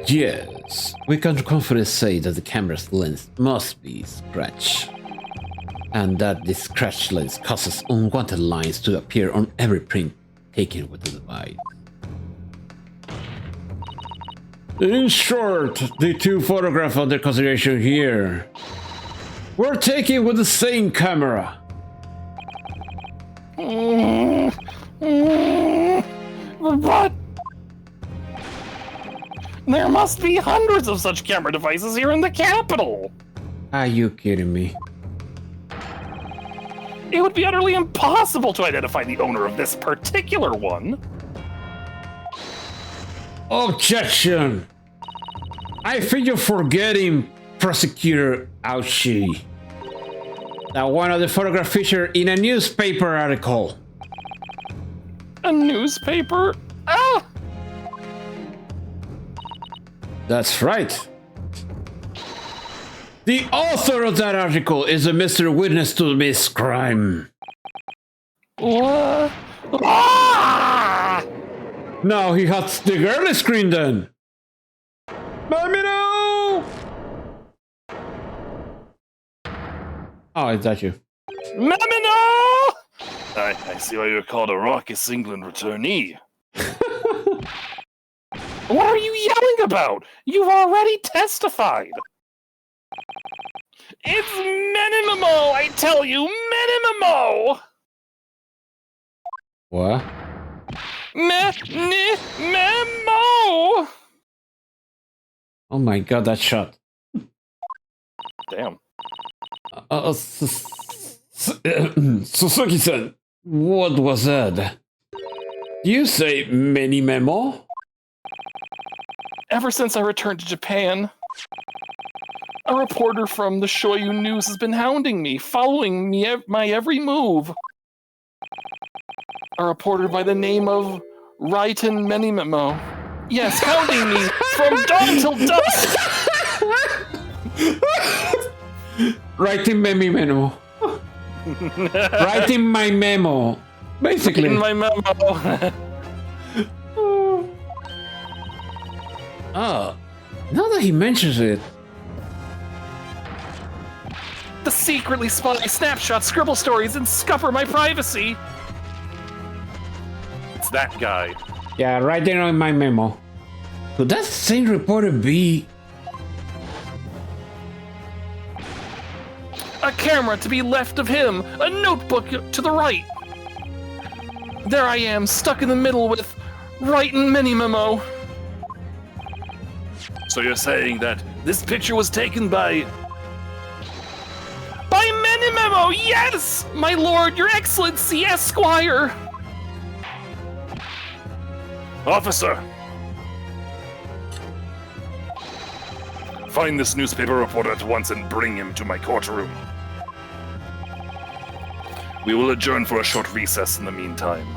Yes, we can confidently say that the camera's lens must be scratched. And that this scratched lens causes unwanted lines to appear on every print taken with the device. In short, the two photographs under consideration here were taken with the same camera. But there must be hundreds of such camera devices here in the capital. Are you kidding me? It would be utterly impossible to identify the owner of this particular one. Objection! I think you're forgetting, Prosecutor Ouchie, that one of the photographs featured in a newspaper article. A newspaper? Ah! That's right. The author of that article is a Mr. Witness to this crime. What? Ah! Now he has the girly screen then. Mamino! Oh, is that you? Mamino! I see why you're called a raucous England returnee. What are you yelling about? You've already testified. It's Minimamo, I tell you, Minimamo! What? Memo! Oh my god, that shot. Damn. Suzuki-san, what was that? You say many memo? Ever since I returned to Japan, a reporter from the Shoyu News has been hounding me, following me my every move. A reporter by the name of Raiten Menimemo. Yes, hounding me from dawn till dusk. Writing memi memo. Writing my memo. Basically. In my memo. Oh, now that he mentions it. The secretly spy snapshots, scribble stories, and scupper my privacy. It's that guy. Yeah, right there on my memo. Could that same reporter be... A camera to be left of him, a notebook to the right. There I am, stuck in the middle with Writing Mini Memo. So you're saying that this picture was taken by... By Mini Memo, yes! My lord, your excellency, Esquire! Officer! Find this newspaper reporter at once and bring him to my courtroom. We will adjourn for a short recess in the meantime.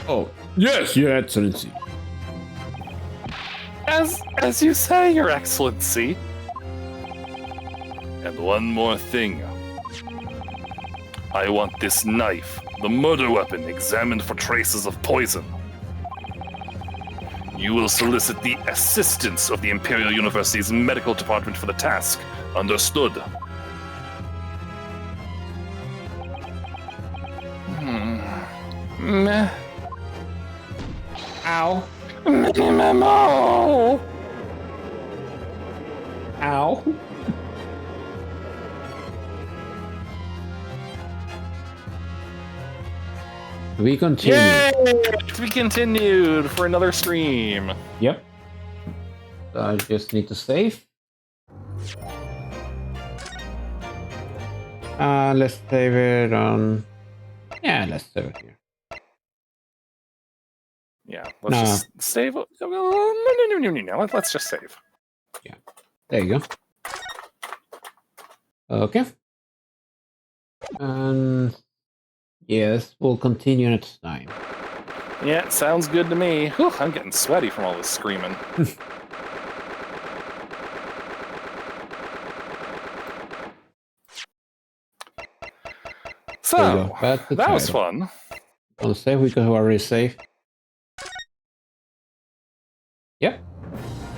Oh, yes, your excellency. As you say, your excellency. And one more thing. I want this knife, the murder weapon, examined for traces of poison. You will solicit the assistance of the Imperial University's medical department for the task. Understood? Meh. Ow. Memo. Ow. We continue. Yay! To be continued for another stream. Yep. So I just need to save. Let's save it on. Yeah, let's save it here. Yeah, let's just save. No. Let's just save. Yeah, there you go. Okay. And yes, we'll continue next time. Yeah, sounds good to me. Whew, I'm getting sweaty from all this screaming. So, that was fun. On save, we could already save. Yep.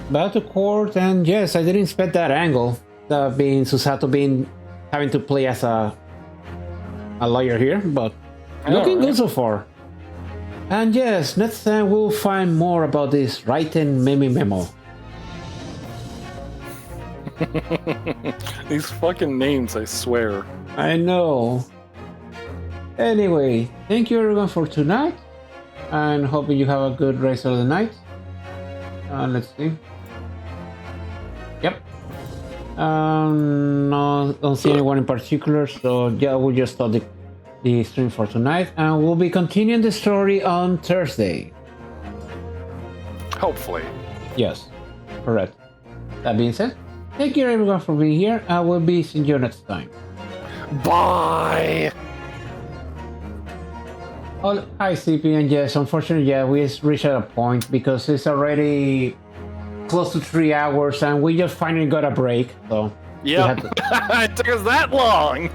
Back to court, and yes, I didn't expect that angle. Being Susato having to play as a lawyer here, but looking good so far. And yes, next time we'll find more about this written memo. These fucking names, I swear. I know. Anyway, thank you everyone for tonight, and hoping you have a good rest of the night. Let's see. Yep. No, don't see anyone in particular, so yeah, we'll just stop the stream for tonight, and we'll be continuing the story on Thursday. Hopefully. Yes, correct. That being said, thank you everyone for being here. I will be seeing you next time. Bye! Oh, hi CP, and yes, unfortunately, yeah, we reached a point because it's already close to 3 hours, and we just finally got a break, so... Yep, it took us that long!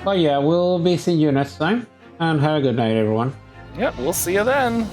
But yeah, we'll be seeing you next time, and have a good night, everyone. Yep, we'll see you then.